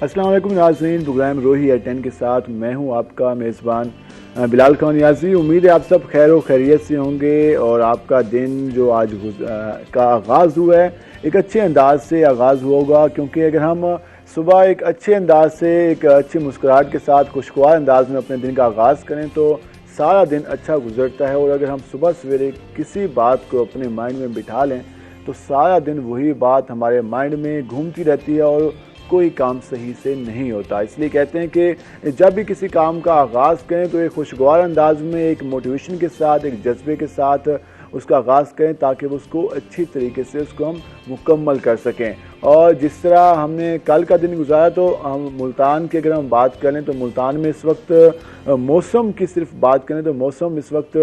अस्सलाम वालेकुम नाज़रीन, प्रोग्राम रोही एट 10 के साथ मैं हूं आपका मेज़बान बिलाल खान याजी। उम्मीद है आप सब खैर व खैरियत से होंगे और आपका दिन जो आज का आगाज़ हुआ है एक अच्छे अंदाज से आगाज़ हुआ होगा, क्योंकि अगर हम सुबह एक अच्छे अंदाज से एक अच्छी मुस्कुराहट के साथ खुशगवार अंदाज में अपने दिन का आगाज़ करें तो सारा दिन अच्छा गुजरता है। और अगर हम सुबह सवेरे किसी बात को अपने माइंड में बिठा लें तो सारा दिन वही बात हमारे माइंड में घूमती रहती है और कोई काम सही से नहीं होता। इसलिए कहते हैं कि जब भी किसी काम का आगाज़ करें तो एक खुशगवार अंदाज में, एक मोटिवेशन के साथ, एक जज्बे के साथ उसका आगाज़ करें ताकि वो उसको अच्छी तरीके से उसको हम मुकम्मल कर सकें। और जिस तरह हमने कल का दिन गुजारा, तो हम मुल्तान की अगर हम बात करें तो मुल्तान में इस वक्त मौसम की सिर्फ बात करें तो मौसम इस वक्त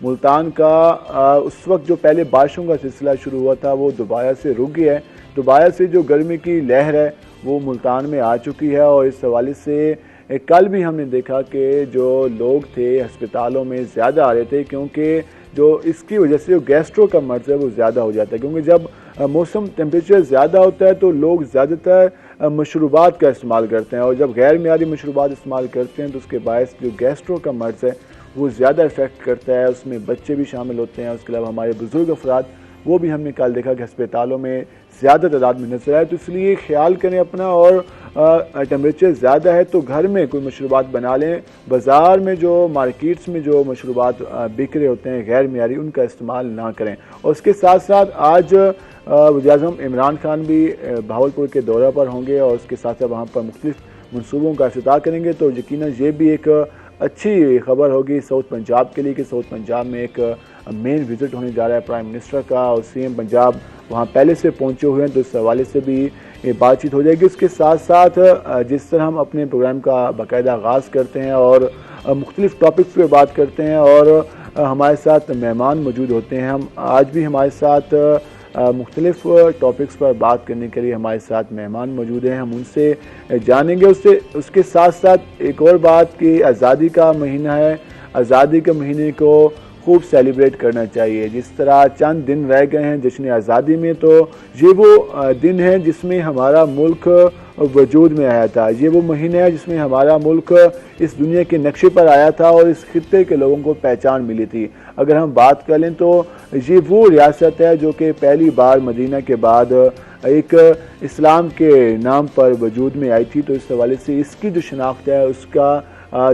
मुल्तान का उस वक्त जो पहले बारिशों का सिलसिला शुरू हुआ था वो दोबारा से रुक गया है। दोबारा से जो गर्मी की लहर है वो मुल्तान में आ चुकी है। और इस हवाले से कल भी हमने देखा कि जो लोग थे अस्पतालों में ज़्यादा आ रहे थे, क्योंकि जो इसकी वजह से जो गैस्ट्रो का मर्ज़ है वो ज़्यादा हो जाता है। क्योंकि जब मौसम टेम्परेचर ज़्यादा होता है तो लोग ज़्यादातर मशरूबात का इस्तेमाल करते हैं, और जब गैर मियारी मशरूबात इस्तेमाल करते हैं तो उसके बायस जो गैस्ट्रो का मर्ज़ है वो ज़्यादा इफ़ेक्ट करता है। उसमें बच्चे भी शामिल होते हैं, उसके अलावा हमारे बुज़ुर्ग अफराद वो भी हमने कल देखा कि अस्पतालों में ज़्यादा तादाद में नजर आए। तो इसलिए ख्याल करें अपना, और टेम्परेचर ज़्यादा है तो घर में कोई मशरूबात बना लें। बाज़ार में जो मार्केट्स में जो मशरूबात बिक रहे होते हैं गैर मियारी, उनका इस्तेमाल ना करें। और उसके साथ साथ आज वज़ीर-ए-आज़म इमरान खान भी भावलपुर के दौरा पर होंगे और उसके साथ साथ वहाँ पर मुख्तलिफ मनसूबों का इफ्तिताह करेंगे। तो यकीनन ये भी एक अच्छी खबर होगी साउथ पंजाब के लिए कि साउथ पंजाब में एक मेन विजिट होने जा रहा है प्राइम मिनिस्टर का, और सीएम पंजाब वहाँ पहले से पहुँचे हुए हैं, तो इस हवाले से भी ये बातचीत हो जाएगी। उसके साथ साथ जिस तरह हम अपने प्रोग्राम का बाकायदा आगाज़ करते हैं और मुख्तलिफ टॉपिक्स पे बात करते हैं और हमारे साथ मेहमान मौजूद होते हैं, हम आज भी हमारे साथ मुख्तलिफ टॉपिक्स पर बात करने के लिए हमारे साथ मेहमान मौजूद हैं, हम उनसे जानेंगे। उसके साथ साथ एक और बात कि आज़ादी का महीना है, आज़ादी के महीने को खूब सेलिब्रेट करना चाहिए। जिस तरह चंद दिन रह गए हैं जश्न आज़ादी में, तो ये वो दिन है जिसमें हमारा मुल्क वजूद में आया था। ये वो महीना है जिसमें हमारा मुल्क इस दुनिया के नक्शे पर आया था और इस खित्ते के लोगों को पहचान मिली थी। अगर हम बात कर लें तो ये वो रियासत है जो कि पहली बार मदीना के बाद एक इस्लाम के नाम पर वजूद में आई थी। तो इस हवाले से इसकी जो शनाख्त है उसका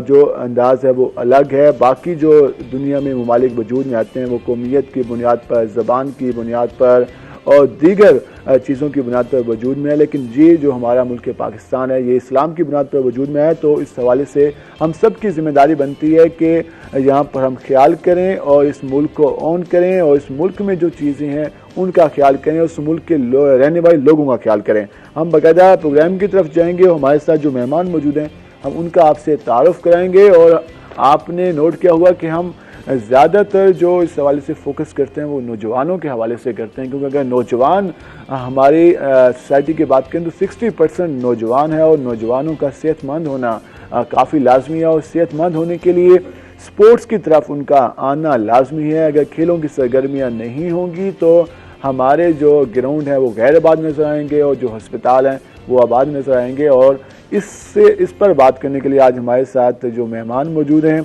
जो अंदाज़ है वो अलग है। बाकी जो दुनिया में ममालिक वजूद में आते हैं वो कौमियत की बुनियाद पर, ज़बान की बुनियाद पर और दीगर चीज़ों की बुनियाद पर वजूद में है, लेकिन ये जो हमारा मुल्क पाकिस्तान है ये इस्लाम की बुनियाद पर वजूद में है। तो इस हवाले से हम सब की जिम्मेदारी बनती है कि यहाँ पर हम ख्याल करें और इस मुल्क को ऑन करें और इस मुल्क में जो चीज़ें हैं उनका ख्याल करें और उस मुल्क के रहने वाले लोगों का ख्याल करें। हम बाकायदा प्रोग्राम की तरफ जाएंगे और हमारे साथ जो मेहमान मौजूद हैं हम उनका आपसे तारुफ कराएंगे। और आपने नोट किया होगा कि हम ज़्यादातर जो इस हवाले से फोकस करते हैं वो नौजवानों के हवाले से करते हैं, क्योंकि अगर नौजवान हमारी सोसाइटी की बात करें तो 60% नौजवान है और नौजवानों का सेहतमंद होना काफ़ी लाजमी है। और सेहतमंद होने के लिए स्पोर्ट्स की तरफ उनका आना लाजमी है। अगर खेलों की सरगर्मियाँ नहीं होंगी तो हमारे जो ग्राउंड है वो गैर आबाद नज़र आएंगे और जो हस्पताल हैं वो आबाद नज़र आएंगे। और इस पर बात करने के लिए आज हमारे साथ जो मेहमान मौजूद हैं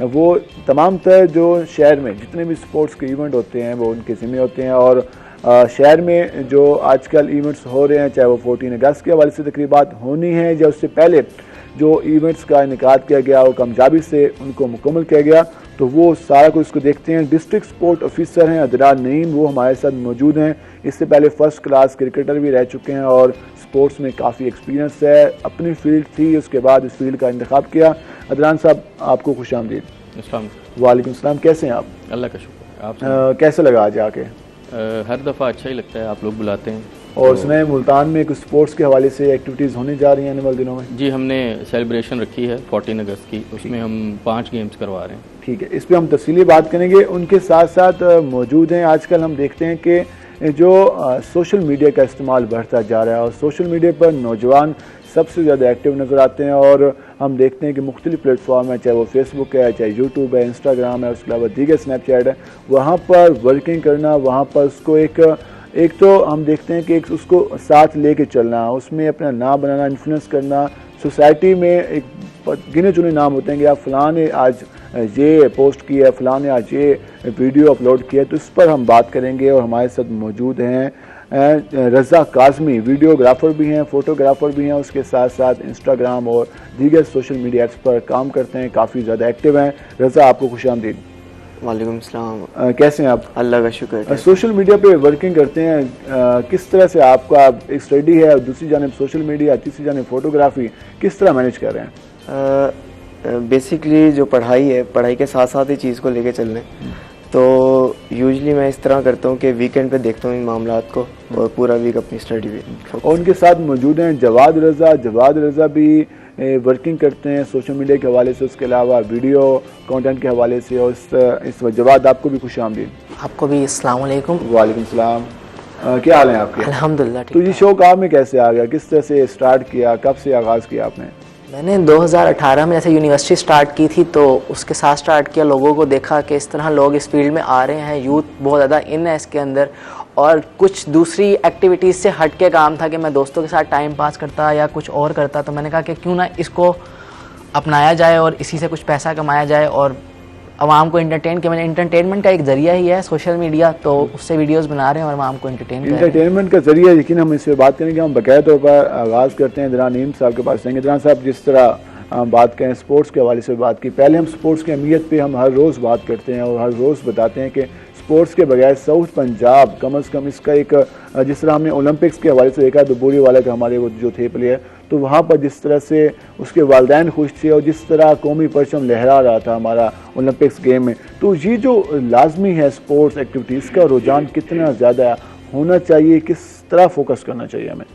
वो तमाम तरह जो शहर में जितने भी स्पोर्ट्स के इवेंट होते हैं वो उनके ज़िम्मे होते हैं। और शहर में जो आजकल इवेंट्स हो रहे हैं, चाहे वो 14 अगस्त के हवाले से तकरीबात होनी है या उससे पहले जो इवेंट्स का इनेकाद किया गया वो कामयाबी से उनको मुकम्मल किया गया, तो वो सारा कुछ इसको देखते हैं। डिस्ट्रिक्ट स्पोर्ट ऑफिसर हैं अदनान नईम, वो हमारे साथ मौजूद हैं। इससे पहले फर्स्ट क्लास क्रिकेटर भी रह चुके हैं और स्पोर्ट्स में काफ़ी एक्सपीरियंस है। अपनी फील्ड थी, उसके बाद इस फील्ड का इंतखाब किया। अदनान साहब आपको खुश आमदीद। वालेकुम सलाम, कैसे हैं आप? अल्लाह का शुक्र। आप कैसे लगा आज आके? हर दफ़ा अच्छा ही लगता है, आप लोग बुलाते हैं। और उसमें मुल्तान में कुछ स्पोर्ट्स के हवाले से एक्टिविटीज़ होने जा रही हैं आने वाले दिनों में? जी, हमने सेलिब्रेशन रखी है 14 अगस्त की, उसमें हम 5 गेम्स करवा रहे हैं। ठीक है, इस पर हम तफसीली बात करेंगे। उनके साथ साथ मौजूद हैं, आजकल हम देखते हैं कि जो सोशल मीडिया का इस्तेमाल बढ़ता जा रहा है और सोशल मीडिया पर नौजवान सबसे ज़्यादा एक्टिव नज़र आते हैं। और हम देखते हैं कि मुख्तलिफ प्लेटफॉर्म है, चाहे वो फेसबुक है, चाहे यूट्यूब है, इंस्टाग्राम है, उसके अलावा दीगर स्नैपचैट है, वहाँ पर वर्किंग करना, वहाँ पर उसको एक एक तो हम देखते हैं कि एक उसको साथ लेके चलना, उसमें अपना नाम बनाना, इन्फ्लुएंस करना। सोसाइटी में एक गिने चुने नाम होते हैं कि आप फ़लाँ ने आज ये पोस्ट किया है, फ़लाँ ने आज ये वीडियो अपलोड किया है, तो इस पर हम बात करेंगे। और हमारे साथ मौजूद हैं रज़ा काज़मी, वीडियोग्राफ़र भी हैं, फ़ोटोग्राफ़र भी हैं, उसके साथ साथ इंस्टाग्राम और दीगर सोशल मीडिया ऐप्स पर काम करते हैं, काफ़ी ज़्यादा एक्टिव हैं। रज़ा, आपको खुशामदीद। वालेकुम सलाम। कैसे हैं आप? अल्लाह का शुक्र है। सोशल मीडिया पे वर्किंग करते हैं, किस तरह से आपका एक स्टडी है और दूसरी जानिब सोशल मीडिया, तीसरी जानिब फ़ोटोग्राफ़ी, किस तरह मैनेज कर रहे हैं? बेसिकली जो पढ़ाई है, पढ़ाई के साथ साथ ही चीज़ को लेके चल रहे हैं। तो यूजली मैं इस तरह करता हूँ कि वीकेंड पे देखता हूँ इन मामलात को और पूरा वीक अपनी स्टडी पे। और उनके साथ मौजूद हैं जवाद रज़ा। जवाद रज़ा भी वर्किंग करते हैं सोशल मीडिया के हवाले से, उसके अलावा वीडियो कंटेंट के हवाले से। और इस जवाद, आपको भी खुशामदीद। आपको भी अस्सलाम वालेकुम। वालेकुम सलाम। क्या हाल है आपके? अल्हम्दुलिल्लाह। तो ये शौक आप में कैसे आ गया, किस तरह से स्टार्ट किया, कब से आगाज़ किया आपने? मैंने 2018 में जैसे यूनिवर्सिटी स्टार्ट की थी, तो उसके साथ स्टार्ट किया। लोगों को देखा कि इस तरह लोग इस फील्ड में आ रहे हैं, यूथ बहुत ज़्यादा इन है इसके अंदर। और कुछ दूसरी एक्टिविटीज़ से हट के काम था कि मैं दोस्तों के साथ टाइम पास करता या कुछ और करता, तो मैंने कहा कि क्यों ना इसको अपनाया जाए और इसी से कुछ पैसा कमाया जाए और आवाम को एंटरटेन किया। मैंने एंटरटेनमेंट का एक ज़रिया ही है सोशल मीडिया, तो उससे वीडियोस बना रहे हैं और आवाम को एंटरटेन कर रहे हैं। एंटरटेनमेंट का ज़रिया, लेकिन हम इस पर बात करेंगे। हम बाकायदा तौर पर आगाज़ करते हैं इदरान नईम साहब के पास जाएंगे। इदरान साहब, जिस तरह बात करें स्पोर्ट्स के हवाले से बात की, पहले हम स्पोर्ट्स की अहमियत पे हम हर रोज़ बात करते हैं और हर रोज़ बताते हैं कि स्पोर्ट्स के बगैर साउथ पंजाब कम अज़ कम इसका एक, जिस तरह हमने ओलंपिक्स के हवाले से देखा तो बोरी वाला के हमारे वो जो थे प्लेयर, तो वहाँ पर जिस तरह से उसके वालिदैन खुश थे और जिस तरह कौमी परचम लहरा रहा था हमारा ओलंपिक्स गेम में, तो ये जो लाजमी है स्पोर्ट्स एक्टिविटीज़ का रुझान कितना ज़्यादा होना चाहिए, किस तरह फोकस करना चाहिए हमें?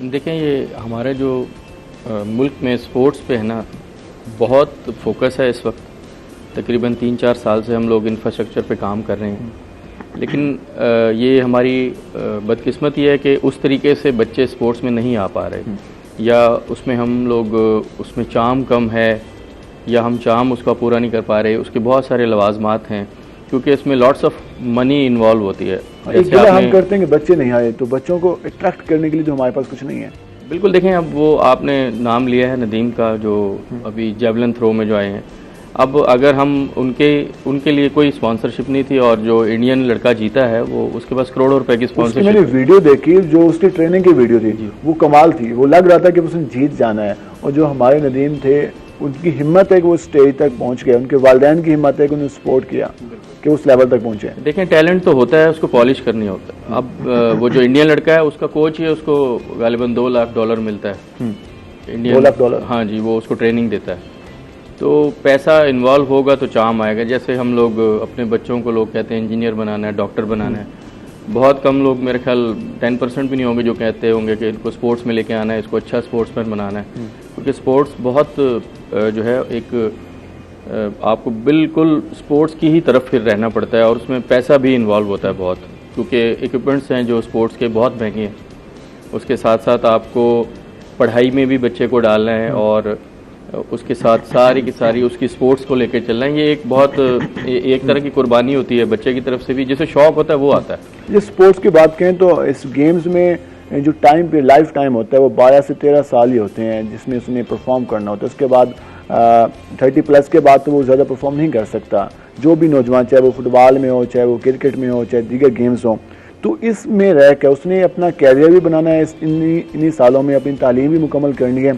देखें, ये हमारे जो मुल्क में स्पोर्ट्स पे है ना, बहुत फोकस है इस वक्त। तकरीबन 3-4 साल से हम लोग इंफ्रास्ट्रक्चर पे काम कर रहे हैं, लेकिन ये हमारी बदकिस्मती है कि उस तरीके से बच्चे स्पोर्ट्स में नहीं आ पा रहे, या उसमें हम लोग उसमें चाम कम है या हम चाम उसका पूरा नहीं कर पा रहे। उसके बहुत सारे लवाजमात हैं क्योंकि इसमें लॉट्स ऑफ मनी इन्वॉल्व होती है। एक हम करते हैं कि बच्चे नहीं आए, तो बच्चों को अट्रैक्ट करने के लिए जो हमारे पास कुछ नहीं है। बिल्कुल, देखें, अब वो आपने नाम लिया है नदीम का, जो अभी जेवलिन थ्रो में जो आए हैं। अब अगर हम उनके लिए कोई स्पॉन्सरशिप नहीं थी और जो इंडियन लड़का जीता है वो उसके पास करोड़ों रुपए की स्पॉन्सरशिप। मैंने वीडियो देखी, जो उसकी ट्रेनिंग की वीडियो थी, वो कमाल थी। वो लग रहा था कि उसने जीत जाना है। और जो हमारे नदीम थे, उनकी हिम्मत है कि वो स्टेज तक पहुंच गए, उनके वालिदैन की हिम्मत है कि उन्होंने सपोर्ट किया कि उस लेवल तक पहुंचे। देखें, टैलेंट तो होता है, उसको पॉलिश करनी होता है। अब वो जो इंडियन लड़का है, उसका कोच ही है, उसको गालिबन $2 लाख मिलता है। इंडियन $2 लाख? हाँ जी, वो उसको ट्रेनिंग देता है। तो पैसा इन्वॉल्व होगा तो चाम आएगा। जैसे हम लोग अपने बच्चों को लोग कहते हैं इंजीनियर बनाना है, डॉक्टर बनाना है। बहुत कम लोग, मेरे ख्याल 10% भी नहीं होंगे जो कहते होंगे कि इनको स्पोर्ट्स में लेके आना है, इसको अच्छा स्पोर्ट्समैन बनाना है। क्योंकि स्पोर्ट्स बहुत जो है एक आपको बिल्कुल स्पोर्ट्स की ही तरफ फिर रहना पड़ता है और उसमें पैसा भी इन्वॉल्व होता है बहुत, क्योंकि इक्विपमेंट्स हैं जो स्पोर्ट्स के बहुत महंगे हैं। उसके साथ साथ आपको पढ़ाई में भी बच्चे को डालना है और उसके साथ सारी की सारी उसकी स्पोर्ट्स को लेकर चलना है। ये एक बहुत एक तरह की कुर्बानी होती है बच्चे की तरफ से भी, जिसे शौक होता है वो आता है। ये स्पोर्ट्स की बात करें तो इस गेम्स में जो टाइम पे लाइफ टाइम होता है वो 12 से 13 साल ही होते हैं जिसमें उसने परफॉर्म करना होता है। उसके बाद 30+ के बाद तो वो ज़्यादा परफॉर्म नहीं कर सकता। जो भी नौजवान, चाहे वो फुटबॉल में हो, चाहे वो क्रिकेट में हो, चाहे दीगर गेम्स हो, तो इसमें रह कर उसने अपना कैरियर भी बनाना है, इन्हीं सालों में अपनी तालीम भी मुकम्मल करनी है।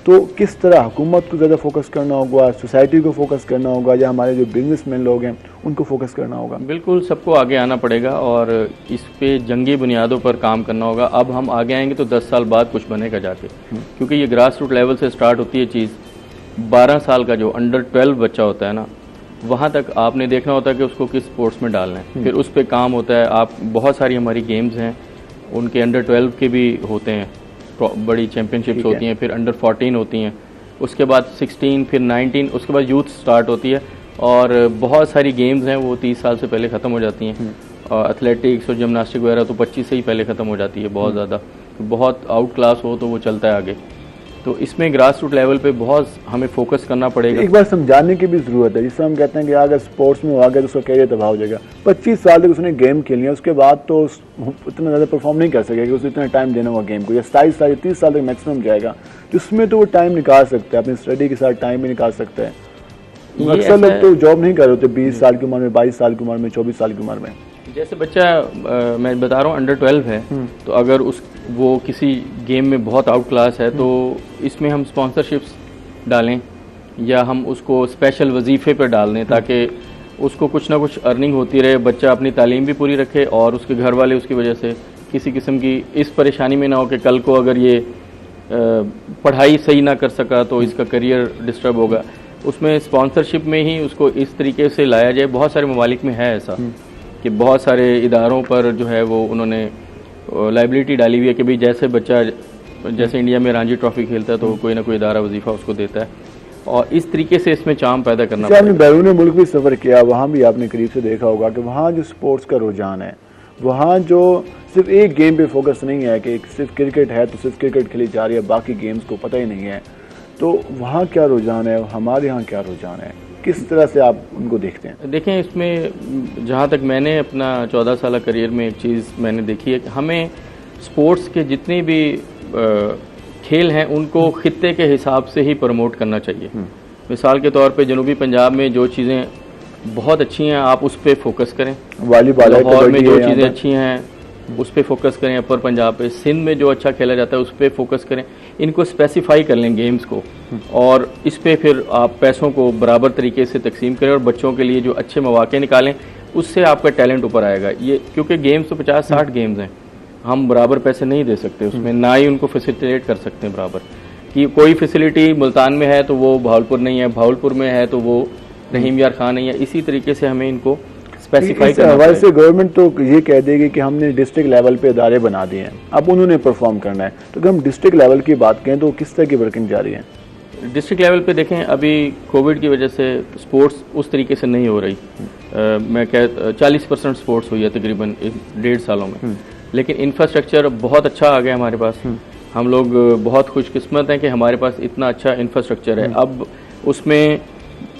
तो किस तरह हुकूमत को ज़्यादा फोकस करना होगा, सोसाइटी को फोकस करना होगा, या हमारे जो बिजनेसमैन लोग हैं उनको फोकस करना होगा? बिल्कुल, सबको आगे आना पड़ेगा और इस पे जंगी बुनियादों पर काम करना होगा। अब हम आगे आएंगे तो 10 साल बाद कुछ बनेगा जाके, क्योंकि ये ग्रास रूट लेवल से स्टार्ट होती है चीज़। 12 साल का जो अंडर 12 बच्चा होता है ना, वहाँ तक आपने देखना होता है कि उसको किस स्पोर्ट्स में डालना है, फिर उस पर काम होता है। आप बहुत सारी हमारी गेम्स हैं, उनके अंडर 12 के भी होते हैं, बड़ी चैम्पियनशिप्स होती हैं, फिर अंडर 14 होती हैं, उसके बाद 16, फिर 19, उसके बाद यूथ स्टार्ट होती है। और बहुत सारी गेम्स हैं वो 30 साल से पहले ख़त्म हो जाती हैं। और एथलेटिक्स और जिमनास्टिक वगैरह तो 25 से ही पहले ख़त्म हो जाती है बहुत ज़्यादा। बहुत आउट क्लास हो तो वो चलता है आगे। तो इसमें ग्रास रूट लेवल पे बहुत हमें फोकस करना पड़ेगा। एक बार समझाने की भी ज़रूरत है, जिससे हम कहते हैं कि अगर स्पोर्ट्स में वो आ गया तो उसका कैरियर तबाह हो जाएगा। 25 साल तक उसने गेम खेलनी है, उसके बाद तो उतना ज़्यादा परफॉर्म नहीं कर सकेगा, उसे इतना टाइम देना होगा गेम को, या 27 साल 30 साल तक मैक्सिमम जाएगा, तो उसमें तो वो टाइम निकाल सकता है, अपनी स्टडी के साथ टाइम भी निकाल सकता है। अक्सर लोग तो जॉब नहीं कर रहे होते 20 साल की उम्र में, 22 साल की उम्र में, 24 साल की उम्र में। जैसे बच्चा मैं बता रहा हूँ अंडर 12 है, तो अगर वो किसी गेम में बहुत आउट क्लास है तो इसमें हम स्पॉन्सरशिप्स डालें या हम उसको स्पेशल वजीफे पर डाल दें, ताकि उसको कुछ ना कुछ अर्निंग होती रहे, बच्चा अपनी तालीम भी पूरी रखे और उसके घर वाले उसकी वजह से किसी किस्म की इस परेशानी में ना हो कि कल को अगर ये पढ़ाई सही ना कर सका तो इसका करियर डिस्टर्ब होगा। उसमें स्पॉन्सरशिप में ही उसको इस तरीके से लाया जाए। बहुत सारे ममालिक में है ऐसा कि बहुत सारे इदारों पर जो है वो उन्होंने लाइबिलिटी डाली हुई है कि भाई जैसे बच्चा जैसे इंडिया में रणजी ट्रॉफी खेलता है तो कोई ना कोई इदारा वजीफा उसको देता है, और इस तरीके से इसमें चाम पैदा करना पड़ता है। आपने बैरून मुल्क भी सफ़र किया, वहाँ भी आपने करीब से देखा होगा कि वहाँ जो स्पोर्ट्स का रुझान है, वहाँ जो सिर्फ एक गेम पे फोकस नहीं है कि सिर्फ क्रिकेट है तो सिर्फ क्रिकेट खेली जा रही है, बाकी गेम्स को पता ही नहीं है, तो वहाँ क्या रुझान है, हमारे यहाँ क्या रुझान है, किस तरह से आप उनको देखते हैं? देखें, इसमें जहाँ तक मैंने अपना 14 साल करियर में एक चीज़ मैंने देखी है कि हमें स्पोर्ट्स के जितने भी खेल हैं उनको खित्ते के हिसाब से ही प्रमोट करना चाहिए। मिसाल के तौर पे जनूबी पंजाब में जो चीज़ें बहुत अच्छी हैं आप उस पर फोकस करें, वॉलीबॉल लाहौर में जो चीज़ें अच्छी हैं उस पर फोकस करें, अपर पंजाब पे, सिंध में जो अच्छा खेला जाता है उस पर फोकस करें। इनको स्पेसिफाई कर लें गेम्स को, और इस पर फिर आप पैसों को बराबर तरीके से तकसीम करें और बच्चों के लिए जो अच्छे मौके निकालें, उससे आपका टैलेंट ऊपर आएगा। ये क्योंकि गेम्स तो 50-60 गेम्स हैं, हम बराबर पैसे नहीं दे सकते उसमें, ना ही उनको फैसिलिटेट कर सकते हैं बराबर। कि कोई फैसिलिटी मुल्तान में है तो वो भावलपुर नहीं है, भावलपुर में है तो वो रहीम यार खान नहीं है। इसी तरीके से हमें इनको स्पेसिफाई करना हवाले से गवर्नमेंट तो ये कह देगी कि हमने डिस्ट्रिक्ट लेवल पे इदारे बना दिए हैं, अब उन्होंने परफॉर्म करना है। तो अगर हम डिस्ट्रिक्ट लेवल की बात करें तो किस तरह की वर्किंग जारी है? डिस्ट्रिक्ट लेवल पे देखें, अभी कोविड की वजह से स्पोर्ट्स उस तरीके से नहीं हो रही। मैं 40% स्पोर्ट्स हुई है तकरीबन 1.5 सालों में, लेकिन इंफ्रास्ट्रक्चर बहुत अच्छा आ गया हमारे पास। हम लोग बहुत खुशकिस्मत हैं कि हमारे पास इतना अच्छा इंफ्रास्ट्रक्चर है। अब उसमें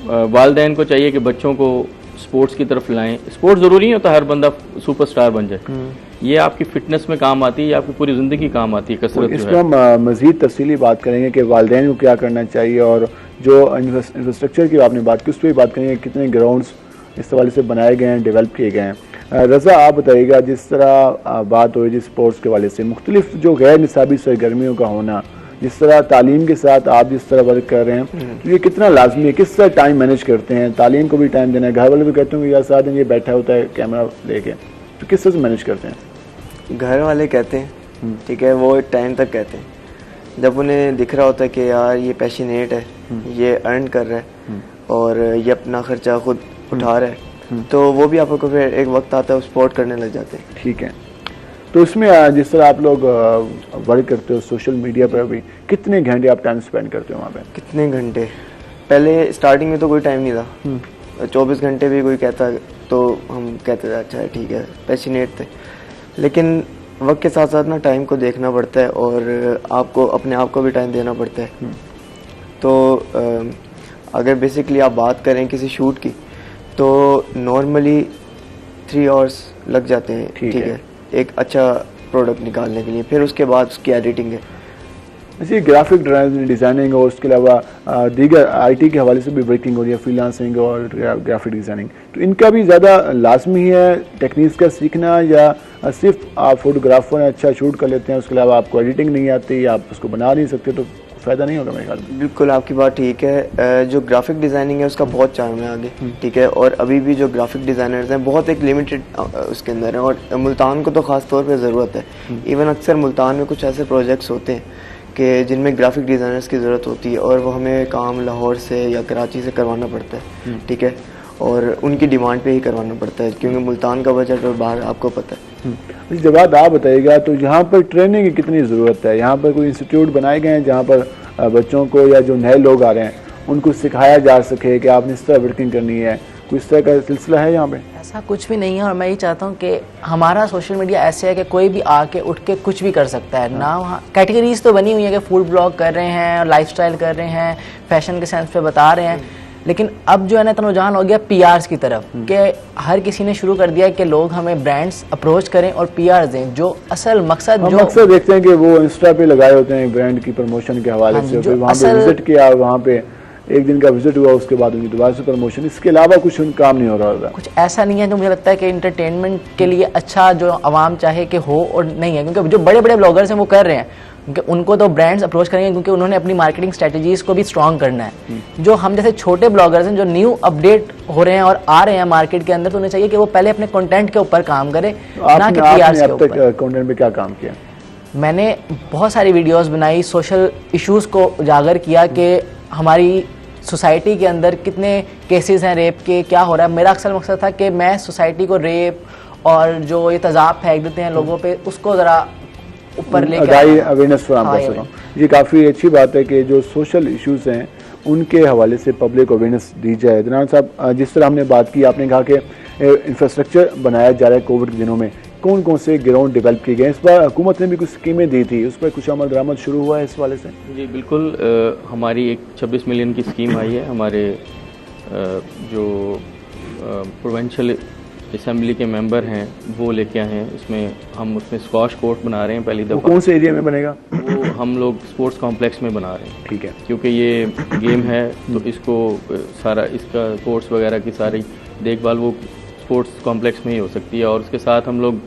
वालिदैन को चाहिए कि बच्चों को स्पोर्ट्स की तरफ लाएं। स्पोर्ट्स ज़रूरी नहीं होता हर बंदा सुपरस्टार बन जाए, ये आपकी फिटनेस में काम आती है, ये आपकी पूरी ज़िंदगी काम आती है कसरत। इस पर हम मज़ीद तफसीली बात करेंगे कि वालिदैन को क्या करना चाहिए, और जो इंफ्रास्ट्रक्चर की आपने बात की उस पर भी बात करेंगे, कितने ग्राउंड्स इस हवाले से बनाए गए हैं, डेवलप किए गए हैं। रज़ा, आप बताइएगा, जिस तरह बात हो रही है स्पोर्ट्स के वाले से, मुख्तलिफ जो गैर निसाबी सरगर्मियों का होना, जिस तरह तालीम के साथ आप जिस तरह वर्क कर रहे हैं, तो ये कितना लाजमी है, किस तरह टाइम मैनेज करते हैं? तालीम को भी टाइम देना है, घर वाले भी कहते हैं यार साथ दिन ये बैठा होता है कैमरा लेके, तो किस तरह से मैनेज करते हैं? घर वाले कहते हैं, ठीक है, वो एक टाइम तक कहते हैं, जब उन्हें दिख रहा होता है कि यार ये पैशनेट है, ये अर्न कर रहा है और ये अपना खर्चा खुद उठा रहा है, तो वो भी आपको फिर एक वक्त आता है सपोर्ट करने लग जाते हैं। ठीक है, तो इसमें जिस तरह आप लोग वर्क करते हो सोशल मीडिया पर, भी कितने घंटे आप टाइम स्पेंड करते हो वहाँ पे? कितने घंटे? पहले स्टार्टिंग में तो कोई टाइम नहीं था, 24 घंटे भी कोई कहता तो हम कहते थे अच्छा है ठीक है, पैशनेट थे। लेकिन वक्त के साथ साथ ना टाइम को देखना पड़ता है और आपको अपने आप को भी टाइम देना पड़ता है। तो अगर बेसिकली आप बात करें किसी शूट की, तो नॉर्मली 3 आवर्स लग जाते हैं, ठीक है, एक अच्छा प्रोडक्ट निकालने के लिए। फिर उसके बाद उसकी एडिटिंग है, जैसे ग्राफिक डिज़ाइनिंग और उसके अलावा दीगर आईटी के हवाले से भी वर्किंग हो रही है, फ्रीलांसिंग और ग्राफिक डिज़ाइनिंग, तो इनका भी ज़्यादा लाजमी है टेक्निक्स का सीखना, या सिर्फ आप फोटोग्राफर हैं, अच्छा शूट कर लेते हैं, उसके अलावा आपको एडिटिंग नहीं आती, आप उसको बना नहीं सकते, तो फ़ायदा नहीं होगा मेरे ख्याल में? बिल्कुल आपकी बात ठीक है। जो ग्राफिक डिज़ाइनिंग है उसका बहुत चार्म है आगे, ठीक है, और अभी भी जो ग्राफिक डिज़ाइनर्स हैं बहुत एक लिमिटेड उसके अंदर है, और मुल्तान को तो ख़ास तौर पे ज़रूरत है। इवन अक्सर मुल्तान में कुछ ऐसे प्रोजेक्ट्स होते हैं कि जिनमें ग्राफिक डिज़ाइनर्स की ज़रूरत होती है, और वो हमें काम लाहौर से या कराची से करवाना पड़ता है, ठीक है, और उनकी डिमांड पे ही करवाना पड़ता है, क्योंकि मुल्तान का बजट और बाहर आपको पता है। इस जवाब आप बताइएगा, तो यहाँ पर ट्रेनिंग की कितनी ज़रूरत है? यहाँ पर कोई इंस्टीट्यूट बनाए गए हैं जहाँ पर बच्चों को या जो नए लोग आ रहे हैं उनको सिखाया जा सके कि आपने इस तरह वर्किंग करनी है? कोई इस तरह का सिलसिला है यहाँ पे? ऐसा कुछ भी नहीं है, और मैं ये चाहता हूँ कि हमारा सोशल मीडिया ऐसे है कि कोई भी आके उठ के कुछ भी कर सकता है ना। वहाँ कैटेगरीज तो बनी हुई है कि फूड ब्लॉग कर रहे हैं, लाइफस्टाइल कर रहे हैं, फैशन के सेंस पे बता रहे हैं, लेकिन अब जो है ना इतना रुझान हो गया पीआरस की तरफ कि हर किसी ने शुरू कर दिया कि लोग हमें ब्रांड्स अप्रोच करें और पीआर दें। जो असल मकसद जो अक्सर देखते हैं कि वो इंस्टा पे लगाए होते हैं ब्रांड की प्रमोशन के हवाले से, फिर वहाँ पे विजिट किया, वहाँ पे एक दिन का विजिट हुआ, उसके बाद उनकी दोबारा से प्रमोशन, इसके अलावा कुछ काम नहीं हो रहा होगा। कुछ ऐसा नहीं है जो मुझे लगता है कि इंटरटेनमेंट के लिए अच्छा जो आवाम चाहे कि हो, और नहीं है, क्योंकि जो बड़े बड़े ब्लॉगर्स हैं वो कर रहे हैं, क्योंकि उनको तो ब्रांड्स अप्रोच करेंगे क्योंकि उन्होंने अपनी मार्केटिंग स्ट्रेटजीज को भी स्ट्रॉन्ग करना है। जो हम जैसे छोटे ब्लॉगर्स हैं जो न्यू अपडेट हो रहे हैं और आ रहे हैं मार्केट के अंदर, तो उन्हें चाहिए कि वो पहले अपने कंटेंट के ऊपर काम करे, ना कि पीआर के ऊपर। कंटेंट में क्या काम किया? मैंने बहुत सारी वीडियोस बनाई, सोशल इश्यूज को उजागर किया कि हमारी सोसाइटी के अंदर कितने केसेस हैं रेप के, क्या हो रहा है। मेरा अक्सर मकसद था कि मैं सोसाइटी को रेप और जो ये तजाब फेंक देते हैं लोगों पे, उसको ज़रा ऊपर लेकर अवेयरनेस फराहम कर सकूँ। ये काफ़ी अच्छी बात है कि जो सोशल इश्यूज़ हैं उनके हवाले से पब्लिक अवेयरनेस दी जाए। जनाब साहब, जिस तरह हमने बात की, आपने कहा कि इंफ्रास्ट्रक्चर बनाया जा रहा है कोविड के दिनों में, कौन कौन से ग्राउंड डेवलप किए गए? इस बार हुकूमत ने भी कुछ स्कीमें दी थी, उस पर कुछ अमल दरामद शुरू हुआ है इस वाले से? जी बिल्कुल, हमारी एक 26 मिलियन की स्कीम आई है। हमारे जो प्रोविंशियल असेंबली के मेंबर हैं वो लेके आए हैं। उसमें स्क्वाश कोर्ट बना रहे हैं पहली दफ़ा। कौन से एरिया में बनेगा? वो हम लोग स्पोर्ट्स कॉम्प्लेक्स में बना रहे हैं। ठीक है, क्योंकि ये गेम है तो इसको सारा इसका कोर्ट्स वगैरह की सारी देखभाल वो स्पोर्ट्स कॉम्प्लेक्स में ही हो सकती है। और उसके साथ हम लोग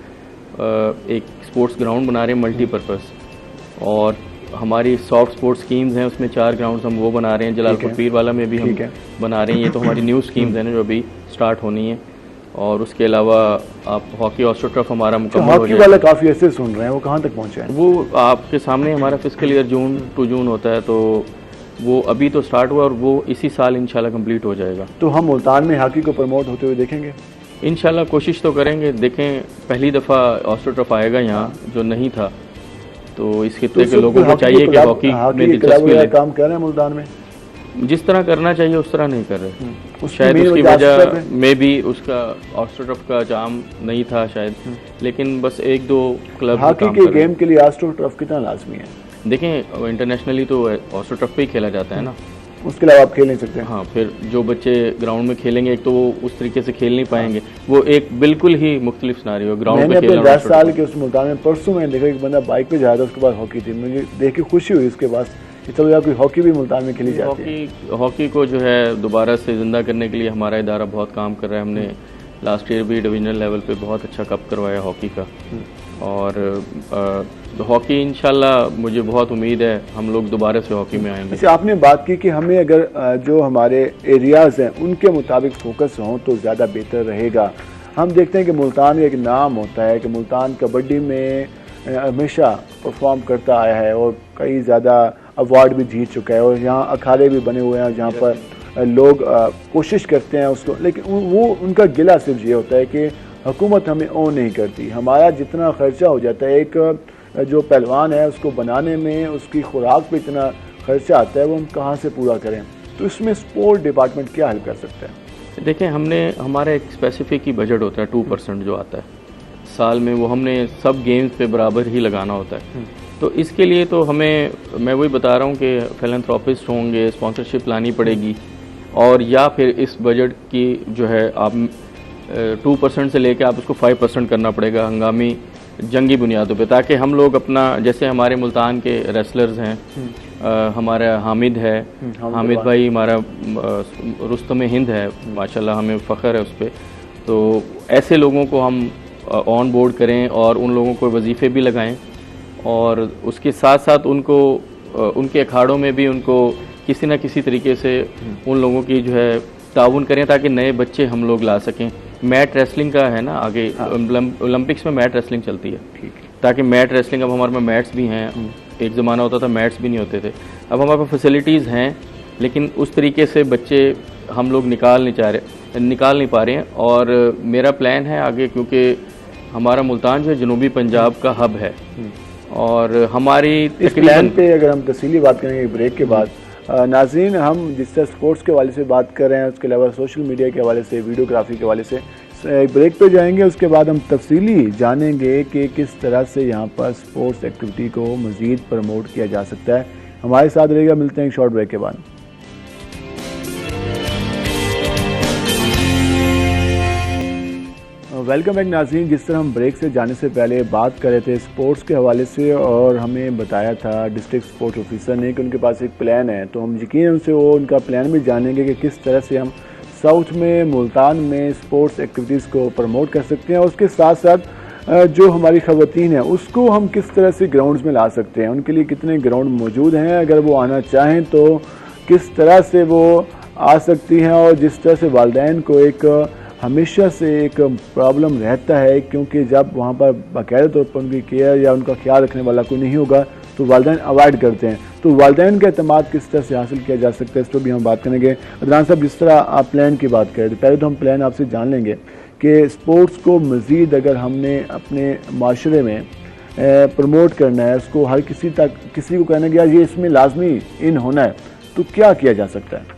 एक स्पोर्ट्स ग्राउंड बना रहे हैं मल्टीपर्पज़, और हमारी सॉफ्ट स्पोर्ट्स स्कीम्स हैं, उसमें 4 ग्राउंड्स हम वो बना रहे हैं। जलालपुर पीरवाला में भी हम बना रहे हैं। ये तो हमारी न्यू स्कीम्स हैं ना जो अभी स्टार्ट होनी है। और उसके अलावा आप हॉकी ऑस्ट्रोटर्फ हमारा मुकम्मल हो जाएगा। वाले काफ़ी ऐसे सुन रहे हैं, वो कहाँ तक पहुँचे हैं? वो आपके सामने हमारा fiscal year June to June होता है, तो वो अभी तो स्टार्ट हुआ और वो इसी साल इंशाल्लाह कंप्लीट हो जाएगा। तो हम मुल्तान में हॉकी को प्रमोट होते हुए देखेंगे इंशाल्लाह, कोशिश तो करेंगे। देखें, पहली दफ़ा ऑस्ट्रोटर्फ आएगा यहाँ, जो नहीं था, तो इस खित्ते के लोगों को चाहिए कि हॉकी में दिलचस्पी लें। काम कर रहे हैं मुल्तान में, जिस तरह करना चाहिए उस तरह नहीं कर रहे। शायद उसकी वजह में भी उसका ऑस्ट्रोटर्फ का जाम नहीं था शायद, लेकिन बस 1-2 क्लब हॉकी के गेम के लिए ऑस्ट्रोटर्फ कितना लाजमी है? देखें, इंटरनेशनली तो ऑस्ट्रोटर्फ पे ही खेला जाता है ना, उसके अलावा आप खेल नहीं सकते। हाँ, फिर जो बच्चे ग्राउंड में खेलेंगे, एक तो वो उस तरीके से खेल नहीं पाएंगे। वो एक बिल्कुल ही मुख्तलिफ सिनारियो ग्राउंड पे खेलना। 10 साल के उस मुल्तान में परसों मैंने देखा एक बंदा बाइक पे जा रहा था, उसके बाद हॉकी थी, मुझे देख के खुशी हुई उसके बाद। कोई हॉकी भी मुल्तान में खेली जाती है। हॉकी को जो है दोबारा से जिंदा करने के लिए हमारा इदारा बहुत काम कर रहा है। हमने लास्ट ईयर भी डिवीजनल लेवल पे बहुत अच्छा कप करवाया हॉकी का, और हॉकी इंशाल्लाह मुझे बहुत उम्मीद है हम लोग दोबारा से हॉकी में आएंगे। अच्छा, आपने बात की कि हमें अगर जो हमारे एरियाज़ हैं उनके मुताबिक फोकस हों तो ज़्यादा बेहतर रहेगा। हम देखते हैं कि मुल्तान का एक नाम होता है कि मुल्तान कबड्डी में हमेशा परफॉर्म करता आया है और कई ज़्यादा अवार्ड भी जीत चुका है, और यहाँ अखाड़े भी बने हुए हैं जहाँ पर लोग कोशिश करते हैं उसको, लेकिन वो उनका गिला सिर्फ ये होता है कि हुकूमत हमें ओन नहीं करती। हमारा जितना खर्चा हो जाता है, एक जो पहलवान है उसको बनाने में, उसकी खुराक पे इतना खर्चा आता है, वो हम कहाँ से पूरा करें? तो इसमें स्पोर्ट डिपार्टमेंट क्या हेल्प कर सकता है? देखें, हमारा एक स्पेसिफिक ही बजट होता है 2% जो आता है साल में, वो हमने सब गेम्स पे बराबर ही लगाना होता है। तो इसके लिए तो हमें, मैं वही बता रहा हूँ कि फिलैंथ्रोपिस्ट होंगे, स्पॉन्सरशिप लानी पड़ेगी, और या फिर इस बजट की जो है आप 2% से लेके आप उसको 5% करना पड़ेगा हंगामी जंगी बुनियादों पे, ताकि हम लोग अपना, जैसे हमारे मुल्तान के रेसलर्स हैं, हमारा हामिद है, हामिद भाई हमारा रुस्तम हिंद है, माशाल्लाह हमें फ़ख्र है उस पर। तो ऐसे लोगों को हम ऑन बोर्ड करें और उन लोगों को वजीफ़े भी लगाएं, और उसके साथ साथ उनको उनके अखाड़ों में भी उनको किसी न किसी तरीके से उन लोगों की जो है ताउन करें, ताकि नए बच्चे हम लोग ला सकें। मैट रेसलिंग का है ना आगे, ओलंपिक्स में मैट रेसलिंग चलती है, ताकि मैट रेसलिंग, अब हमारे में मैट्स भी हैं। एक ज़माना होता था मैट्स भी नहीं होते थे, अब हमारे पास फैसिलिटीज़ हैं, लेकिन उस तरीके से बच्चे हम लोग निकाल नहीं पा रहे हैं। और मेरा प्लान है आगे, क्योंकि हमारा मुल्तान जो है जनूबी पंजाब का हब है, और हमारी इस प्लान पे अगर हम तफसीली बात करेंगे ब्रेक के बाद, नाज़रीन, हम जिस तरह स्पोर्ट्स के हवाले से बात कर रहे हैं, उसके अलावा सोशल मीडिया के हवाले से, वीडियोग्राफी के हवाले से एक ब्रेक पे जाएंगे। उसके बाद हम तफसीली जानेंगे कि किस तरह से यहाँ पर स्पोर्ट्स एक्टिविटी को मज़ीद प्रमोट किया जा सकता है। हमारे साथ रहेगा, मिलते हैं एक शॉर्ट ब्रेक के बाद। वेलकम बैक नाज़रीन। जिस तरह हम ब्रेक से जाने से पहले बात कर रहे थे स्पोर्ट्स के हवाले से, और हमें बताया था डिस्ट्रिक्ट स्पोर्ट्स ऑफिसर ने कि उनके पास एक प्लान है, तो हम यकीन उनसे वो उनका प्लान भी जानेंगे कि किस तरह से हम साउथ में, मुल्तान में स्पोर्ट्स एक्टिविटीज़ को प्रमोट कर सकते हैं, और उसके साथ साथ जो हमारी ख़वातीन हैं उसको हम किस तरह से ग्राउंड्स में ला सकते हैं, उनके लिए कितने ग्राउंड मौजूद हैं, अगर वो आना चाहें तो किस तरह से वो आ सकती हैं। और जिस तरह से वालिदैन को एक हमेशा से एक प्रॉब्लम रहता है, क्योंकि जब वहाँ पर बाकायदा तौर पर उनकी केयर या उनका ख्याल रखने वाला कोई नहीं होगा तो वालिदैन अवॉइड करते हैं, तो वालिदैन का एतमाद किस तरह से हासिल किया जा सकता है, इस पर भी हम बात करेंगे। अदनान साहब, जिस तरह आप प्लान की बात करें, तो पहले तो हम प्लान आपसे जान लेंगे कि स्पोर्ट्स को मज़ीद अगर हमने अपने माशरे में प्रमोट करना है, उसको हर किसी को कहना कि यार ये इसमें लाजमी इन होना है, तो क्या किया जा सकता है?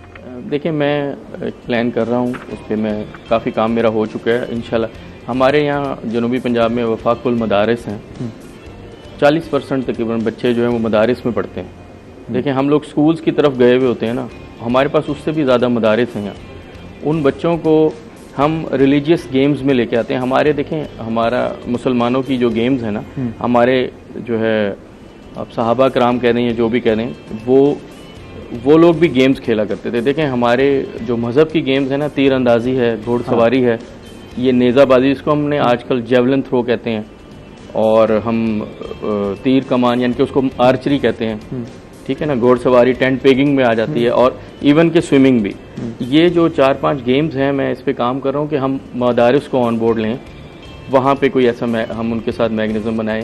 देखिए, मैं एक प्लान कर रहा हूँ, उस पर मैं काफ़ी काम मेरा हो चुका है इंशाल्लाह। हमारे यहाँ जनूबी पंजाब में वफाकुल मदारिस हैं, 40% तकरीबन बच्चे जो हैं वो मदारिस में पढ़ते हैं। देखिए, हम लोग स्कूल्स की तरफ गए हुए होते हैं ना, हमारे पास उससे भी ज़्यादा मदारिस हैं यहाँ। उन बच्चों को हम रिलीजियस गेम्स में लेके आते हैं। हमारे देखें, हमारा मुसलमानों की जो गेम्स हैं ना, हमारे जो है आप सहाबा कराम कह दें या जो भी कह दें, वो लोग भी गेम्स खेला करते थे। देखें, हमारे जो मज़हब की गेम्स हैं ना, तीर अंदाज़ी है, घोड़सवारी है, ये नेज़ाबाजी, इसको हमने आजकल जेवलिन थ्रो कहते हैं, और हम तीर कमान यानी कि उसको आर्चरी कहते हैं, ठीक है ना, घोड़सवारी टेंट पेगिंग में आ जाती है, और इवन के स्विमिंग भी। ये जो 4-5 गेम्स हैं, मैं इस पे काम कर रहा हूँ कि हम मदारिस को ऑन बोर्ड लें, वहाँ पे कोई ऐसा हम उनके साथ मैकेनिज्म बनाएं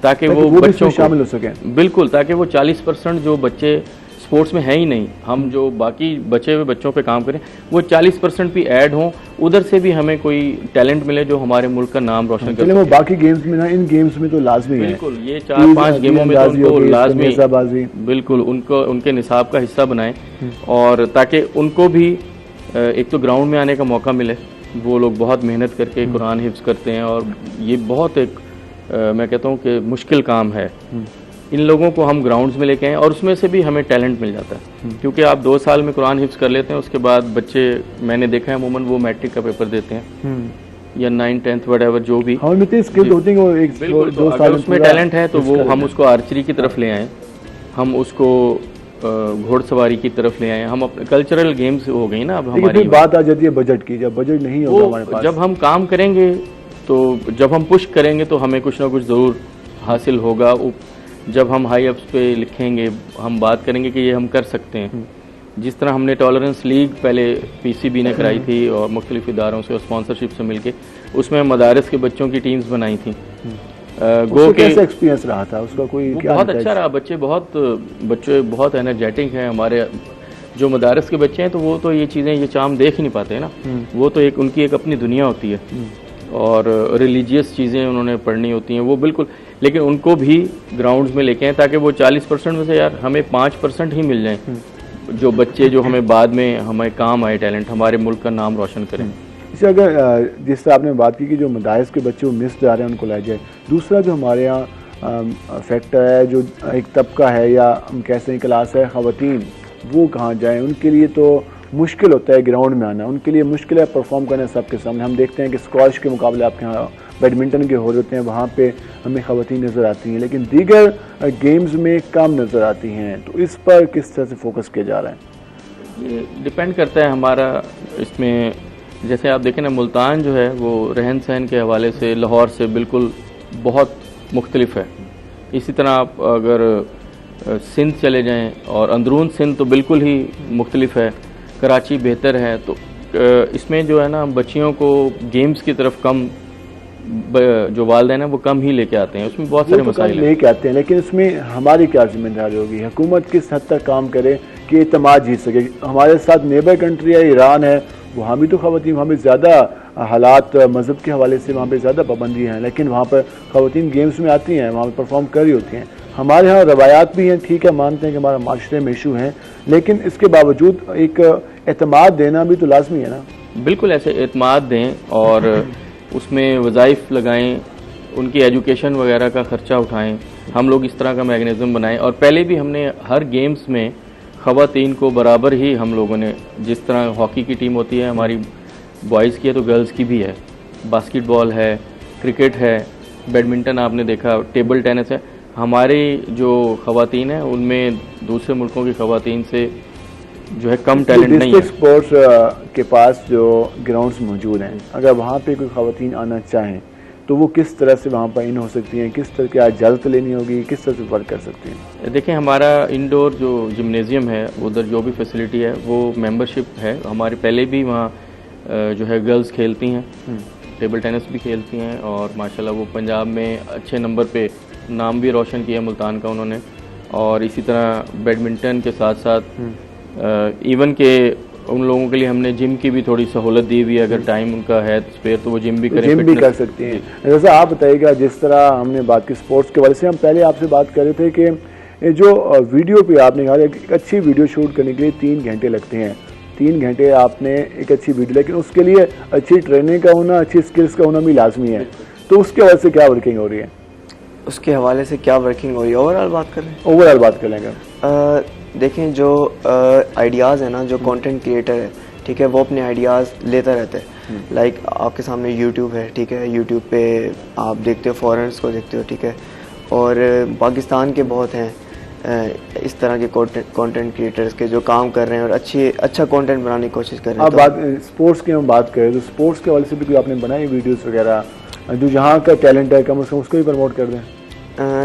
ताकि वो बच्चों शामिल हो सकें। बिल्कुल, ताकि वो 40% जो बच्चे स्पोर्ट्स में है ही नहीं, हम जो बाकी बचे हुए बच्चों पे काम करें, वो 40% भी ऐड हों, उधर से भी हमें कोई टैलेंट मिले जो हमारे मुल्क का नाम रोशन करे। वो बाकी गेम्स में ना, इन गेम्स में तो लाजमी है, बिल्कुल, ये 4-5 गेमों में तो उनको लाजमी, बिल्कुल उनको उनके निसाब का हिस्सा बनाएं, और ताकि उनको भी एक तो ग्राउंड में आने का मौका मिले। वो लोग बहुत मेहनत करके कुरान हिफ्ज करते हैं, और ये बहुत एक मैं कहता हूँ कि मुश्किल काम है। इन लोगों को हम ग्राउंड्स में लेके आए, और उसमें से भी हमें टैलेंट मिल जाता है, क्योंकि आप 2 साल में कुरान हिफ्ज कर लेते हैं, उसके बाद बच्चे मैंने देखा है अमूमन वो मैट्रिक का पेपर देते हैं या 9th 10th वटेवर जो भी स्किल होती है, वो एक दो साल उसमें टैलेंट है तो वो हम उसको आर्चरी की तरफ ले आए, हम उसको घोड़सवारी की तरफ ले आए, हम अपने कल्चरल गेम्स हो गई ना। अब हमारी बात आ जाती है बजट की, जब बजट नहीं होगा हमारे पास, जब हम काम करेंगे तो जब हम पुश करेंगे तो हमें कुछ ना कुछ ज़रूर हासिल होगा। जब हम हाई अप्स पे लिखेंगे, हम बात करेंगे कि ये हम कर सकते हैं। जिस तरह हमने टॉलरेंस लीग पहले पीसीबी ने कराई थी और मुख्तलिफ इदारों से और स्पॉन्सरशिप से मिलके, उसमें मदारिस के बच्चों की टीम्स बनाई थी। गो के कैसा एक्सपीरियंस रहा था उसका? कोई बहुत अच्छा रहा, बच्चे बहुत एनर्जेटिक हैं। हमारे जो मदारिस के बच्चे हैं तो वो तो ये चीज़ें, ये चाम देख ही नहीं पाते हैं ना, वो तो उनकी एक अपनी दुनिया होती है, और रिलीजियस चीज़ें उन्होंने पढ़नी होती हैं, वो बिल्कुल। लेकिन उनको भी ग्राउंड्स में लेके आए ताकि वो 40% में से यार हमें 5% ही मिल जाएं, जो बच्चे जो हमें बाद में हमें काम आए, टैलेंट हमारे मुल्क का नाम रोशन करें। इसे अगर जिस तरह आपने बात की कि जो मदारिस के बच्चे वो मिस जा रहे हैं उनको लाया जाए, दूसरा जो हमारे यहाँ फैक्टर है, जो एक तबका है या हम कहते हैं क्लास है ख़वातीन, वो कहाँ जाएँ? उनके लिए तो मुश्किल होता है ग्राउंड में आना, उनके लिए मुश्किल है परफॉर्म करना सबके सामने। हम देखते हैं कि स्क्वॉश के मुकाबले आपके यहाँ बैडमिंटन के हो रहे होते हैं, वहाँ पे हमें ख़वातीन नज़र आती हैं, लेकिन दीगर गेम्स में कम नज़र आती हैं, तो इस पर किस तरह से फोकस किया जा रहा है? ये डिपेंड करता है हमारा इसमें। जैसे आप देखें ना, मुल्तान जो है वो रहन सहन के हवाले से लाहौर से बिल्कुल बहुत मुख्तलिफ है। इसी तरह आप अगर सिंध चले जाएँ और अंदरून सिंध तो बिल्कुल ही मुख्तलिफ है, कराची बेहतर है। तो इसमें जो है ना, बच्चियों को गेम्स की तरफ कम, जो वालिदैन है वो कम ही लेके आते हैं, उसमें बहुत सारे मसाइल लेके आते हैं। लेकिन इसमें हमारी क्या जिम्मेदारी होगी? हुकूमत किस हद तक काम करे कि एतमाद जीत सके? हमारे साथ नेबर कंट्री है ईरान है, वहाँ भी तो ख़वातीन, वहाँ भी ज़्यादा हालात मज़हब के हवाले से वहाँ पे ज़्यादा पाबंदी हैं, लेकिन वहाँ पर ख़वातीन गेम्स में आती हैं, वहाँ पर परफॉर्म कर रही होती हैं। हमारे यहाँ रवायात भी हैं, ठीक है, मानते हैं कि हमारा माशरे में इशू हैं, लेकिन इसके बावजूद एक एतमाद देना भी तो लाजमी है ना। बिल्कुल, ऐसे एतमाद दें और उसमें वज़ाइफ लगाएं, उनकी एजुकेशन वगैरह का खर्चा उठाएं। हम लोग इस तरह का मैकेनिज़्म बनाएं। और पहले भी हमने हर गेम्स में ख़वातीन को बराबर ही हम लोगों ने, जिस तरह हॉकी की टीम होती है हमारी बॉयज़ की है तो गर्ल्स की भी है, बास्केटबॉल है, क्रिकेट है, बैडमिंटन आपने देखा, टेबल टेनिस है। हमारी जो ख़वातीन हैं उनमें दूसरे मुल्कों की ख़वातीन से जो है कम टैलेंट नहीं है। स्पोर्ट्स के पास जो ग्राउंड्स मौजूद हैं, अगर वहाँ पे कोई ख़वातीन आना चाहें तो वो किस तरह से वहाँ पर इन हो सकती हैं, किस तरह की इजाज़त लेनी होगी, किस तरह से वर्क कर सकती हैं? देखें, हमारा इंडोर जो जिम्नेज़ियम है उधर जो भी फैसिलिटी है वो मेंबरशिप है हमारे। पहले भी वहाँ जो है गर्ल्स खेलती हैं, टेबल टेनिस भी खेलती हैं और माशाल्लाह वो पंजाब में अच्छे नंबर पे नाम भी रोशन किया मुल्तान का उन्होंने। और इसी तरह बैडमिंटन के साथ साथ इवन के उन लोगों के लिए हमने जिम की भी थोड़ी सहूलत दी हुई है, अगर टाइम उनका है स्पेयर तो वो जिम भी करें, जिम भी कर सकती हैं। जैसा आप बताइएगा, जिस तरह हमने बात की स्पोर्ट्स के बारे से, हम पहले आपसे बात कर रहे थे कि जो वीडियो पे आपने कहा एक अच्छी वीडियो शूट करने के लिए 3 घंटे लगते हैं, 3 घंटे आपने एक अच्छी वीडियो, लेकिन उसके लिए अच्छी ट्रेनिंग का होना, अच्छी स्किल्स का होना भी लाजमी है। तो उसके वजह से क्या वर्किंग हो रही है? उसके हवाले से क्या वर्किंग हो रही है, ओवरऑल बात कर रहे हैं? ओवरऑल बात कर लेंगे। देखें, जो आइडियाज़ है ना, जो कंटेंट क्रिएटर है, ठीक है, वो अपने आइडियाज़ लेता रहता है। लाइक आपके सामने यूट्यूब है, ठीक है, यूट्यूब पे आप देखते हो, फॉरेनर्स को देखते हो, ठीक है, और पाकिस्तान के बहुत हैं इस तरह के कंटेंट क्रिएटर्स के जो काम कर रहे हैं और अच्छा कंटेंट बनाने की कोशिश कर रहे हैं। अब बात स्पोर्ट्स की हम बात करें तो स्पोर्ट्स के हवाले से भी कोई आपने बनाई वीडियोस वगैरह, जो जहाँ का टैलेंट है कम से कम उसको भी प्रमोट कर दें?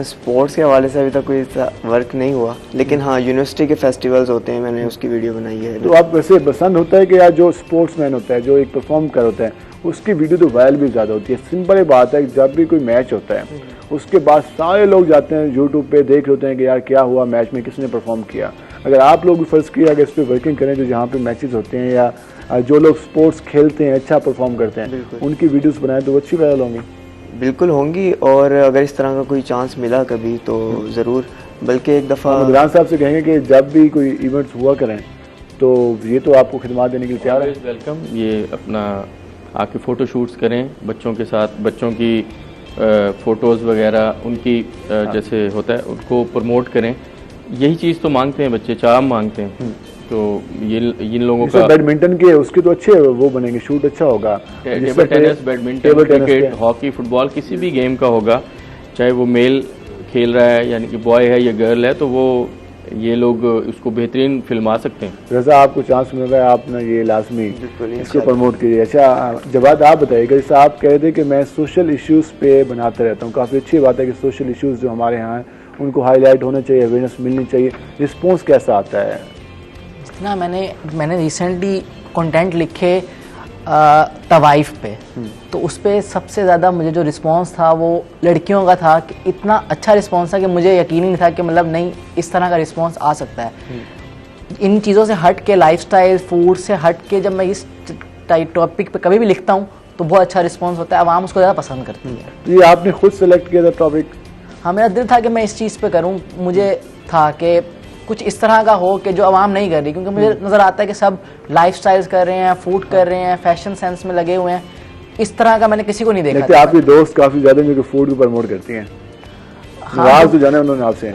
स्पोर्ट्स के हवाले से अभी तक कोई वर्क नहीं हुआ, लेकिन हाँ यूनिवर्सिटी के फेस्टिवल्स होते हैं, मैंने उसकी वीडियो बनाई है। तो आप वैसे पसंद होता है कि यार जो स्पोर्ट्स मैन होता है, जो एक परफॉर्म कर होता है, उसकी वीडियो तो वायरल भी ज़्यादा होती है। सिंपल ही बात है, जब भी कोई मैच होता है उसके बाद सारे लोग जाते हैं यूट्यूब पे, देख लेते हैं कि यार क्या हुआ मैच में, किसने परफॉर्म किया। अगर आप लोग फर्ज किया अगर इस पर वर्किंग करें, जो जहाँ पे मैचेस होते हैं या जो लोग स्पोर्ट्स खेलते हैं, अच्छा परफॉर्म करते हैं, उनकी वीडियोस बनाएं तो वो अच्छी वायरल होंगी। बिल्कुल होंगी, और अगर इस तरह का कोई चांस मिला कभी तो ज़रूर। बल्कि एक दफ़ा मदरान साहब से कहेंगे कि जब भी कोई इवेंट्स हुआ करें तो ये तो आपको खिदमत देने के लिए तैयार है। वेलकम, ये अपना आके फ़ोटो शूट्स करें बच्चों के साथ, बच्चों की फ़ोटोज़ वगैरह उनकी जैसे होता है उनको प्रमोट करें। यही चीज़ तो मांगते हैं बच्चे, चाम मांगते हैं। तो ये इन लोगों का बैडमिंटन के उसके तो अच्छे वो बनेंगे, शूट अच्छा होगा। Table tennis, badminton, cricket, hockey, football, किसी भी गेम का होगा, चाहे वो मेल खेल रहा है यानी कि बॉय है या गर्ल है, तो वो ये लोग उसको बेहतरीन फिल्मा सकते हैं। जैसा आपको चांस मिल रहा है, आप ना ये लाजमी इसको प्रमोट कीजिए। अच्छा जवाब आप बताइएगा, जैसे आप कह रहे थे कि मैं सोशल इश्यूज़ पे बनाता रहता हूँ, काफ़ी अच्छी बात है कि सोशल इश्यूज़ जो हमारे यहाँ हैं उनको हाईलाइट होना चाहिए, अवेयरनेस मिलनी चाहिए। रिस्पॉन्स कैसा आता है? ना मैंने रिसेंटली कंटेंट लिखे तवाइफ पे, तो उस पर सबसे ज़्यादा मुझे जो रिस्पांस था वो लड़कियों का था कि इतना अच्छा रिस्पांस था कि मुझे यकीन ही नहीं था कि मतलब नहीं इस तरह का रिस्पांस आ सकता है। इन चीज़ों से हट के, लाइफस्टाइल, फूड से हट के, जब मैं इस टॉपिक पे कभी भी लिखता हूँ तो बहुत अच्छा रिस्पांस होता है, आवाम उसको ज़्यादा पसंद करती है। ये आपने खुद सेलेक्ट किया था टॉपिक? हाँ, मेरा दिल था कि मैं इस चीज़ पे करूँ। मुझे था कि कुछ इस तरह का हो कि जो आवाम नहीं कर रही, क्योंकि मुझे नज़र आता है कि सब लाइफस्टाइल्स कर रहे हैं, फूड कर रहे हैं, फैशन सेंस में लगे हुए हैं। इस तरह का मैंने किसी को नहीं देखा। आपके दोस्त काफ़ी ज़्यादा जो फूड को प्रमोट करती हैं। हाँ, तो जाना उन्होंने आपसे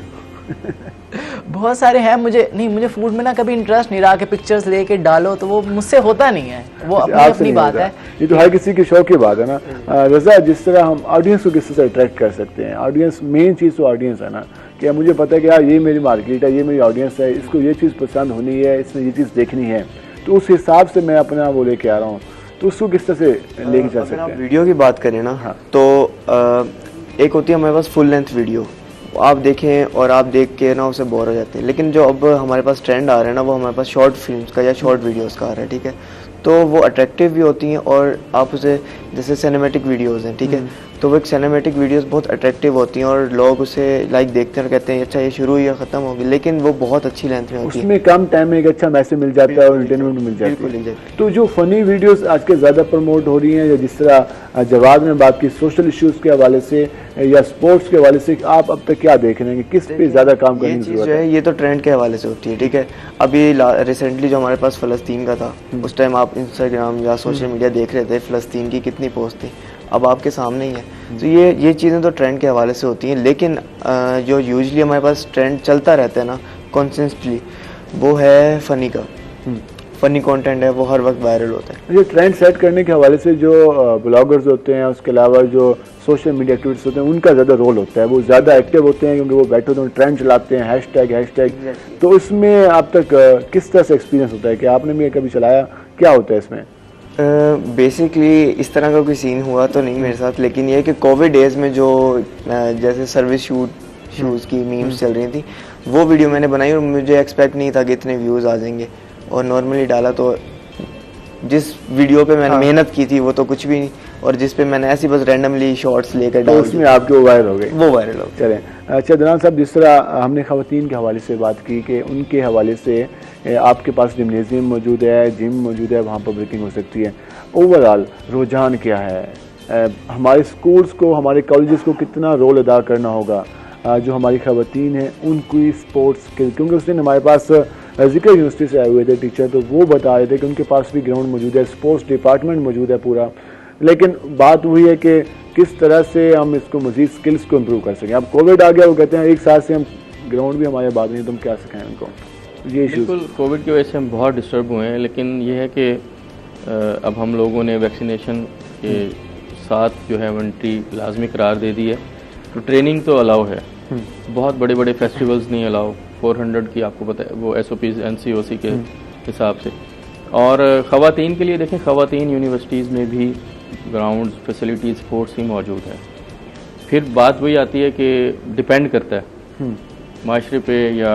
बहुत सारे हैं। मुझे फूड में ना कभी इंटरेस्ट नहीं रहा कि पिक्चर्स लेके डालो, तो वो मुझसे होता नहीं है, वो अपनी बात है। ये तो हर किसी की शौक की बात है ना। रज़ा, जिस तरह हम ऑडियंस को किस तरह से अट्रैक्ट कर सकते हैं, ऑडियंस मेन चीज़ तो ऑडियंस है ना, कि मुझे पता है कि यार ये मेरी मार्केट है, ये मेरी ऑडियंस है, इसको ये चीज़ पसंद होनी है, इसने ये चीज़ देखनी है, तो उस हिसाब से मैं अपना वो लेके आ रहा हूँ। तो उसको किस तरह से लेके चल सकते हैं? वीडियो की बात करें ना, हाँ, तो एक होती है हमारे पास फुल लेंथ वीडियो, आप देखें और आप देख के ना उसे बोर हो जाते हैं। लेकिन जो अब हमारे पास ट्रेंड आ रहा है ना, वो हमारे पास शॉर्ट फिल्म्स का या शॉर्ट वीडियोस का आ रहा है, ठीक है। तो वो अट्रैक्टिव भी होती हैं और आप उसे, जैसे सिनेमैटिक वीडियोस हैं, ठीक है, तो वो एक सिनेमैटिक वीडियोस बहुत अट्रैक्टिव होती हैं और लोग उसे लाइक देखते हैं और कहते हैं अच्छा ये शुरू हुई या ख़त्म होगी, लेकिन वो बहुत अच्छी लेंथ में होती है। उसमें कम टाइम में एक अच्छा मैसेज मिल जाता है और एंटरटेनमेंट मिल जाती है। तो जो फनी वीडियोस आज के ज़्यादा प्रमोट हो रही हैं, या जिस तरह जवाब में बात की सोशल इश्यूज़ के हवाले से या स्पोर्ट्स के हवाले से, आप अब तक क्या देख रहे हैं कि किस पे ज़्यादा काम करने की जरूरत है? ये तो ट्रेंड के हवाले से होती है, ठीक है। अभी रिसेंटली जो हमारे पास फ़लस्तीन का था, उस टाइम आप इंस्टाग्राम या सोशल मीडिया देख रहे थे, फ़लस्तीन की कितनी पोस्ट थी, अब आपके सामने ही है। तो ये चीज़ें तो ट्रेंड के हवाले से होती हैं, लेकिन जो यूजुअली हमारे पास ट्रेंड चलता रहता है ना कॉन्स्टेंटली, वो है फ़नी का। फ़नी कंटेंट है, वो हर वक्त वायरल होता है। ये ट्रेंड सेट करने के हवाले से जो ब्लॉगर्स होते हैं, उसके अलावा जो सोशल मीडिया एक्टिविटीज होते हैं, उनका ज़्यादा रोल होता है। वो ज़्यादा एक्टिव होते हैं क्योंकि वो बैठे होते हैं, ट्रेंड चलाते हैं, हैशटैग। तो इसमें आप तक किस तरह से एक्सपीरियंस होता है कि आपने भी कभी चलाया, क्या होता है इसमें? बेसिकली इस तरह का कोई सीन हुआ तो नहीं मेरे साथ, लेकिन ये कि कोविड डेज़ में जो जैसे सर्विस शूज़ की मीम्स चल रही थी, वो वीडियो मैंने बनाई और मुझे एक्सपेक्ट नहीं था कि इतने व्यूज़ आ जाएंगे, और नॉर्मली डाला तो जिस वीडियो पे मैंने मेहनत की थी वो तो कुछ भी नहीं, और जिस पे मैंने ऐसी बस रैंडमली शॉर्ट्स लेकर डाल, उसमें आपके वो वायरल हो गए। वो वायरल हो गए। चलें, अच्छा दनान साहब, जिस तरह हमने ख़वातीन के हवाले से बात की कि उनके हवाले से आपके पास जिम्नेजियम मौजूद है, जिम मौजूद है, वहाँ पर ब्रेकिंग हो सकती है, ओवरऑल रुझान क्या है? हमारे स्कूल्स को, हमारे कॉलेजेस को कितना रोल अदा करना होगा जो हमारी ख़वातीन हैं उनकी स्पोर्ट्स के? क्योंकि उस दिन हमारे पास जिक्र यूनिवर्सिटी से आए हुए थे टीचर, तो वो बता रहे थे कि उनके पास भी ग्राउंड मौजूद है, स्पोर्ट्स डिपार्टमेंट मौजूद है पूरा, लेकिन बात वही है कि किस तरह से हम इसको मज़ीद स्किल्स को इम्प्रूव कर सकें। अब कोविड आ गया, वो कहते हैं एक साल से हम ग्राउंड भी हमारे बाद नहीं, तुम क्या सिखाएं उनको? ये इश्यूज़ बिल्कुल कोविड की वजह से हम बहुत डिस्टर्ब हुए हैं, लेकिन ये है कि अब हम लोगों ने वैक्सीनेशन के साथ जो है एंट्री लाजमी करार दे दी है, तो ट्रेनिंग तो अलाउ है। बहुत बड़े बड़े फेस्टिवल्स नहीं अलाउ, 400 की आपको पता है वो SOPs NCOC के हिसाब से। और ख़वातीन के लिए देखें, ख़वातीन यूनिवर्सिटीज़ में भी ग्राउंड फैसिलिटीज़ स्पोर्ट्स ही मौजूद है। फिर बात वही आती है कि डिपेंड करता है माशरे पे या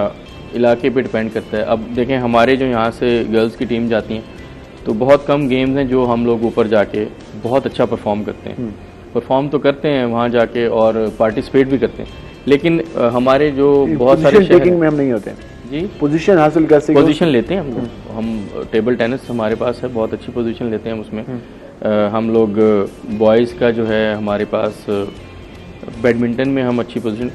इलाके पे डिपेंड करता है। अब देखें, हमारे जो यहाँ से गर्ल्स की टीम जाती हैं तो बहुत कम गेम्स हैं जो हम लोग ऊपर जाके बहुत अच्छा परफॉर्म करते हैं। परफॉर्म तो करते हैं वहाँ जाके और पार्टिसिपेट भी करते हैं, लेकिन हमारे जो बहुत सारे टेकिंग में हम नहीं होते जी, पोजीशन हासिल कर सके, पोजीशन लेते हैं हम टेबल टेनिस हमारे पास है, बहुत अच्छी पोजीशन लेते हैं उसमें। हम लोग बॉयज़ का जो है हमारे पास बैडमिंटन में हम अच्छी पोजीशन।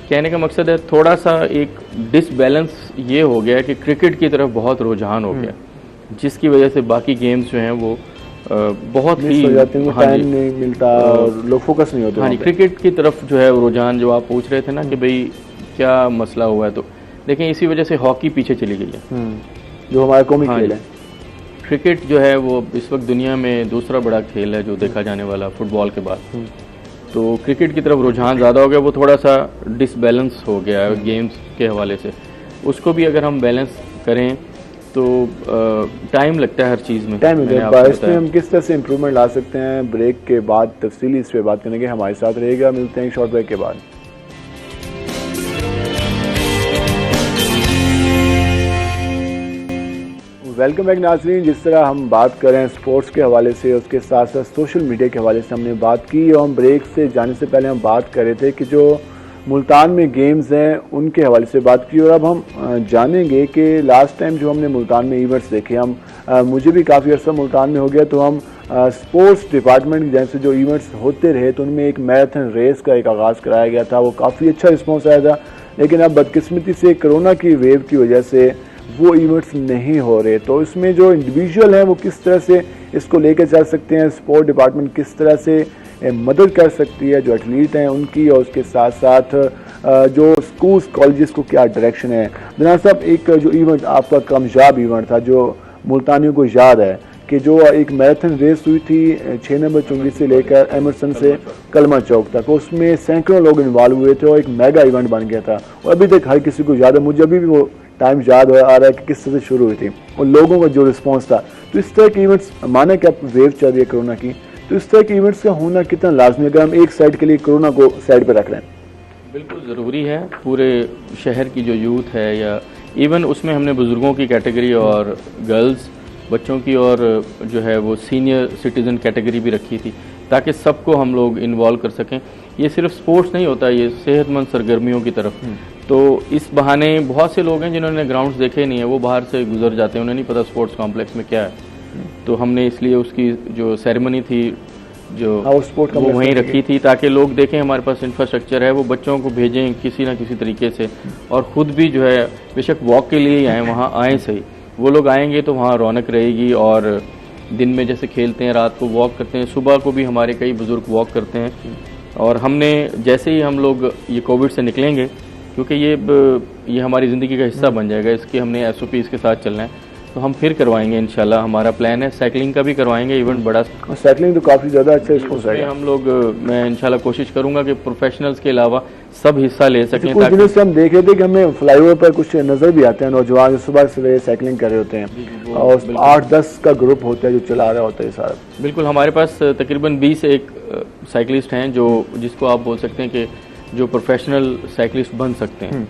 कहने का मकसद है थोड़ा सा एक डिसबैलेंस ये हो गया कि क्रिकेट की तरफ बहुत रुझान हो गया, जिसकी वजह से बाकी गेम्स जो हैं वो बहुत ही टाइम नहीं मिलता और लोग फोकस नहीं होते। हाँ जी, क्रिकेट की तरफ जो है रुझान, जो आप पूछ रहे थे ना कि भाई क्या मसला हुआ है, तो देखें इसी वजह से हॉकी पीछे चली गई है जो हमारा कौमी खेल है। क्रिकेट जो है वो इस वक्त दुनिया में दूसरा बड़ा खेल है जो देखा जाने वाला फुटबॉल के बाद। तो क्रिकेट की तरफ रुझान ज़्यादा हो गया, वो थोड़ा सा डिसबैलेंस हो गया है गेम्स के हवाले से। उसको भी अगर हम बैलेंस करें तो टाइम लगता है हर चीज़ में। इसमें हम किस तरह से इम्प्रूवमेंट ला सकते हैं? ब्रेक के बाद तफसीली इस पर बात करेंगे, हमारे साथ रहेगा। मिलते हैं शॉर्ट ब्रेक के बाद। वेलकम बैक नाज़रीन। जिस तरह हम बात करें स्पोर्ट्स के हवाले से, उसके साथ साथ सोशल मीडिया के हवाले से हमने बात की, और हम ब्रेक से जाने से पहले हम बात कर रहे थे कि जो मुल्तान में गेम्स हैं उनके हवाले से बात की। और अब हम जानेंगे कि लास्ट टाइम जो हमने मुल्तान में इवेंट्स देखे, हम मुझे भी काफ़ी अर्सा मुल्तान में हो गया, तो हम स्पोर्ट्स डिपार्टमेंट जैसे जो इवेंट्स होते रहे, तो उनमें एक मैराथन रेस का एक आगाज़ कराया गया था। वो काफ़ी अच्छा रिस्पॉन्स आया था, लेकिन अब बदकिस्मती से कोरोना की वेव की वजह से वो इवेंट्स नहीं हो रहे। तो इसमें जो इंडिविजुअल हैं वो किस तरह से इसको लेकर चल सकते हैं, स्पोर्ट डिपार्टमेंट किस तरह से मदद कर सकती है जो एथलीट हैं उनकी, और उसके साथ साथ जो स्कूल्स कॉलेजेस को क्या डायरेक्शन है। जनाब साहब, एक जो इवेंट आपका कामयाब इवेंट था जो मुल्तानियों को याद है कि जो एक मैराथन रेस हुई थी 6 नंबर चुंगी से लेकर एमरसन से कलमा चौक तक, उसमें सैकड़ों लोग इन्वॉल्व हुए थे और एक मेगा इवेंट बन गया था। और अभी तक हर किसी को याद है, मुझे अभी भी वो टाइम याद आ रहा है कि किस तरह से शुरू हुई थी और लोगों का जो रिस्पॉन्स था। तो इस तरह के इवेंट्स, माना कि अब वेव चल रही है कोरोना की, तो इस तरह के इवेंट्स का होना कितना लाजमी है अगर हम एक साइड के लिए कोरोना को साइड पर रख रहे हैं? बिल्कुल ज़रूरी है। पूरे शहर की जो यूथ है, या इवन उसमें हमने बुज़ुर्गों की कैटेगरी और गर्ल्स बच्चों की और जो है वो सीनियर सिटीज़न कैटेगरी भी रखी थी, ताकि सबको हम लोग इन्वॉल्व कर सकें। ये सिर्फ स्पोर्ट्स नहीं होता, ये सेहतमंद सरगर्मियों की तरफ। तो इस बहाने बहुत से लोग हैं जिन्होंने ग्राउंड्स देखे नहीं है, वो बाहर से गुजर जाते हैं, उन्हें नहीं पता स्पोर्ट्स कॉम्प्लेक्स में क्या है। तो हमने इसलिए उसकी जो सेरेमनी थी जो वो वहीं रखी थी ताकि लोग देखें हमारे पास इंफ्रास्ट्रक्चर है, वो बच्चों को भेजें किसी ना किसी तरीके से, और ख़ुद भी जो है बेशक वॉक के लिए ही आएँ, वहाँ आएँ सही। वो लोग आएंगे तो वहाँ रौनक रहेगी, और दिन में जैसे खेलते हैं, रात को वॉक करते हैं, सुबह को भी हमारे कई बुज़ुर्ग वॉक करते हैं। और हमने जैसे ही हम लोग ये कोविड से निकलेंगे, क्योंकि ये हमारी ज़िंदगी का हिस्सा बन जाएगा, इसके हमने SOPs के साथ चलना है, तो हम फिर करवाएंगे इंशाल्लाह। हमारा प्लान है साइकिलिंग का भी करवाएंगे इवेंट बड़ा। साइकिलिंग तो काफ़ी ज़्यादा अच्छा रिस्पॉन्स है। हम लोग मैं इंशाल्लाह कोशिश करूंगा कि प्रोफेशनल्स के अलावा सब हिस्सा ले सकें। कुछ दिनों से हम देख रहे थे कि हमें फ्लाईओवर पर कुछ नज़र भी आते हैं नौजवान सुबह सवेरे साइकिलिंग कर रहे होते हैं, और 8-10 का ग्रुप होता है जो चला रहा होता है सारा। बिल्कुल, हमारे पास तकरीबन 20 एक साइकिलिस्ट हैं जो जिसको आप बोल सकते हैं कि जो प्रोफेशनल साइकिलिस्ट बन सकते हैं,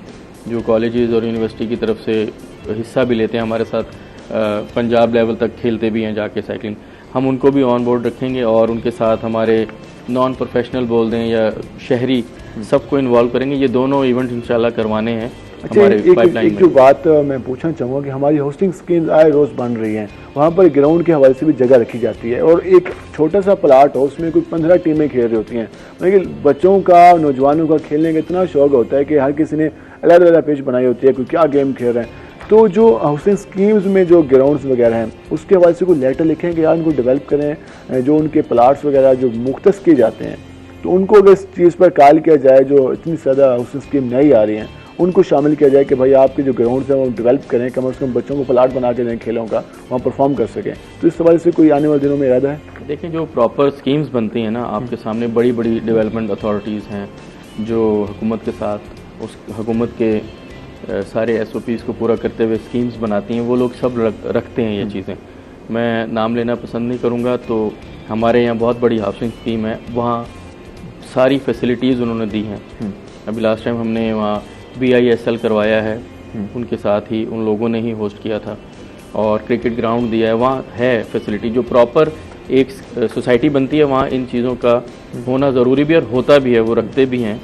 जो कॉलेजेस और यूनिवर्सिटी की तरफ से हिस्सा भी लेते हैं हमारे साथ, पंजाब लेवल तक खेलते भी हैं जाके साइकिलिंग। हम उनको भी ऑन बोर्ड रखेंगे और उनके साथ हमारे नॉन प्रोफेशनल बोल दें या शहरी, सबको इन्वॉल्व करेंगे। ये दोनों इवेंट इंशाल्लाह करवाने हैं। अच्छा, एक जो बात मैं पूछना चाहूँगा कि हमारी होस्टिंग स्कीम्स आए रोज़ बन रही हैं, वहाँ पर ग्राउंड के हवाले से भी जगह रखी जाती है, और एक छोटा सा प्लाट हो उसमें कुछ 15 टीमें खेल रही होती हैं। लेकिन बच्चों का, नौजवानों का खेलने का इतना शौक होता है कि हर किसी ने अलग अलग पिच बनाई होती है, कोई क्या गेम खेल रहे हैं। तो जो हाउसिंग स्कीम्स में जो ग्राउंड्स वगैरह हैं, उसके हवाले से कोई लेटर लिखें कि यार इनको डेवलप करें, जो उनके प्लाट्स वगैरह जो मुख्तस किए जाते हैं, तो उनको अगर इस चीज़ पर कॉल किया जाए, जो इतनी ज़्यादा हाउसिंग स्कीम नहीं आ रही हैं, उनको शामिल किया जाए कि भाई आपके जो ग्राउंड्स हैं वो डेवलप करें, कम से कम बच्चों को प्लाट बना के दें खेलों का, वहाँ परफॉर्म कर सकें। तो इस हवाले से कोई आने वाले दिनों में इरादा है? देखिए, जो प्रॉपर स्कीम्स बनती हैं ना, आपके सामने बड़ी बड़ी डेवलपमेंट अथॉरिटीज़ हैं जो हुकूमत के साथ, उस हुकूमत के सारे SOPs को पूरा करते हुए स्कीम्स बनाती हैं, वो लोग सब रखते हैं ये चीज़ें। मैं नाम लेना पसंद नहीं करूँगा। तो हमारे यहाँ बहुत बड़ी हाउसिंग स्कीम है, वहाँ सारी फैसिलिटीज़ उन्होंने दी हैं। अभी लास्ट टाइम हमने वहाँ BISL करवाया है, उनके साथ ही उन लोगों ने ही होस्ट किया था, और क्रिकेट ग्राउंड दिया है। वहाँ है फैसिलिटी, जो प्रॉपर एक सोसाइटी बनती है वहाँ इन चीज़ों का होना ज़रूरी भी और होता भी है, वो रखते भी हैं।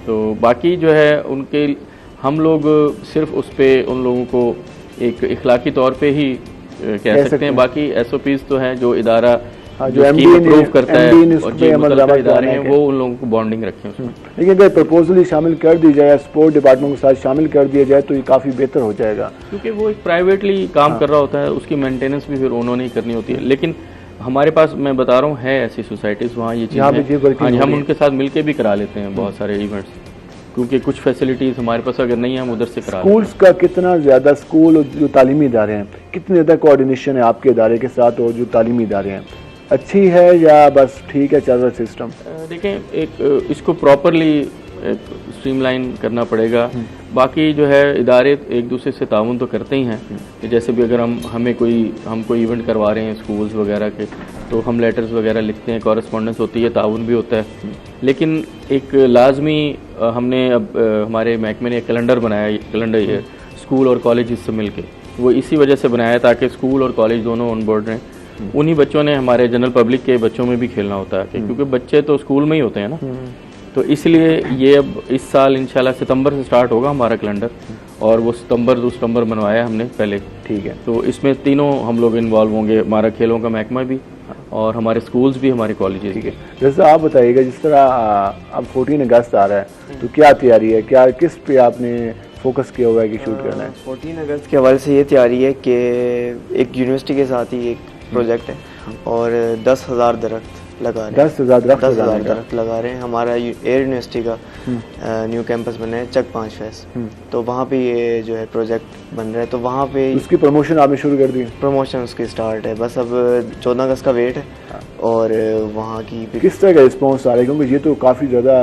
तो बाकी जो है उनके हम लोग सिर्फ उस पर उन लोगों को एक इखलाकी तौर पे ही कह सकते हैं। बाकी SOPs तो हैं जो इदारा जो अप्रूव करता है और जो मुतल्लिका इदारे हैं वो उन लोगों को बॉन्डिंग रखें उसमें। लेकिन अगर प्रपोजल शामिल कर दी जाए, स्पोर्ट डिपार्टमेंट के साथ शामिल कर दिया जाए, तो ये काफ़ी बेहतर हो जाएगा, क्योंकि वो एक प्राइवेटली काम कर रहा होता है, उसकी मेंटेनेंस भी फिर उन्होंने ही करनी होती है। लेकिन हमारे पास, मैं बता रहा हूँ, है ऐसी सोसाइटीज़ वहाँ ये चीज़ हम उनके साथ मिलके भी करा लेते हैं बहुत सारे इवेंट्स, क्योंकि कुछ फैसिलिटीज़ हमारे पास अगर नहीं है हम उधर से करा। स्कूल्स का कितना ज़्यादा, स्कूल और जो तालीमी इदारे हैं, कितने ज़्यादा कोऑर्डिनेशन है आपके इदारे के साथ, और जो तालीमी इदारे हैं अच्छी है या बस ठीक है चल रहा सिस्टम? देखें, एक इसको प्रॉपरली स्ट्रीमलाइन करना पड़ेगा। बाकी जो है इदारे एक दूसरे से ताउन तो करते ही हैं, कि जैसे भी अगर हम कोई इवेंट करवा रहे हैं स्कूल्स वगैरह के, तो हम लेटर्स वगैरह लिखते हैं, कॉरेस्पॉन्डेंस होती है, ताउन भी होता है। लेकिन एक लाजमी हमने अब हमारे महकमे ने एक कैलेंडर बनाया, कैलेंडर ईयर स्कूल और कॉलेज से मिल के, वो इसी वजह से बनाया ताकि स्कूल और कॉलेज दोनों ऑन बोर्ड रहें। उन्हीं बच्चों ने, हमारे जनरल पब्लिक के बच्चों में भी खेलना होता है, क्योंकि बच्चे तो स्कूल में ही होते हैं ना। तो इसलिए ये अब इस साल इंशाल्लाह सितंबर से स्टार्ट होगा हमारा कैलेंडर, और वो सितंबर बनवाया हमने पहले। ठीक है, तो इसमें तीनों हम लोग इन्वॉल्व होंगे, हमारा खेलों का महकमा भी और हमारे स्कूल्स भी, हमारे कॉलेजेस। ठीक है, जैसे आप बताइएगा, जिस तरह अब 14 अगस्त आ रहा है, तो क्या तैयारी है, क्या किस पे आपने फोकस किया हुआ है कि शूट करना है? 14 अगस्त के हवाले से ये तैयारी है कि एक यूनिवर्सिटी के साथ ही एक प्रोजेक्ट है, और 10,000 दरख्त लगा रहे हैं। 10,000 दरख्त लगा रहे हैं। हमारा एयर यूनिवर्सिटी का न्यू कैंपस बना है चक 5 फेस, तो वहाँ पे ये जो है प्रोजेक्ट बन रहा है, तो वहाँ पे उसकी प्रमोशन आपने शुरू कर दी? प्रमोशन उसकी स्टार्ट है, बस अब 14 अगस्त का वेट है। और वहाँ की किस तरह का रिस्पॉन्स आ रहा है, क्योंकि ये तो काफ़ी ज़्यादा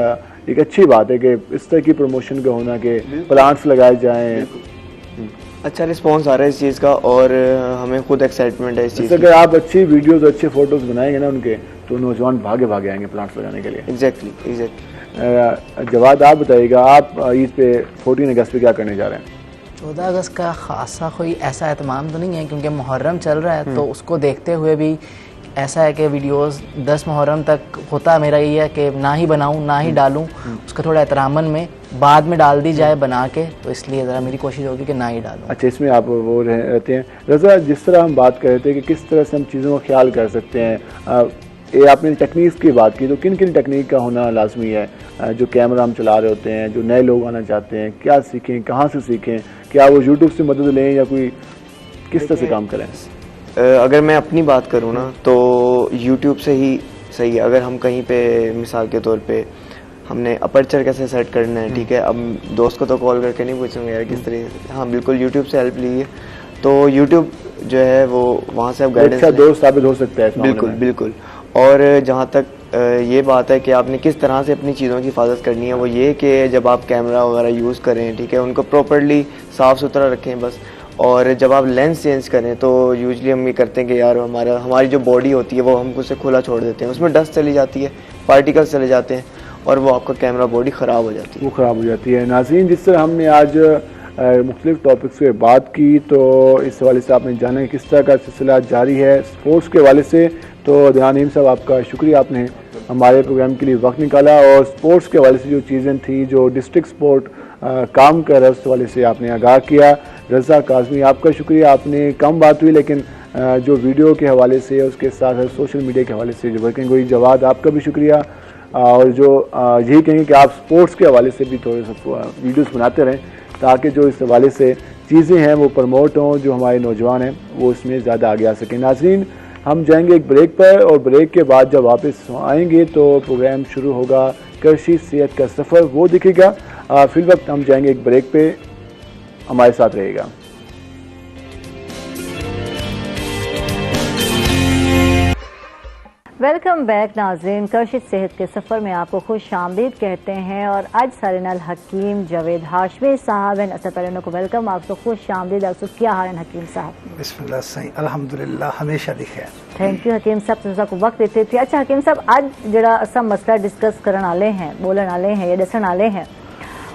एक अच्छी बात है कि इस तरह की प्रमोशन का होना, कि प्लांट्स लगाए जाएँ। अच्छा रिस्पांस आ रहा है इस चीज़ का, और हमें खुद एक्साइटमेंट है इस चीज़ की। अगर आप अच्छी वीडियोस, अच्छे फोटोज बनाएंगे ना उनके, तो नौजवान भागे आएंगे प्लांट्स लगाने के लिए। एग्जैक्टली। जवाद आप बताइएगा, आप ईद पे 14 अगस्त पे क्या करने जा रहे हैं? 14 अगस्त का खासा कोई ऐसा एहतमाम तो नहीं है, क्योंकि मुहर्रम चल रहा है, तो उसको देखते हुए भी ऐसा है कि वीडियोस 10 मुहर्रम तक होता मेरा यही है कि ना ही बनाऊं ना ही डालूं, उसका थोड़ा एहतरामन में बाद में डाल दी जाए बना के, तो इसलिए ज़रा मेरी कोशिश होगी कि ना ही डालूं। अच्छा, इसमें आप वो रहते हैं। रज़ा, जिस तरह हम बात कर रहे थे कि किस तरह से हम चीज़ों का ख्याल कर सकते हैं, ये आपने टेक्निक्स की बात की, तो किन किन टेक्निक का होना लाजमी है? जो कैमरा हम चला रहे होते हैं, जो नए लोग आना चाहते हैं, क्या सीखें, कहाँ से सीखें? क्या वो यूट्यूब से मदद लें या कोई किस तरह से काम करें? अगर मैं अपनी बात करूँ ना तो यूट्यूब से ही सही है। अगर हम कहीं पे मिसाल के तौर पे हमने अपर्चर कैसे सेट करना है, ठीक है, अब दोस्त को तो कॉल करके नहीं पूछूंगा यार किस तरीके से, हाँ बिल्कुल यूट्यूब से हेल्प लीजिए। तो यूट्यूब जो है वो वहाँ से आप गाइडेंस अच्छा दोस्त साबित हो सकता है। बिल्कुल बिल्कुल। और जहाँ तक ये बात है कि आपने किस तरह से अपनी चीज़ों की हिफाजत करनी है, वो ये कि जब आप कैमरा वगैरह यूज़ करें, ठीक है, उनको प्रॉपरली साफ़ सुथरा रखें बस। और जब आप लेंस चेंज करें तो यूजली हम ये करते हैं कि यार हमारी जो बॉडी होती है वो हम उसे खुला छोड़ देते हैं, उसमें डस्ट चली जाती है, पार्टिकल्स चले जाते हैं और वो आपका कैमरा बॉडी ख़राब हो जाती है, वो ख़राब हो जाती है। नाज़रीन, जिस तरह हमने आज मुख्तलिफ टॉपिक्स पे बात की, तो इस हवाले से आपने जाना कि किस तरह का सिलसिला जारी है स्पोर्ट्स के हवाले से। तो नईम साहब, आपका शुक्रिया, आपने हमारे प्रोग्राम के लिए वक्त निकाला और स्पोर्ट्स के हवाले से जो चीज़ें थी, जो डिस्ट्रिक्ट स्पोर्ट काम कर रहा है, उस हवाले से आपने आगाह किया। रज़ा काज़मी, आपका शुक्रिया, आपने कम बात हुई लेकिन जो वीडियो के हवाले से, उसके साथ साथ सोशल मीडिया के हवाले से जो वर्किंग हुई। जवाद, आपका भी शुक्रिया, और जो यही कहेंगे कि आप स्पोर्ट्स के हवाले से भी थोड़े से वीडियोस बनाते रहें ताकि जो इस हवाले से चीज़ें हैं वो प्रमोट हों, जो हमारे नौजवान हैं वो इसमें ज़्यादा आगे आ सकें। नाज़रीन, हम जाएंगे एक ब्रेक पर और ब्रेक के बाद जब वापस आएंगे तो प्रोग्राम शुरू होगा कृषि सेहत का सफ़र, वो दिखेगा। फिल वक्त हम जाएंगे एक ब्रेक पे, हमारे साथ रहेगा। वेलकम बैक नाज़रीन, कृषि सेहत के सफ़र में आपको खुश आमदीद कहते हैं। और आज सारे नाल हकीम जावेद हाशमी साहब हैं। असर पहले को वेलकम, आपको खुश आमदीद। आपको क्या हाल है हकीम साहब? बिस्मिल्लाह, सही अल्हम्दुलिल्लाह, हमेशा दी खैर। थैंक यू हकीम साहब, तुझा को वक्त देते थे। अच्छा हकीम साहब, आज जरा असा मसला डिस्कस करने वाले हैं, बोलने वाले हैं या दसण वाले हैं,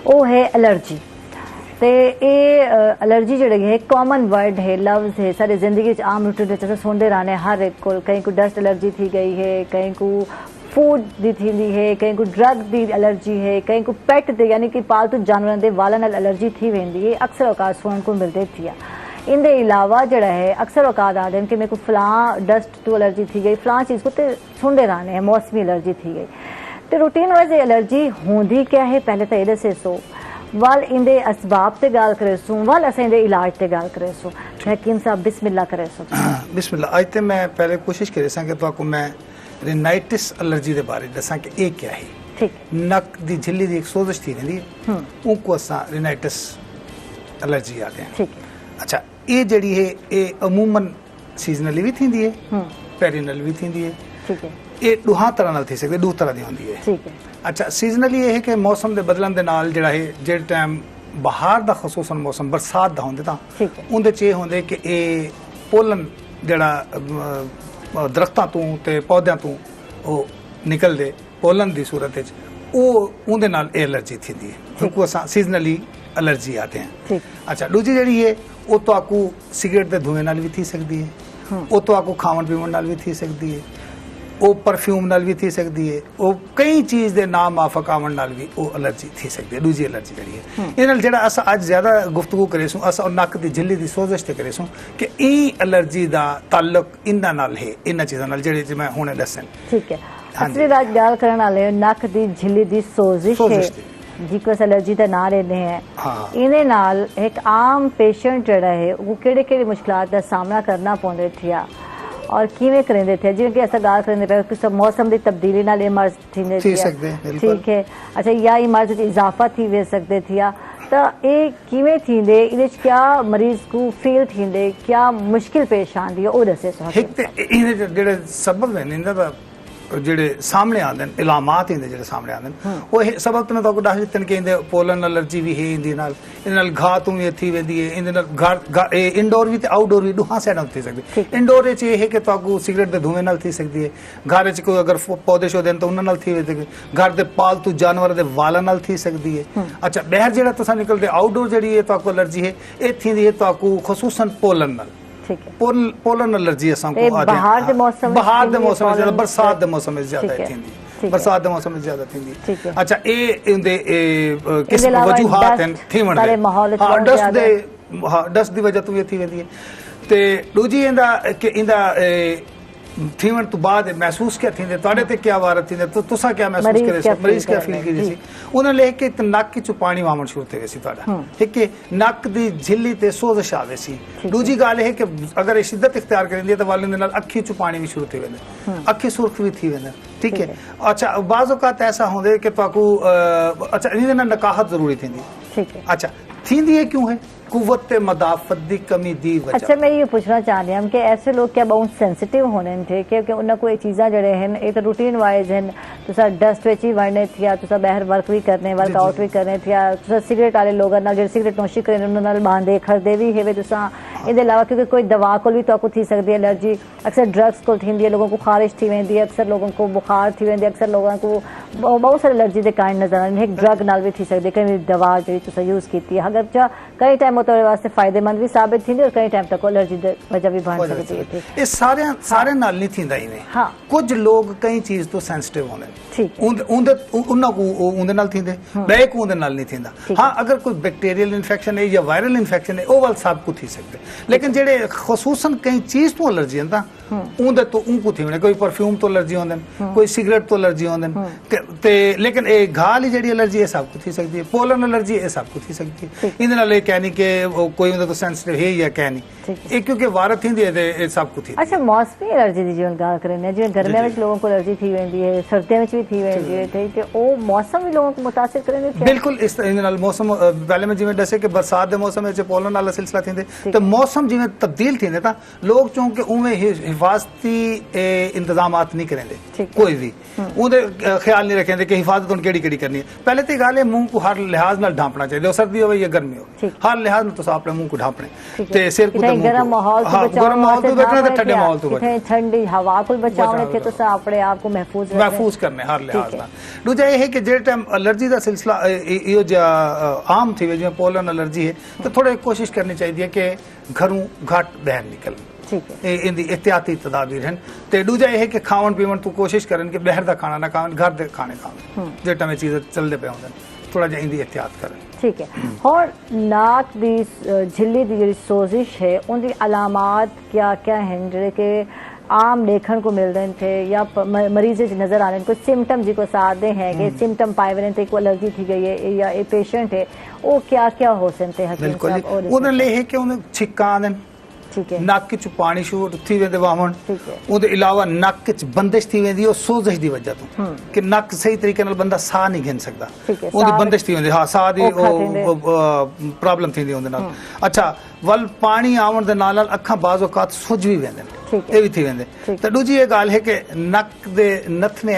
वो है एलर्जी। तो ये एलर्जी जी है कॉमन वर्ड है, लफ्ज़ है, सारी जिंदगी आम रूटीन सुनते रहने हर एक को। कहीं को डस्ट एलर्जी थी गई है, कहीं को फूड दी थी है, कहीं को ड्रग दी एलर्जी है, कहीं को पेट दे यानी कि पालतू जानवरों के वालन एलर्जी थी वेंदी है। अक्सर औकात सुनने को मिलते थी। इनके अलावा जड़ा है अक्सर औकात आते हैं कि मेरे को फलां डस्ट तो एलर्जी थी गई, फलां चीज़ को तो सुनते रहने हैं मौसमी एलर्जी थी गई। तो रूटीन वाइज एलर्जी होंदी क्या है, पहले तो ये दसे सो वाल इंदे असबाब ते गाल करे सो, वाल असें इंदे इलाज ते गाल करे सो। हकीम साहब बिस्मिल्लाह करे सो। बिस्मिल्लाह। आज ते मैं पहले कोशिश करे सा कि तो मैं रिनाइटिस एलर्जी के बारे दसा कि ये क्या है। ठीक। नक दी झिल्ली दी एक सोजिश थी वेंदी, उनको असा रिनाइटिस एलर्जी आते हैं। ठीक है। अच्छा, ये जड़ी है ये अमूमन सीजनली भी थींदी है, पेरिनल भी थींदी है। ठीक है। ये दुहा तरह नाल थी सकदी, दो तरह दी होंदी है। ठीक है। अच्छा, सीजनली ये है कि मौसम के बदलन के नाल जड़ा है जेड़े टाइम बाहर दा खसूसन मौसम बरसात दा होंदे तां उंदे च होंदे कि ये पोलन जड़ा दरख्तां तों ते पौधों तों वो निकलदे पोलन दी सूरत विच वो उंदे नाल एलर्जी थींदी है, उनको असां सीजनली एलर्जी आते हैं। अच्छा, दूजी जड़ी है वो तो आपको सिगरेट के धुएं नाल भी थी सकती है, वो तो आपको खावन पीवन नाल भी थी सकती है, वो परफ्यूम नाल भी थी सकती है, वो कई चीज़ के नाम माफक आवन नाल भी वो एलर्जी थी सकती है। दूजी एलर्जी जड़ी है ये नाल जड़ा अस अज ज्यादा गुफ्तगू करे सूं अस नक दी झिल्ली दी सोजिश ते करे सूं कि ई एलर्जी दा ताल्लुक इन्हां नाल है, इन्हां चीज़ां नाल जेड़ी मैं हुणे दसन। ठीक है। असली बात गल करन वाले नक दी झिल्ली दी सोजिश है जिको एलर्जी का ना रहते हैं। हाँ। इन्हें नाल एक आम पेशेंट जड़ा है वो केड़े केड़े मुश्किलात का सामना करना पौंदे थिया और किवें करेंदे थे, जिवें कि असा गाल करेंदे पे कि सब मौसम की तब्दीली नाल मर्ज थींदे थी सकदे। ठीक है। अच्छा, या मर्ज इजाफा थी वे सकदे थिया तो ये किवें थींदे, इहदे क्या मरीज को फील थींदे, क्या मुश्किल पेश आंदी है ओ दसे सो। एक ते इहदे जेड़े सबब है इंदा दा जेड़े सामने आंदे इलामात इंदे जेड़े सामने आंदे वो सबब तो मैं तो दस दित्ते कि इंदे पोलन एलर्जी भी है, इंदे नाल इन नाल घाह तू भी थी वेंदी है, इंदे नाल घर इंडोर भी ते आउटडोर भी दुहां साइडां थी सकदी। इंडोर विच ये है कि तो सिगरेट दे धुएं नाल थी सकदी है, घर विच कोई अगर पौधे शौधे तो उन्हां नाल थी वेंदी, घर दे पालतू जानवर दे वालां नाल थी सकदी है। अच्छा, बाहर जेड़ा तुसां निकलदे आउटडोर जेड़ी है तो एलर्जी है ये थींदी है तो खसूसन पोलन नाल। ठीक है पोलन एलर्जी असां को आदे बहार दे मौसम ज्यादा बरसात दे मौसम में ज्यादा थींदी बरसात दे मौसम में ज्यादा थींदी अच्छा ए इंदे किस वजूहात हैं थीवण दे डस्ट दी वजह तो ये थी वेंदी है ते दूजी इंदा कि इंदा थीवण तो बाद महसूस क्या थींदे तोड़े ते क्या वारत थींदे तो तुसा क्या महसूस करे सो मरीज क्या फील की सी उन्हें लेके नक की पानी वामण शुरू थे वैसी तोड़ा एक नक दी झिल्ली ते सोजश आवे सी दूजी गाल है कि अगर शिद्दत इख्तियार करेंदी तो वाले नाल अखी चु पानी भी शुरू थे वेंदे अखी सुर्ख भी थी वेंदे ठीक है अच्छा बाज़ औक़ात ऐसा होंदे कि ताकू अच्छा इने ना नकाहत जरूरी थींदी ठीक है अच्छा थींदी है क्यों है कुव्वत मदाफत दी कमी दी वजह अच्छा मैं ये पूछना चाह रही हूँ कि ऐसे लोग क्या बहुत सेंसिटिव होने थे क्योंकि उन्हें कोई चीज़ा जड़े हैं ये तो रूटीन वाइज हैं तुसा डस्ट विच ही वड़ने थिया तुसा बाहर वर्क भी करने वर्कआउट भी करने थिया तुसा सिगरेट वाले लोग ना जो सिगरेट नोशी करें उन्होंने बांधे खरदे भी है तुसा इसके अलावा क्योंकि कोई दवा को भी तो थी सकती है एलर्जी अक्सर ड्रग्स को थी लोगों को खारिश थी वेंदी है अक्सर लोगों को बुखार थी वेंदी अक्सर लोगों को बहुत सारे एलर्जी के कारण नजर आने एक ड्रग नाल भी थी सकती कई दवा जी तुसा यूज की अगर कई टाइम वो तो वास्ते फायदेमंद भी साबित थी और कई टाइम तक एलर्जी की वजह भी बन सकती है ये सारे नाल नहीं थींदा इवें हाँ कुछ लोग कई चीज तो सेंसिटिव होने ठीक उन्ना को उंदे नाल थींदे बे को उंदे नाल नहीं थींदा हां अगर कोई बैक्टीरियल इन्फेक्शन है या वायरल इन्फेक्शन है ओ वाल सब को थी सकते लेकिन जेडे खसूसन कई चीज तो एलर्जी हंदा उंदे तो उनको थी कोई परफ्यूम तो एलर्जी होंदे कोई सिगरेट तो एलर्जी होंदे ते लेकिन ए घाल ही जेडी एलर्जी है सब को थी सकती है पोलन एलर्जी है सब को थी सकती है इन नाल ये कहनी के कोई उंदे तो सेंसिटिव है या कहनी एक क्योंकि वारत थींदी है ते सब को थी अच्छा मौसमी एलर्जी दी जीवन गाल करने जिवें गर्मियां में लोगों को एलर्जी थी वेंदी है सर्दियों में भी थी वेंदी है ते ओ मौसम भी लोगों को मुतासिर करेंगे बिल्कुल इस इन नाल मौसम पहले में जिवें दसे के बरसात दे मौसम में पोलन वाला सिलसिला थींदे तो मौसम जिवें तब्दील थींदे ता लोग चूंकि उवें हिफाजती इंतजामात नहीं करेंगे कोई भी उहदे ख्याल नहीं रखेंगे कि हिफाजत उन केड़ी केड़ी करनी है पहले तो गल है मुंह को हर लिहाज नाल ढांपना चाहिए सर्दी हो या गर्मी हो हर लिहाज में तो अपने मुंह को ढांपने ते सिर को गर्म माहौल तो बचना ते ठंडे माहौल तो बचना ठंडी हवा को बचाने थे तो अपने आप को महफूज करने हर लिहाज नाल दूजा ये है कि जे टाइम एलर्जी का सिलसिला यो आम थी जिवें पोलन एलर्जी है तो थोड़े कोशिश करनी चाहिए कि घरों घट बहर निकल इंदी एहतियाती तदाबीर हैं ते दूजा ये है कि खावन पीवन तो कोशिश करन कि बाहर दा खाना ना खावन घर दे खाने खावन जेटा में चीज़ चलते पे होंदे थोड़ा जा इंदी एहतियात करें ठीक है और नाक दी झिल्ली दी जी सोजिश है उनकी अलामात क्या क्या हैं जेडे के आम देखने को मिल रहे थे या मरीज नजर आ रहे हैं कोई सिम्टम जी को साथ हैं कि सिम्टम पाए हुए थे कोई एलर्जी थी गई है या ए पेशेंट है वो क्या क्या हो सकते हैं बिल्कुल उन्हें ले है कि उन्हें छिक्का आने ठीक है नक च पानी शुरू थी वेंदे वामन उहदे अलावा नक च बंदिश थी वेंदी ओ सोजश दी वजह तो कि नक सही तरीके नाल बंदा साह नहीं घिन सकदा उहदी बंदिश थी वेंदी हां साह दी प्रॉब्लम थींदी उहदे नाल अच्छा वल पानी आवन दे नाल अखां बाज़ औकात सुज भी वेंदे ये भी थी वेंदे तो दूजी ये गाल है कि नक दे नथने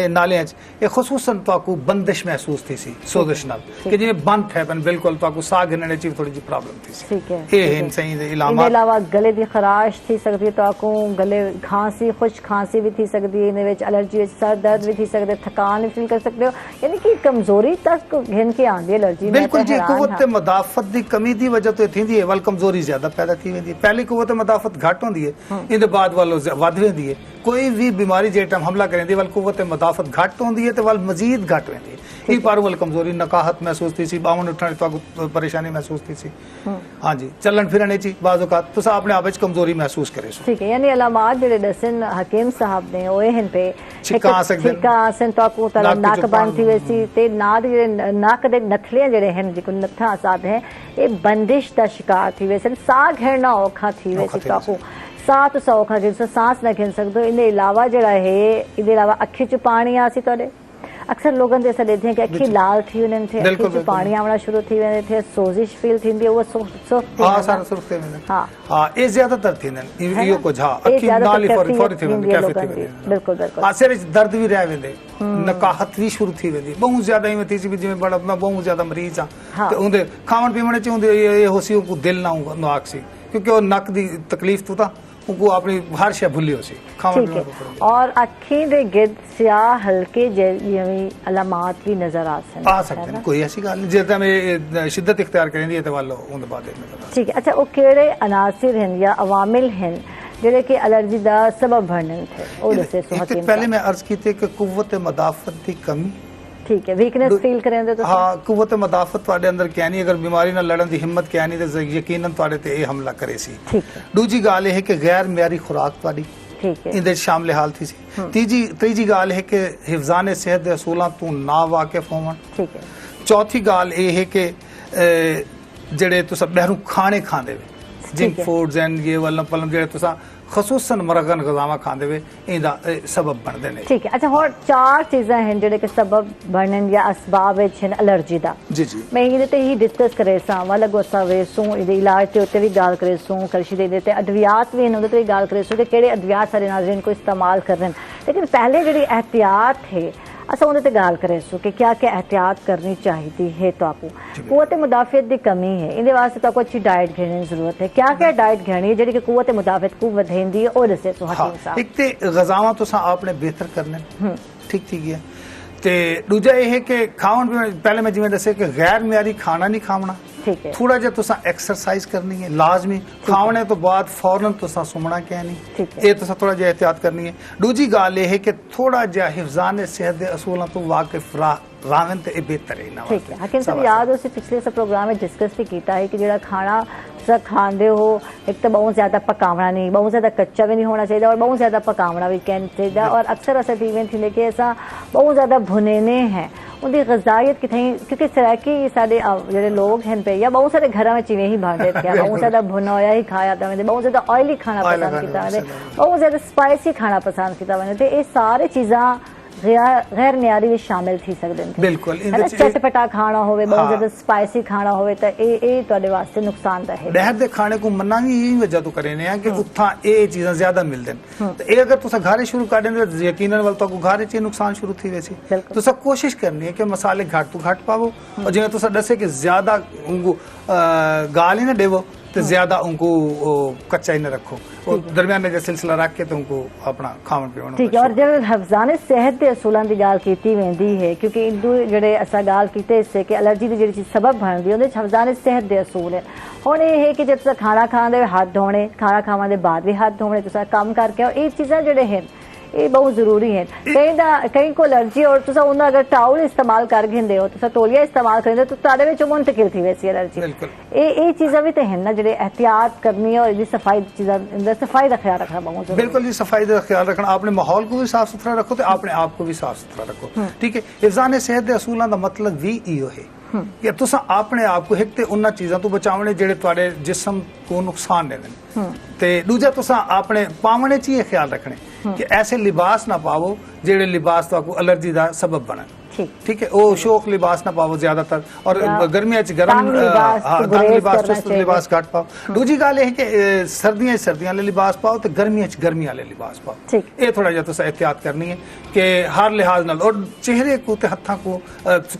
नाले ये खसूसन ताकू बंदिश महसूस थी सी सोजश नाल कि जिवें बंद है पन बिल्कुल ताकू साह घिनने ची थोड़ी जी प्रॉब्लम थी सी ठीक है ये इन सही दे इलामा अलावा गले दी खराश थी सकती है ताकू गले खांसी खुश्क खांसी भी थी सकती है इने विच एलर्जी विच सर दर्द भी थी सकदे थकान भी फील कर सकते हो यानी कि कमजोरी तक घिन के आंदी एलर्जी बिल्कुल जी कुव्वत मदाफत दी कमी दी वजह तो थींदी है वल कमजोरी ज्यादा पैदा थी वेंदी पहली कुव्वत मदाफत घट होंदी है इंदे बाद वालों वध वेंदी है कोई भी बीमारी जे टाइम हमला करेंदी वल कुव्वत मदाफत घट होंदी है तो वल मजीद घट वेंदी है ई पर वल कमजोरी नकाहत महसूस थी सी बावन उठने तो परेशानी महसूस थी सी हां जी चलन फिरने ची बाज़ औकात तुसा अपने आप विच कमजोरी महसूस करे ठीक है यानी अलामात जेडे दसन हकीम साहब ने ओए हन पे छिक्का आसन ताकू तला नाक बंद थी वैसी ते नाक जेडे नाक दे नथले जेडे हन जिको नथा आसाद है ये बंदिश दा शिकार थी वैसे साह घेरना औखा थी वैसे ताकू साह तो सौखा जिनसे सांस न घिन सकते इन अलावा जड़ा है इन अलावा अखी च पानी आसी तोड़े अक्सर लोगों ने ऐसा देते हैं कि अखी लाल थी उन्हें थे अखी च पानी आवना शुरू थी वेंदे थे सोजिश फील थींदी वो सुर्ख हां सारा सुर्ख थे हां हां ए ज्यादातर थींदन इयो को झा अखी नाली फौरी थी वेंदे कैफे थी वेंदे बिल्कुल बिल्कुल सिर दर्द भी रह वेंदे नकाहत भी शुरू थी वेंदी बहुत ज्यादा ही थी भी जिवें बड़ा मैं बहुत ज्यादा मरीज हां ते उंदे खावन पीवण च उंदे ये होसी को दिल ना नाक सी क्योंकि वो नक दी तकलीफ तो था उनको अपनी हर शय भुली हो सी ठीक है। और अखी दे गिद स्याह हल्के जिवें अलामात भी नजर आ सकते हैं, कोई ऐसी गल नहीं जे में शिद्दत इख्तियार करेंदी है ते वालो उन बाद ठीक है। अच्छा वो केड़े अनासिर हैं या अवामिल हैं जेड़े कि एलर्जी दा सबब बनने थे और दसे सुहकीम पहले मैं अर्ज की थी कि कुव्वत मदाफत दी कमी ठीक है वीकनेस फील करेंदे तो हाँ कुव्वत मदाफत तुहाडे अंदर क्या नहीं अगर बीमारी नाल लड़न दी हिम्मत क्या नहीं ते यकीनन तुहाडे ते ये हमला करे सी ठीक है। दूजी गल है कि गैर मियारी खुराक तुहाडी ठीक है इंदे शामिल हाल थी सी तीजी गल है कि हिफजान सेहत दे असूलां तू ना वाकिफ होवन ठीक है। चौथी गल ये है कि जेड़े तुसा बहरू खाने खांदे वे जंक फूड्स एंड ये वल्लम पलम जेड़े तुसा खसूसन मरगन गजावा खांदे वे इंदा सबब बनदे ने ठीक है। अच्छा और चार चीज़ां हैं जेड़े के सबब बनन या असबाब हैं एलर्जी दा जी जी मैं ये ते ही डिस्कस करे सा वाला गोसा वे सो इदे इलाज ते उत्ते भी गाल करे सो करशी दे ते अद्वियात भी इन्होंने ते गाल करे सो ते केड़े अद्वियात सारे नाज़रीन को इस्तेमाल कर रहे हैं लेकिन पहले जेड़ी एहतियात है असा उन्हें गाल करे सो कि क्या क्या एहतियात करनी चाहिए है तो आपको कुव्वत मुदाफियत की कमी है इन वास्ते तो आपको अच्छी डाइट घेने की जरूरत है क्या क्या डाइट घेनी है जी कुव्वत मुदाफियत को वधेंदी है और इससे एक ते गजावा तो आपने बेहतर करने ठीक ठीक है ते दूजा ये है कि खावन पहले मैं जिवें दसे कि गैर मियारी खाना नहीं खावना थोड़ा जिहा तुसा एक्सरसाइज करनी है लाजमी खाने तो बाद फौरन तुसा सुमना क्या नहीं ये तुसा थोड़ा जिहा एहतियात करनी है। दूजी गल ये है कि थोड़ा जिहा हिफजान सेहत दे असूलों तो वाकिफ रावन ते बेहतर है ना ठीक है। हकीम साहब याद हो पिछले सब प्रोग्राम में डिस्कस भी किया है कि जो खाना तुसा खांदे हो एक तो बहुत ज्यादा पकावना नहीं बहुत ज्यादा कच्चा भी नहीं होना चाहिए और बहुत ज्यादा पकावना भी कहना चाहिए और अक्सर असा इवेंट थी कि ऐसा बहुत ज्यादा भुनेने हैं उनकी गजाइत कितनी क्योंकि सराकी सारे जो लोग हैं पे या बहुत सारे घर में चिवे ही भांडे थे बहुत ज्यादा भुना होया ही खाया था मैंने बहुत ज्यादा ऑयली खाना पसंद किया मैंने बहुत ज्यादा स्पाइसी खाना पसंद किया मैंने तो ये सारी चीज़ा गैर मियारी भी शामिल थी सकते हैं बिल्कुल चटपटा खाना होवे बहुत ज्यादा स्पाइसी खाना होवे तो ये ਤੁਹਾਡੇ ਵਾਸਤੇ नुकसानदायक है। बाहर दे खाने को मना भी यही वजह तो करे ने कि उत्था ये चीज़ां ज्यादा मिलदे ते ये अगर तुसा घरे शुरू कर देंदे तो यकीनन वाल तो घरे च नुकसान शुरू थी वैसी तुसा कोशिश करनी है कि मसाले घट तो घट पावो और जिवें तुसा दसे कि ज्यादा उनको गाल ही ना देवो तो ज्यादा उनको कच्चा ही न रखो और दरमियाने का सिलसिला रख के तो उनको अपना खावन पीवन ठीक है। और जब हिफजान सेहत के असूलों की गाल की वेंदी है क्योंकि इंदू जड़े असा गाल कीते इससे कि एलर्जी की जी सबब बनती है हिफजान सेहत के असूल है हुण ये है कि जब तुम खाना खाने हाथ धोने खाना खाने के बाद भी हाथ धोने तुम काम करके और ये चीज़ा जड़े हैं ये बहुत जरूरी है कई को एलर्जी और तुसा उन्हें अगर टाउल इस्तेमाल कर घेंदे हो तुसा तौलिया इस्तेमाल करेंगे तो तारे विचों मुंतकिल थी वैसी एलर्जी ये चीज़ा भी तो है ना जो एहतियात करनी है और इसकी सफाई चीज़ा सफाई का ख्याल रखना बहुत जरूरी बिल्कुल जी सफाई का ख्याल रखना अपने माहौल को भी साफ सुथरा रखो तो अपने आप को भी साफ सुथरा रखो ठीक है। हिफजान सेहत के असूलों का मतलब भी इहो है कि तुसा अपने आप को एक ते उन्ना चीज़ां तो बचावने जेड़े तुहाडे जिस्म को नुकसान देने ते दूजा तुसा अपने पावने च ये ख्याल रखने कि ऐसे लिबास ना पावो जेड़े लिबास तो एलर्जी का सबब बने ठीक है। वो शौक लिबास ना पाओ ज्यादातर और गर्मियां गर्म लिबास चुस्त लिबास घट पाओ। दूजी गल है कि सर्दियां सर्दियां वाले लिबास पाओ तो गर्मियां गर्मी वाले लिबास पाओ ये थोड़ा जिहा तुसा एहतियात करनी है कि हर लिहाज नाल और चेहरे को ते हत्थां को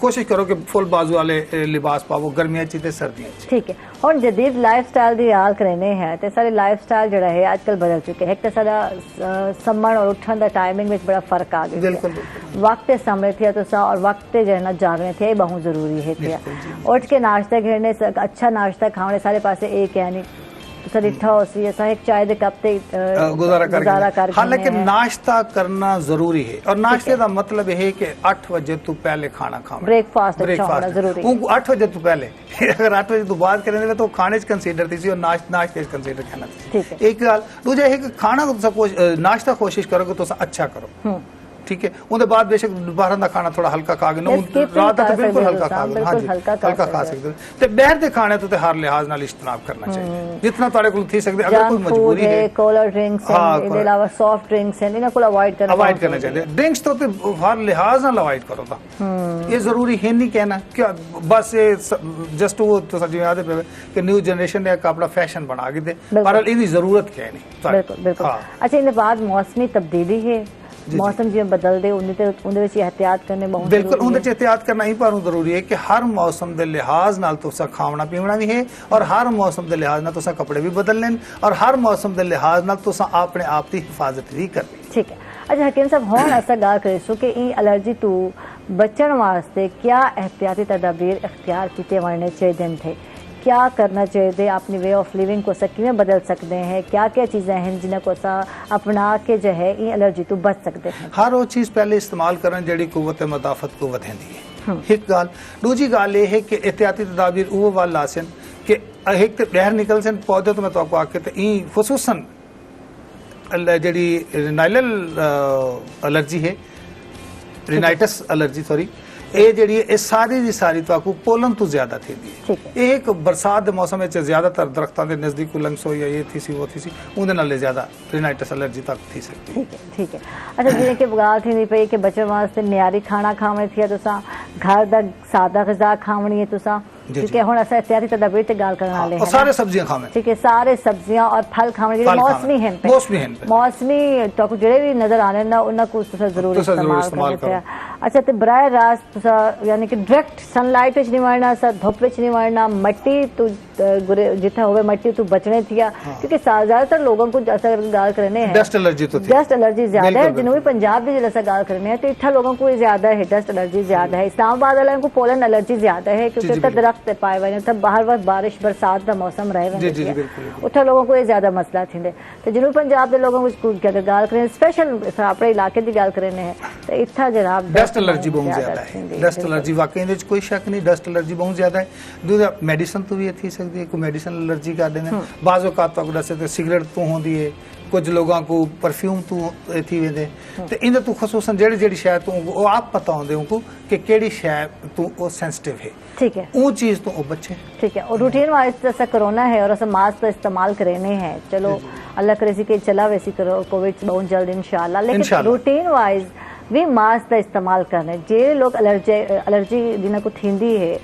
कोशिश करो कि फुल बाजू वाले लिबास पाओ गर्मियां च ते सर्दियां च ठीक है। और जदीद लाइफ स्टाइल की हाल करने हैं तो सारे लाइफ स्टाइल जो है आजकल बदल चुके हैं एक तो सारा सम्मण और उठन का टाइमिंग में बड़ा फर्क आ गया वक्त समय थे तो और वक्त जो है ना जागने थे बहुत जरूरी है उठ के नाश्ता घेरने अच्छा नाश्ता खाने सारे पास एक है नहीं तो डिठा हो सी ऐसा एक चाय दे कप ते गुजारा कर हालांकि नाश्ता करना जरूरी है और नाश्ते का मतलब है कि 8 बजे तो पहले खाना खाओ ब्रेकफास्ट अच्छा होना जरूरी है 8 बजे तो पहले अगर 8 बजे तो बाद करेंगे तो खाने च कंसीडर थी और नाश्ते कंसीडर करना एक गल दूजा है कि खाना तो नाश्ता कोशिश करो कि तुम अच्छा करो ठीक है उनके बाद बेशक दोपहर का खाना थोड़ा हल्का खा गए रात का बिल्कुल हल्का खा गए हाँ जी हल्का खा सकते ते बाहर के खाने तो हर लिहाज नाल इज्तनाब करना चाहिए जितना तुहाडे कोल थी सकदे अगर कोई मजबूरी है कोल्ड ड्रिंक्स हैं इहदे अलावा सॉफ्ट ड्रिंक्स हैं इन्हां कोल अवॉइड करना चाहिए ड्रिंक्स तो हर लिहाज नाल अवॉइड करो ता ये जरूरी है नहीं कहना क्या बस ये जस्ट वो तो जिवें आदे पे कि न्यू जनरेशन ने अपना फैशन बना के दे पर इहदी जरूरत क्या नहीं बिल्कुल बिल्कुल अच्छा इनके बाद मौसमी तब्दीली है मौसम जिवें बदलदे उहदे विच एहतियात करने बहुत बिल्कुल उहदे च एहतियात करना ही पर जरूरी है कि हर मौसम के लिहाज नाल तुसां खावना पीवना भी है और हर मौसम के लिहाज नाल तुसां कपड़े भी बदलने और हर मौसम के लिहाज नाल तुसां अपने आप की हिफाजत भी करनी। ठीक है। अच्छा हकीम साहब हुण असां गल करीसूं कि ई एलर्जी तो बचण वास्ते क्या एहतियाती तदाबीर इख्तियार किए वड़ने चाहिए थे, क्या करना चाहिए, अपनी वे ऑफ लिविंग को किवें बदल सकते हैं, क्या क्या चीज़ें हैं जिन्हें को अपना के जो है ये एलर्जी तो बच सकते हैं। हर वो चीज़ पहले इस्तेमाल करन जिहड़ी कुव्वत मदाफत को वधेंदी है। एक गाल दूजी गाल ये है कि एहतियाती तदाबीर वो वाल आसन कि एक तो बाहर निकल सन पौधे तो मैं तो आके तो ई खुसूसन जिहड़ी रिनाइलल एलर्जी है रिनाइटस एलर्जी सॉरी ये जी सारी की सारी तो पोलन तो ज्यादा थी एक बरसात के मौसम में ज्यादातर दरख्तों के नजदीक लंग्स हो या ये थी सी वो थी सी उन्हें ज्यादा रिनाइटस एलर्जी तक थी सकती। ठीक है ठीक है। अच्छा जिवें कि गाल थी पई कि बच्चों वास्ते म्यारी खाना खावणी थी तुसां घर दा सादा ग़िज़ा खावणी है तुसां क्योंकि हुण असां एहतियाती तदाबीर ते गाल करने वाले हैं सारे सब्जियां खावें। ठीक है सारे सब्जियां और फल खावणे जेडे मौसमी हैं मौसमी तो जेडे भी नजर आने ना उन्हां को तुसां जरूर इस्तेमाल करना। अच्छा ते बराह रास्त तुसां यानी कि डायरेक्ट सनलाइट विच नहीं वड़ना सा धुप विच नहीं वड़ना मट्टी तो जिथे होवे मट्टी तो बचने थिया क्योंकि ज्यादातर लोगों को अगर गाल करने हैं डस्ट एलर्जी तो डस्ट एलर्जी ज्यादा है जनूबी पंजाब में जैसा गाल करने हैं तो इतना लोगों को ज्यादा है डस्ट एलर्जी ज्यादा है। इस्लामाबाद वालों को पोलन एलर्जी ज्यादा है क्योंकि दरख्त पाए हुए तब बाहर वक्त बारिश बरसात का मौसम रहे उतना लोगों को ज्यादा मसला थी तो जनूबी पंजाब के लोगों को अगर गाल करें स्पेशल अपने इलाके की गाल करने हैं तो इतना जनाब डस्ट एलर्जी बहुत ज्यादा है। डस्ट एलर्जी वाकई कोई शक नहीं डस्ट एलर्जी बहुत ज्यादा है। दूसरा मेडिसिन तो भी थी सकती है कोई मेडिसिन एलर्जी कर देने बाज़ औक़ात तो दस सिगरेट तो होंदी है कुछ लोगों को परफ्यूम तो थी वेंदे तो इन तो खसूसन जेड़ी जेड़ी शय तो वो आप पता होंदे उनको कि केड़ी शय तो वो सेंसिटिव है। ठीक है वो चीज़ तो वो बच्चे ठीक है और रूटीन वाइज जैसा कोरोना है और ऐसा मास्क का इस्तेमाल करने हैं चलो अल्लाह करे सी के चला वैसी करो कोविड बहुत जल्द इंशाल्लाह लेकिन रूटीन वाइज भी मास्क का इस्तेमाल करने जे लोग एलर्जी जिन्हें को थींदी है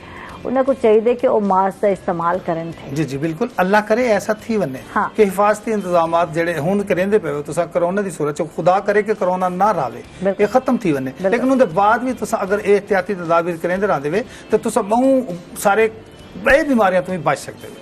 उन्हें को चाहिए कि वो मास्क का इस्तेमाल करें थे। जी जी बिल्कुल अल्लाह करे ऐसा थी वने हाँ। कि हिफाजती इंतजामात जेडे हुन करेंदे पे तुसा कोरोना दी सूरत च खुदा करे कि कोरोना ना रावे ये खत्म थी वने लेकिन उनके बाद भी तुसा अगर एहतियाती तदाबीर करेंदे रहंदे वे तो तुसा बहु सारे बड़े बीमारियां तो बच सकते हो।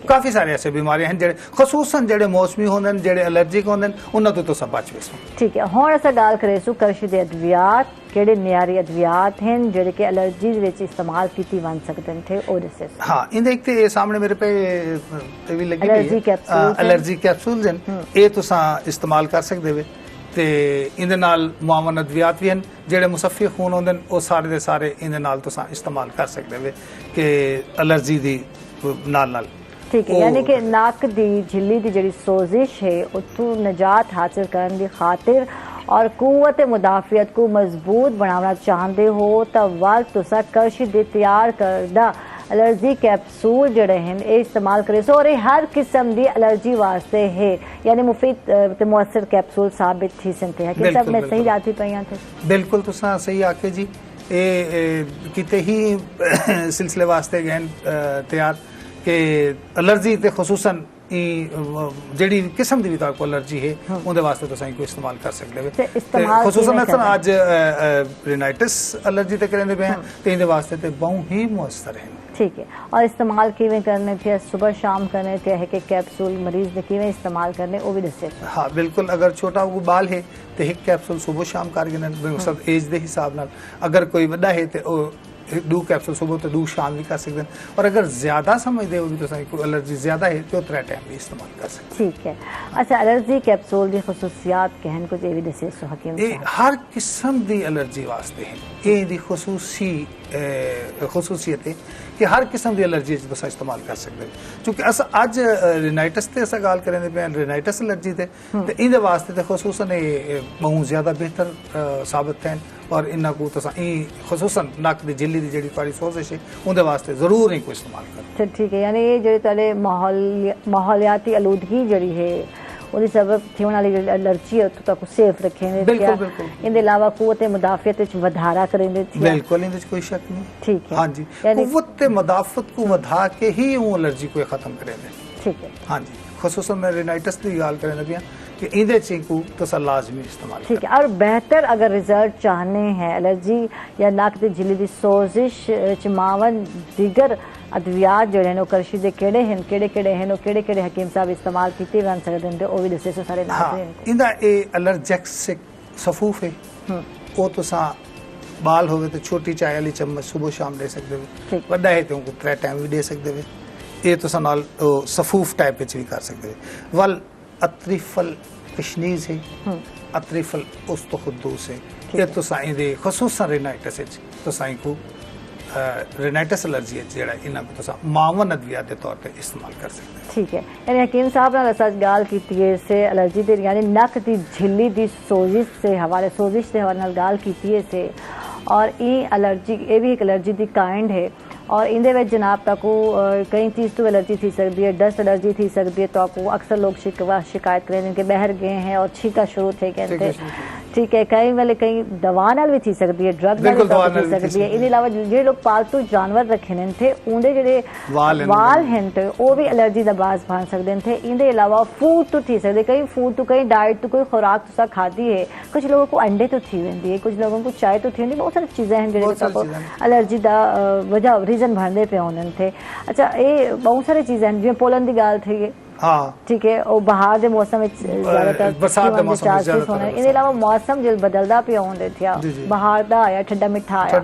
काफी सारे ऐसे बीमारियां हैं जेडे खसूसन जेडे मौसमी होंदे जेडे एलर्जिक होंदे उन्हां तो सब बच वेसो। ठीक है हुण असां गाल करेसु करशी दे अद्वियात केड़े मियारी अद्वियात हैं जेडे के एलर्जी विच इस्तेमाल कीती वन सकदे थे और से हां इन एक ते सामने मेरे पे भी लगी एलर्जी कैप्सूल्स हैं ये तुसां इस्तेमाल कर सकदे वे ते इंदे नाल मुआवन अद्वियात भी हैं जेडे मुसफ़ी खून होंदे वो सारे दे सारे इंदे नाल तुसां इस्तेमाल कर सकदे वे कि एलर्जी दी नाल ठीक है यानी कि नाक दी झिल्ली दी जड़ी सोजिश है उतू निजात हासिल करने की खातिर और कुव्वत मुदाफियत को मजबूत बनाना चाहते हो तो वाल तुसा करशी दे तैयार करदा एलर्जी कैप्सूल जड़े हैं ये इस्तेमाल करे सो और हर किस्म दी एलर्जी वास्ते है यानी मुफीद ते मुअस्सर कैप्सूल साबित थी सकते हैं कि सब में सही जाती पईयां थे। बिल्कुल तुसा सही आके जी ए किते ही सिलसिले वास्ते गए तैयार कि एलर्जी ते खसूसन जेडी किस्म दी भी को एलर्जी है उनके वास्ते तो को इस्तेमाल कर सकते हैं खसूसन आज रिनाइटिस एलर्जी ते करेंदे पे ते इनदे वास्ते ते बहुत ही मुअस्सर है। ठीक है और इस्तेमाल किवें करने थे सुबह शाम करने थे है कि कैप्सूल मरीज ने किवें इस्तेमाल करने वो भी दसे। हाँ बिल्कुल अगर छोटा वो बाल है तो एक कैप्सूल सुबह शाम कर सब एज के हिसाब नाल अगर कोई वड्डा है तो दो कैप्सूल सुबह तो दो शाम भी कर सकते हैं और अगर ज्यादा समझते हो तो कोई एलर्जी ज्यादा है तो 3 टाइम भी इस्तेमाल कर सकते हैं। ठीक है। अच्छा एलर्जी कैप्सूल की खसूसियात कहन कुछ ये भी दसे सो हकीम हर किस्म की एलर्जी वास्ते है ये दी खसूसियत है कि हर किस्म की एलर्जी तुम इस्तेमाल कर सकते हो क्योंकि अस अज रिनाइटस ते असा गाल करें पे रिनाइटस एलर्जी ते इनदे वास्ते ते खसूसन बहुत ज्यादा बेहतर साबित हैं और इन्ना को तुसा खसूसन नक दी झिल्ली दी जेडी तुहाडी सोजिश है उनदे वास्ते जरूर इनको इस्तेमाल करो। ठीक है यानी ये जेडी तले माहौलियाती आलूदगी जड़ी है उदी सबब थियण वाली एलर्जी है तो ताको सेफ रखेंगे इनके अलावा कुव्वत मुदाफियत विच वधारा करेंगे बिल्कुल इन कोई शक नहीं। ठीक है हाँ जी कुव्वत मुदाफत को वधा के ही वो एलर्जी को खत्म करेंगे। ठीक है हाँ जी खसूसन मैं रिनाइटस की गाल करें पिया कि इहदे च को तुसा लाजमी इस्तेमाल ठीक है। और बेहतर अगर रिजल्ट चाहने हैं एलर्जी या नक दी झिल्ली दी सोजिश च मावन दीगर अद्वियात जो हैं करशी दे केड़े हैं केड़े हैं केड़े केड़े हकीम साहब इस्तेमाल कीते वन सकदे हैं ओ भी दसे सो सारे नाज़रीन को। इंदा ए एलर्जेक्सिक सफूफ है ओ तुसा बाल होवे तो छोटी चाय वाली चम्मच सुबह शाम दे सकदे हो, वड्डा है तो उनको 3 टाइम भी दे सकदे हो। ये तुसा नाल सफूफ टाइप विच भी कर सकदे हो। वल अतरीफल कशनीज है, अतरीफल उस्तखुद्दूस है, ये तुसा इंदे खसूसन रिनाइटिस विच तुसा इनको रेनाइटिस एलर्जी है जेड़ा इन्हां को तुसा मावन अद्वियात के तौर पे इस्तेमाल कर सकते हैं। ठीक है। यानी हकीम साहब ने असां गाल कीती है से एलर्जी दे यानी नक दी झिल्ली दी सोजिश से हवाले नाल गाल कीती है से और ई एलर्जी ये भी एक एलर्जी दी काइंड है और इंदे विच जनाब तको कई चीज़ तो एलर्जी थी सकती है, डस्ट एलर्जी थी सकती है। तो आपको अक्सर लोग शिकायत करें कि बहर गए हैं और छीका शुरू थे कहते ठीक है। कई वाले कई दवा नाल भी थी सकती है, ड्रग नाल भी थी सकती है। इनके अलावा जो लोग पालतू जानवर रखे थे उनके जेडे वाल हैं तो वो भी एलर्जी का बास बन सकते थे। इनके अलावा फूड तो थी सकते, कई फूड तो कई डाइट तो कोई खुराक तुसा खाती है, कुछ लोगों को अंडे तो थी वेंदी है, कुछ लोगों को चाय तो थी वेंदी, बहुत सारी चीज़ें हैं जो एलर्जी का वजह रीजन बनते पे होने थे। अच्छा ये बहुत सारी चीज़ें हैं जिवें पोलन की गाल थी ठीक है और बाहर के मौसम में ज्यादातर चांसेस होने। इनके अलावा मौसम जो बदलता पे होंदे थिया बाहर दा आया ठंडा मिठा आया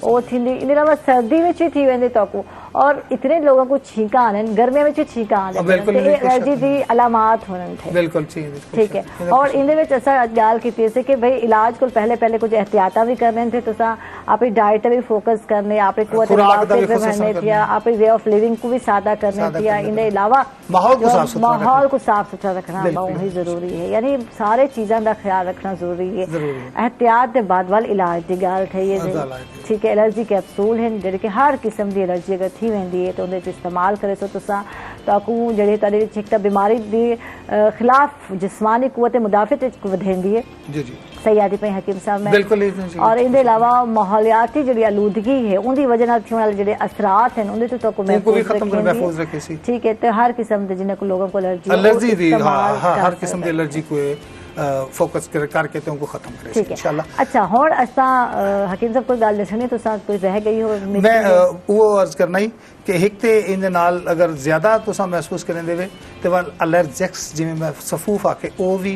वो थी। इनके अलावा सर्दी में थी वेंदे तको और इतने लोगों को छींका आने गर्मियों में छींका आने एलर्जी की अलामात होने थे। बिल्कुल ठीक है। और इनके असा गाल की कि भाई इलाज को पहले कुछ एहतियात भी करने थे तुसा अपनी डाइट भी फोकस करने अपनी कुवत बढ़ने थी अपनी वे ऑफ लिविंग को भी सादा करने थी। इनके अलावा माहौल को साफ सुथरा रखना बहुत ही जरूरी है, यानी सारे चीज़ों का ख्याल रखना जरूरी है। एहतियात के बाद वाल इलाज की गाल थी ठीक है। एलर्जी कैप्सूल हैं जेडे कि हर किस्म की एलर्जी अगर थी वेंदी है तो उन्हें इस्तेमाल करे सो तुसा ताकू जेडे तारी एक बीमारी के खिलाफ जिस्मानी कुवत मुदाफ़त वधेंदी है सही आदि पे हकीम साहब में बिल्कुल। और इनके अलावा माहौलियाती जी आलूदगी है उनकी वजह थी वाले जो असरात हैं उन्हें तो महफूज रखे ठीक है। तो हर किस्म के जिन्हें लोगों को एलर्जी दी हर किस्म की एलर्जी को फोकस करके तो उनको खत्म करें इंशाल्लाह। अच्छा हुण असा हकीम साहब कोई गल दसनी तो कोई रह गई हो मैं वो अर्ज करना ही कि एक ते इन नाल अगर ज्यादा तुसा महसूस करें देवे तो वल एलर्जेक्स जिवें मैं सफूफ आके ओ भी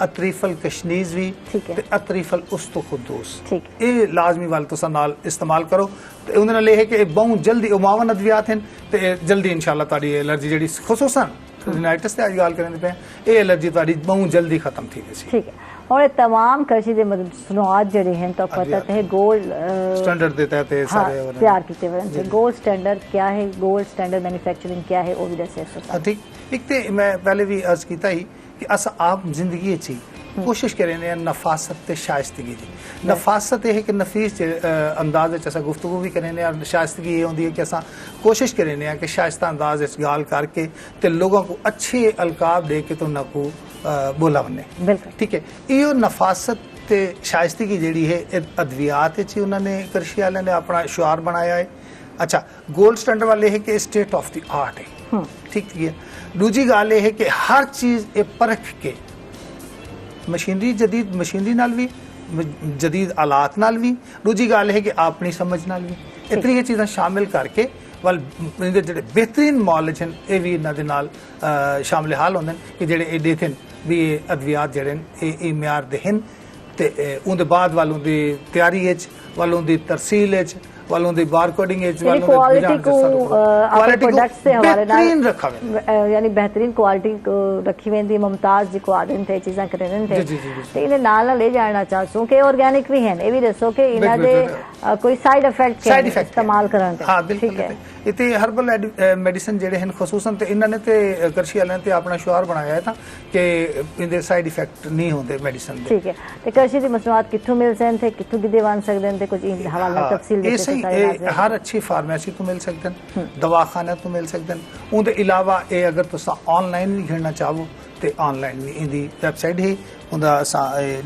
अतरीफल कशनीज भी अतरीफल उस्तखुद्दूस ये लाजमी वाल तुसा नाल इस्तेमाल करो तो उन्हें ले है कि बहुत जल्दी उमावन अद्वियात हैं तो जल्दी इंशाल्लाह ताड़ी एलर्जी जी खुसूसन रिनाइटिस से आज गाल करें पे ये एलर्जी ताड़ी बहुत जल्दी खत्म थी वैसी ठीक है। और तमाम कृषि दे मसनूआत जड़े हैं तो पता है गोल्ड स्टैंडर्ड देता है सारे तैयार कीते हुए गोल्ड स्टैंडर्ड क्या है, गोल्ड स्टैंडर्ड मैन्युफैक्चरिंग क्या है वो भी दसे ठीक। एक ते मैं पहले भी अर्ज कीता ही कि अस आप जिंदगी ची कोशिश करें नफासत ते शाइस्तगी दी। नफासत है कि नफीस अंदाज असा गुफ्तगू भी करें और शाइस्तगी ये होंगी है कि असा कोशिश करें कि शाइस्ता अंदाज गाल करके ते लोगों को अच्छे अलकाब दे के तो न को बोला बने ठीक है। यो नफासत ते शाइस्तगी जी है अद्वियात उन्होंने कृषि वाले ने अपना शुआर बनाया है। अच्छा गोल्ड स्टैंडर्ड वाले है कि स्टेट ऑफ द आर्ट है ठीक है। दूजी गाल है कि हर चीज़ ये परख के मशीनरी जदीद मशीनरी नाल भी जदीद आलात नाल भी दूजी गाल है कि अपनी समझ नाल भी इतनी चीज़ां शामिल करके वाल जो बेहतरीन नॉलेज हैं ये भी इन्होंने नाल शामिल हाल होंगे कि जेडे एडे थे भी ये अद्वियात जेडे म्यार दे हैं ते उनके बाद वाल उनकी तैयारी वाल उनकी तरसील वालों दी बारकोडिंग क्वालिटी को अपने प्रोडक्ट्स से हवाले बेहतरीन रखा यानी बेहतरीन क्वालिटी को रखी वेंदी मुमताज जी को आदन थे चीज़ां करें थे ते इन्हें नाल ले जाना चाहूँ कि ऑर्गेनिक भी हैं ये भी दसो कि इन्हां दे कोई साइड इफेक्ट इस्तेमाल करन हां बिल्कुल इतने हर्बल मेडिसिन जेडे हैं खसूसन ते इन्होंने ते कृषि वाले ते अपना शुआर बनाया है था कि इनके साइड इफेक्ट नहीं होते मेडिसिन ठीक है। तो कृषि की मसनूआत कित्थों मिल सकते कित्थों की दीवान सकते थे कुछ हवाला तफसील हर अच्छी फार्मेसी तो मिल सकते हैं दवाखाना तो मिल सकते हैं उनके अलावा ये अगर तुम ऑनलाइन भी खेलना चाहो तो ऑनलाइन भी इनकी वैबसाइट है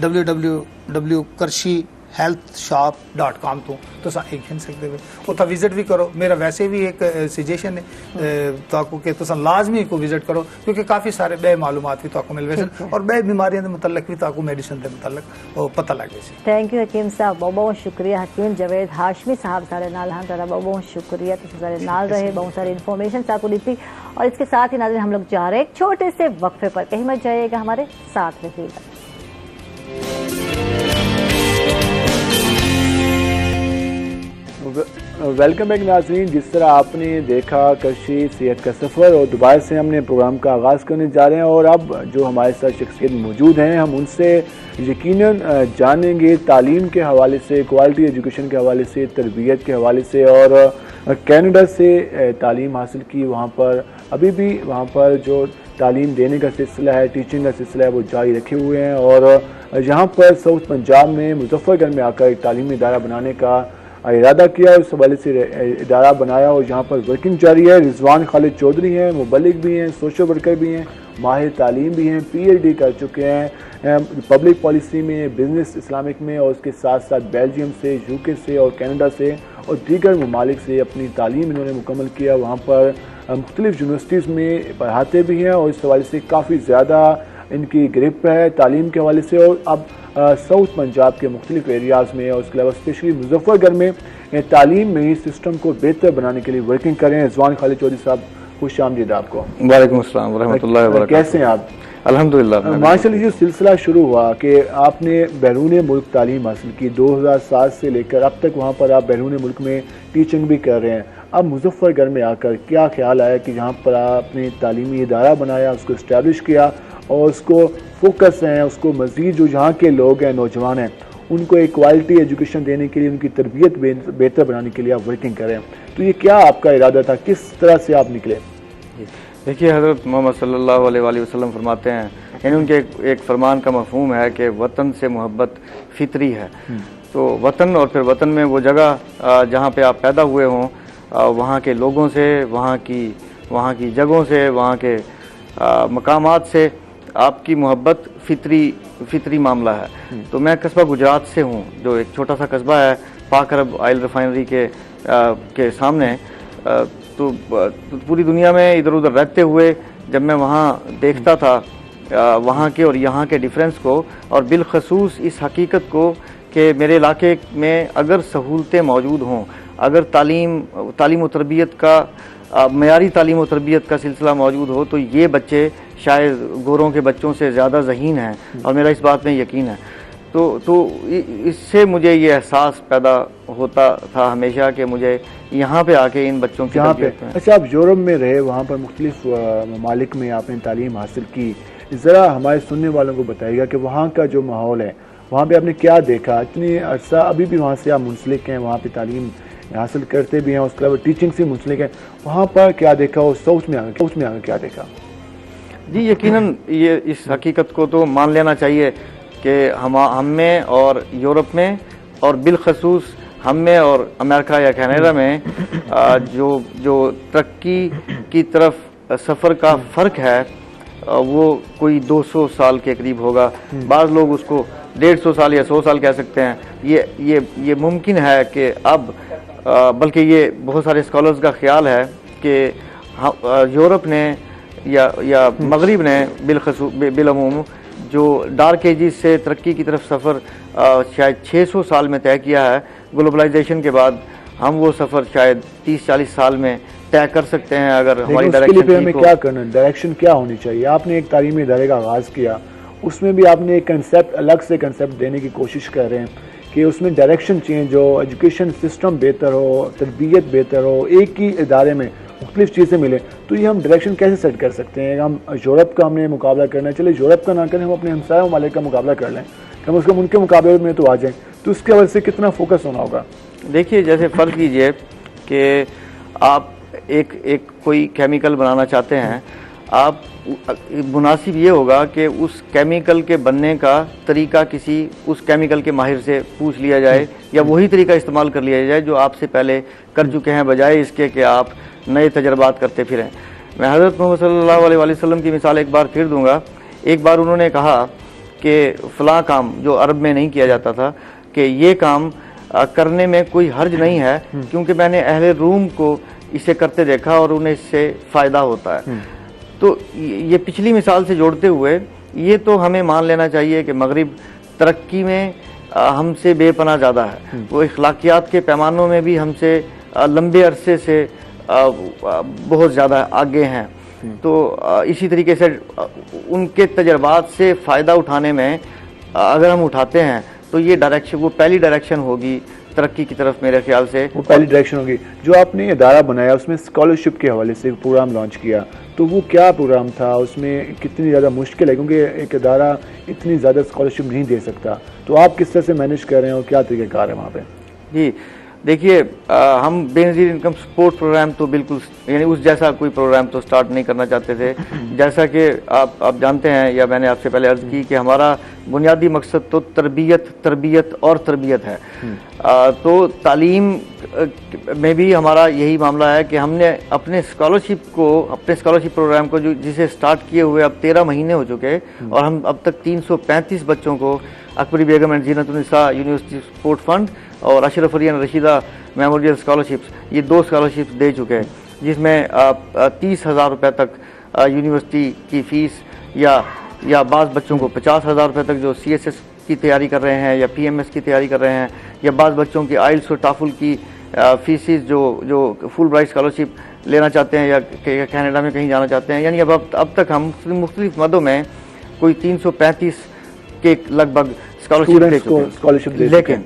www.karshi healthshop.com तो तुसा एक घिन सकते हो, उत्थे विजिट भी करो। मेरा वैसे भी एक सजेशन है ताकू कि तुसा लाजमी को विजिट करो, क्योंकि काफ़ी सारे बे मालूमात भी ताकू मिल वैसे और बे बीमारियों के मुतल्लिक भी ताकू मेडिसिन के मुतल्लिक पता लग गई। थैंक यू हकीम साहब, बहुत बहुत शुक्रिया। हकीम जावेद हाशमी साहब सारे नाल हाँ तारा बहुत बहुत शुक्रिया, तुम सारे नाल रहे, बहुत सारी इन्फॉर्मेशन ताकू दी थी। और इसके साथ ही नाज़रीन हम लोग जा रहे एक छोटे से वक्फे पर, कहीं मत जाइएगा, हमारे साथ रहिएगा। वेलकम बैक नाज़रीन। जिस तरह आपने देखा कशी सेहत का सफ़र और दोबारा से हमने प्रोग्राम का आगाज़ करने जा रहे हैं और अब जो हमारे साथ शख्सियत मौजूद हैं हम उनसे यकीनन जानेंगे तालीम के हवाले से, क्वालिटी एजुकेशन के हवाले से, तरबियत के हवाले से और कनाडा से तालीम हासिल की, वहाँ पर अभी भी वहाँ पर जो तालीम देने का सिलसिला है, टीचिंग का सिलसिला है वो जारी रखे हुए हैं और यहाँ पर साउथ पंजाब में मुजफ्फरगढ़ में आकर एक तालीमी इदारा बनाने का इरादा किया, उस हवाले से इदारा बनाया और यहाँ पर वर्किंग जारी है। रिजवान खालिद चौधरी हैं, मुबल्लिग भी हैं, सोशल वर्कर भी हैं, माहिर तालीम भी हैं, PhD कर चुके हैं पब्लिक पॉलिसी में, बिजनेस इस्लामिक में और उसके साथ साथ बेल्जियम से, UK से और कनाडा से और दीगर ममालिक से अपनी तालीम इन्होंने मुकम्मल किया। वहाँ पर मुख्तलिफ यूनिवर्सिटीज़ में पढ़ाते भी हैं और इस हवाले से काफ़ी ज़्यादा इनकी ग्रिप है तालीम के हवाले से। और अब साउथ पंजाब के मुख्तलिफ एरियाज़ में और उसके अलावा स्पेशली मुजफ्फरगढ़ में तालीम में सिस्टम को बेहतर बनाने के लिए वर्किंग करें। रिजवान खालिद चौधरी साहब, खुश आमदीद आपको। वालेकुम अस्सलाम वरहमतुल्लाहि वबरकातुहू। कैसे हैं आप? अल्हम्दुलिल्लाह। माशाअल्लाह जो सिलसिला शुरू हुआ कि आपने बैरून मुल्क तालीम हासिल की 2007 से लेकर अब तक, वहाँ पर आप बैरून मुल्क में टीचिंग भी कर रहे हैं। अब मुजफ्फरगढ़ में आकर क्या ख्याल आया कि जहाँ पर आपने तालीमी इदारा बनाया, उसको इस्टेब्लिश किया और उसको फोकस है, उसको मज़ीद जो यहाँ के लोग हैं, नौजवान हैं, उनको एक क्वालिटी एजुकेशन देने के लिए, उनकी तरबियत बेहतर बनाने के लिए आप वर्किंग करें, तो ये क्या आपका इरादा था, किस तरह से आप निकले? देखिए, हज़रत मोहम्मद सल्लल्लाहु अलैहि वसल्लम फरमाते हैं, यानी उनके एक फरमान का मफहूम है कि वतन से मोहब्बत फितरी है। तो वतन और फिर वतन में वो जगह जहाँ पे आप पैदा हुए हों, वहाँ के लोगों से, वहाँ की जगहों से, वहाँ के मकामात से आपकी मोहब्बत फितरी मामला है। तो मैं कस्बा गुजरात से हूँ, जो एक छोटा सा कस्बा है पाक अरब ऑयल रिफाइनरी के सामने। तो पूरी दुनिया में इधर उधर रहते हुए जब मैं वहाँ देखता था वहाँ के और यहाँ के डिफरेंस को, और बिलखसूस इस हकीकत को कि मेरे इलाके में अगर सहूलतें मौजूद हों, अगर तालीम व तरबियत का मयारी तालीम व तरबियत का सिलसिला मौजूद हो, तो ये बच्चे शायद गोरों के बच्चों से ज़्यादा ज़हीन हैं और मेरा इस बात में यकीन है। तो इससे मुझे ये एहसास पैदा होता था हमेशा कि मुझे यहाँ पे आके इन बच्चों की तरबियत में। अच्छा, आप यूरोप में रहे, वहाँ पर मुख्तलिफ ममालिक में आपने तालीम हासिल की, ज़रा हमारे सुनने वालों को बताइएगा कि वहाँ का जो माहौल है, वहाँ पे आपने क्या देखा? इतनी अर्सा अभी भी वहाँ से आप मुंसलिक हैं, वहाँ पे तालीम हासिल करते भी हैं, उसके अलावा टीचिंग से मुंसलिक हैं, वहाँ पर क्या देखा और साउथ में आगे क्या देखा? जी, यकीनन ये इस हकीकत को तो मान लेना चाहिए कि हम में और यूरोप में और बिलखसूस हम में और अमेरिका या कनाडा में जो तरक्की की तरफ सफ़र का फ़र्क है वो कोई 200 साल के करीब होगा। बाज़ लोग उसको 150 साल या 100 साल कह सकते हैं। ये मुमकिन है कि अब बल्कि ये बहुत सारे स्कॉलर्स का ख्याल है कि यूरोप ने या मगरिब ने बिलअमूम जो डार्क एजिस से तरक्की की तरफ सफ़र शायद 600 साल में तय किया है, ग्लोबलाइजेशन के बाद हम वो सफ़र शायद 30-40 साल में तय कर सकते हैं अगर हमारी डायरेक्शन हमें क्या करना, डायरेक्शन क्या होनी चाहिए? आपने एक तालीमी इदारे का आगाज़ किया, उसमें भी आपने एक कंसेप्ट, अलग से कंसेप्ट देने की कोशिश कर रहे हैं कि उसमें डायरेक्शन चेंज हो, एजुकेशन सिस्टम बेहतर हो, तरबियत बेहतर हो, एक ही इदारे में मुख्तलिफ चीज़ें मिले, तो ये हम डायरेक्शन कैसे सेट कर सकते हैं? हम यूरोप का हमने मुकाबला करना है, चले यूरोप का ना करें, हम अपने हमसाया ममालिक का मुकाबला कर लें, कम अज़ कम उनके मुकाबले में तो आ जाएं, तो उसके वजह से कितना फोकस होना होगा? देखिए, जैसे फ़र्ज़ कीजिए कि आप एक कोई केमिकल बनाना चाहते हैं, आप मुनासिब ये होगा कि उस केमिकल के बनने का तरीका किसी उस केमिकल के माहिर से पूछ लिया जाए या वही तरीका इस्तेमाल कर लिया जाए जो आपसे पहले कर चुके हैं, बजाय इसके कि आप नए तजर्बात करते फिरें। मैं हज़रत मोहम्मद सल्लल्लाहु अलैहि वसल्लम की मिसाल एक बार फिर दूंगा। एक बार उन्होंने कहा कि फ़लाँ काम जो अरब में नहीं किया जाता था, कि कि ये काम करने में कोई हर्ज नहीं है, क्योंकि मैंने अहले रूम को इसे करते देखा और उन्हें इससे फ़ायदा होता है। तो ये पिछली मिसाल से जोड़ते हुए ये तो हमें मान लेना चाहिए कि मगरिब तरक्की में हमसे बेपनाह ज़्यादा है, वो इखलाकियात के पैमानों में भी हमसे लंबे अरसे से बहुत ज़्यादा आगे हैं। तो इसी तरीके से उनके तजर्बात से फ़ायदा उठाने में अगर हम उठाते हैं तो ये डायरेक्शन, वो पहली डायरेक्शन होगी तरक्की की तरफ, मेरे ख्याल से वो पहली डायरेक्शन होगी। जो आपने इदारा बनाया उसमें स्कॉलरशिप के हवाले से प्रोग्राम लॉन्च किया, तो वो क्या प्रोग्राम था, उसमें कितनी ज़्यादा मुश्किल है, क्योंकि एक इदारा इतनी ज़्यादा स्कॉलरशिप नहीं दे सकता, तो आप किस तरह से मैनेज कर रहे हैं और क्या तरीक़ाकार है वहाँ पे? जी देखिए, हम बेनज़ीर इनकम सपोर्ट प्रोग्राम तो बिल्कुल यानी उस जैसा कोई प्रोग्राम तो स्टार्ट नहीं करना चाहते थे। जैसा कि आप जानते हैं, या मैंने आपसे पहले अर्ज़ की कि हमारा बुनियादी मकसद तो तरबियत और तरबियत है। तो तालीम में भी हमारा यही मामला है कि हमने अपने स्कॉलरशिप प्रोग्राम को जिसे स्टार्ट किए हुए अब 13 महीने हो चुके, और हम अब तक 335 बच्चों को अकबरी बेगम एंड ज़ीनतुन्निसा यूनिवर्सिटी सपोर्ट फंड और Ashraf Ali and Rashida memorial scholarships, ये 2 स्कॉलरशिप्स दे चुके हैं, जिसमें 30,000 रुपये तक यूनिवर्सिटी की फ़ीस या बाज़ बच्चों को 50,000 रुपये तक जो CSS की तैयारी कर रहे हैं या PMS की तैयारी कर रहे हैं, या बाज़ बच्चों की आइल्स और टाफुल की फ़ीसिस जो फुल ब्राइट स्कॉलरशिप लेना चाहते हैं या कनाडा में कहीं जाना चाहते हैं। यानी अब तक हम मुख्तलिफ मदों में कोई 335 के लगभग स्कॉलरशिप दे चुके हैं। लेकिन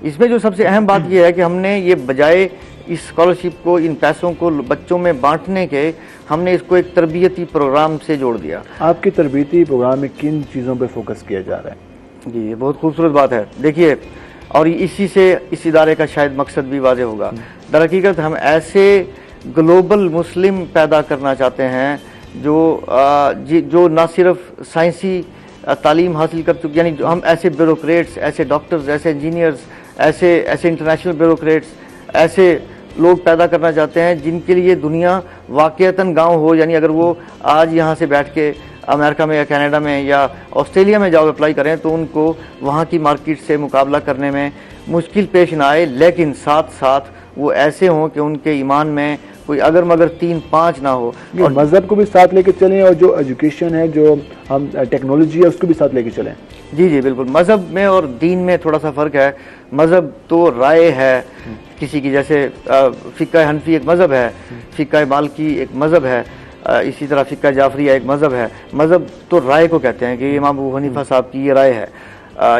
इसमें जो सबसे अहम बात यह है कि हमने ये बजाय इस स्कॉलरशिप को, इन पैसों को बच्चों में बांटने के, हमने इसको एक तरबियती प्रोग्राम से जोड़ दिया। आपके तरबियती प्रोग्राम में किन चीज़ों पर फोकस किया जा रहा है? जी, ये बहुत खूबसूरत बात है। देखिए, और इसी से इस इदारे का शायद मकसद भी वाज़ेह होगा। दरहकीकत हम ऐसे ग्लोबल मुस्लिम पैदा करना चाहते हैं जो ना सिर्फ साइंसी तालीम हासिल कर चुके, यानी हम ऐसे ब्यूरोक्रेट्स, ऐसे डॉक्टर्स, ऐसे इंजीनियर्स, ऐसे इंटरनेशनल ब्यूरोक्रेट्स, ऐसे लोग पैदा करना चाहते हैं जिनके लिए दुनिया वाकईतन गांव हो। यानी अगर वो आज यहाँ से बैठ के अमेरिका में या कनाडा में या ऑस्ट्रेलिया में जॉब अप्लाई करें तो उनको वहाँ की मार्केट से मुकाबला करने में मुश्किल पेश ना आए, लेकिन साथ साथ वो ऐसे हों कि उनके ईमान में कोई अगर मगर 3-5 ना हो, और मज़हब को भी साथ लेके चलें और जो एजुकेशन है, जो हम टेक्नोलॉजी है, उसको भी साथ लेके चलें। जी जी बिल्कुल। मज़हब में और दीन में थोड़ा सा फ़र्क है। मज़हब तो राय है किसी की, जैसे फ़िक़्ह हनफ़ी एक मज़हब है, फ़िक़्ह मालिकी एक मज़हब है, इसी तरह फ़िक़्ह जाफ़रिया एक मज़हब है। मज़हब तो राय को कहते हैं कि इमाम अबू हनीफ़ा साहब की ये राय है,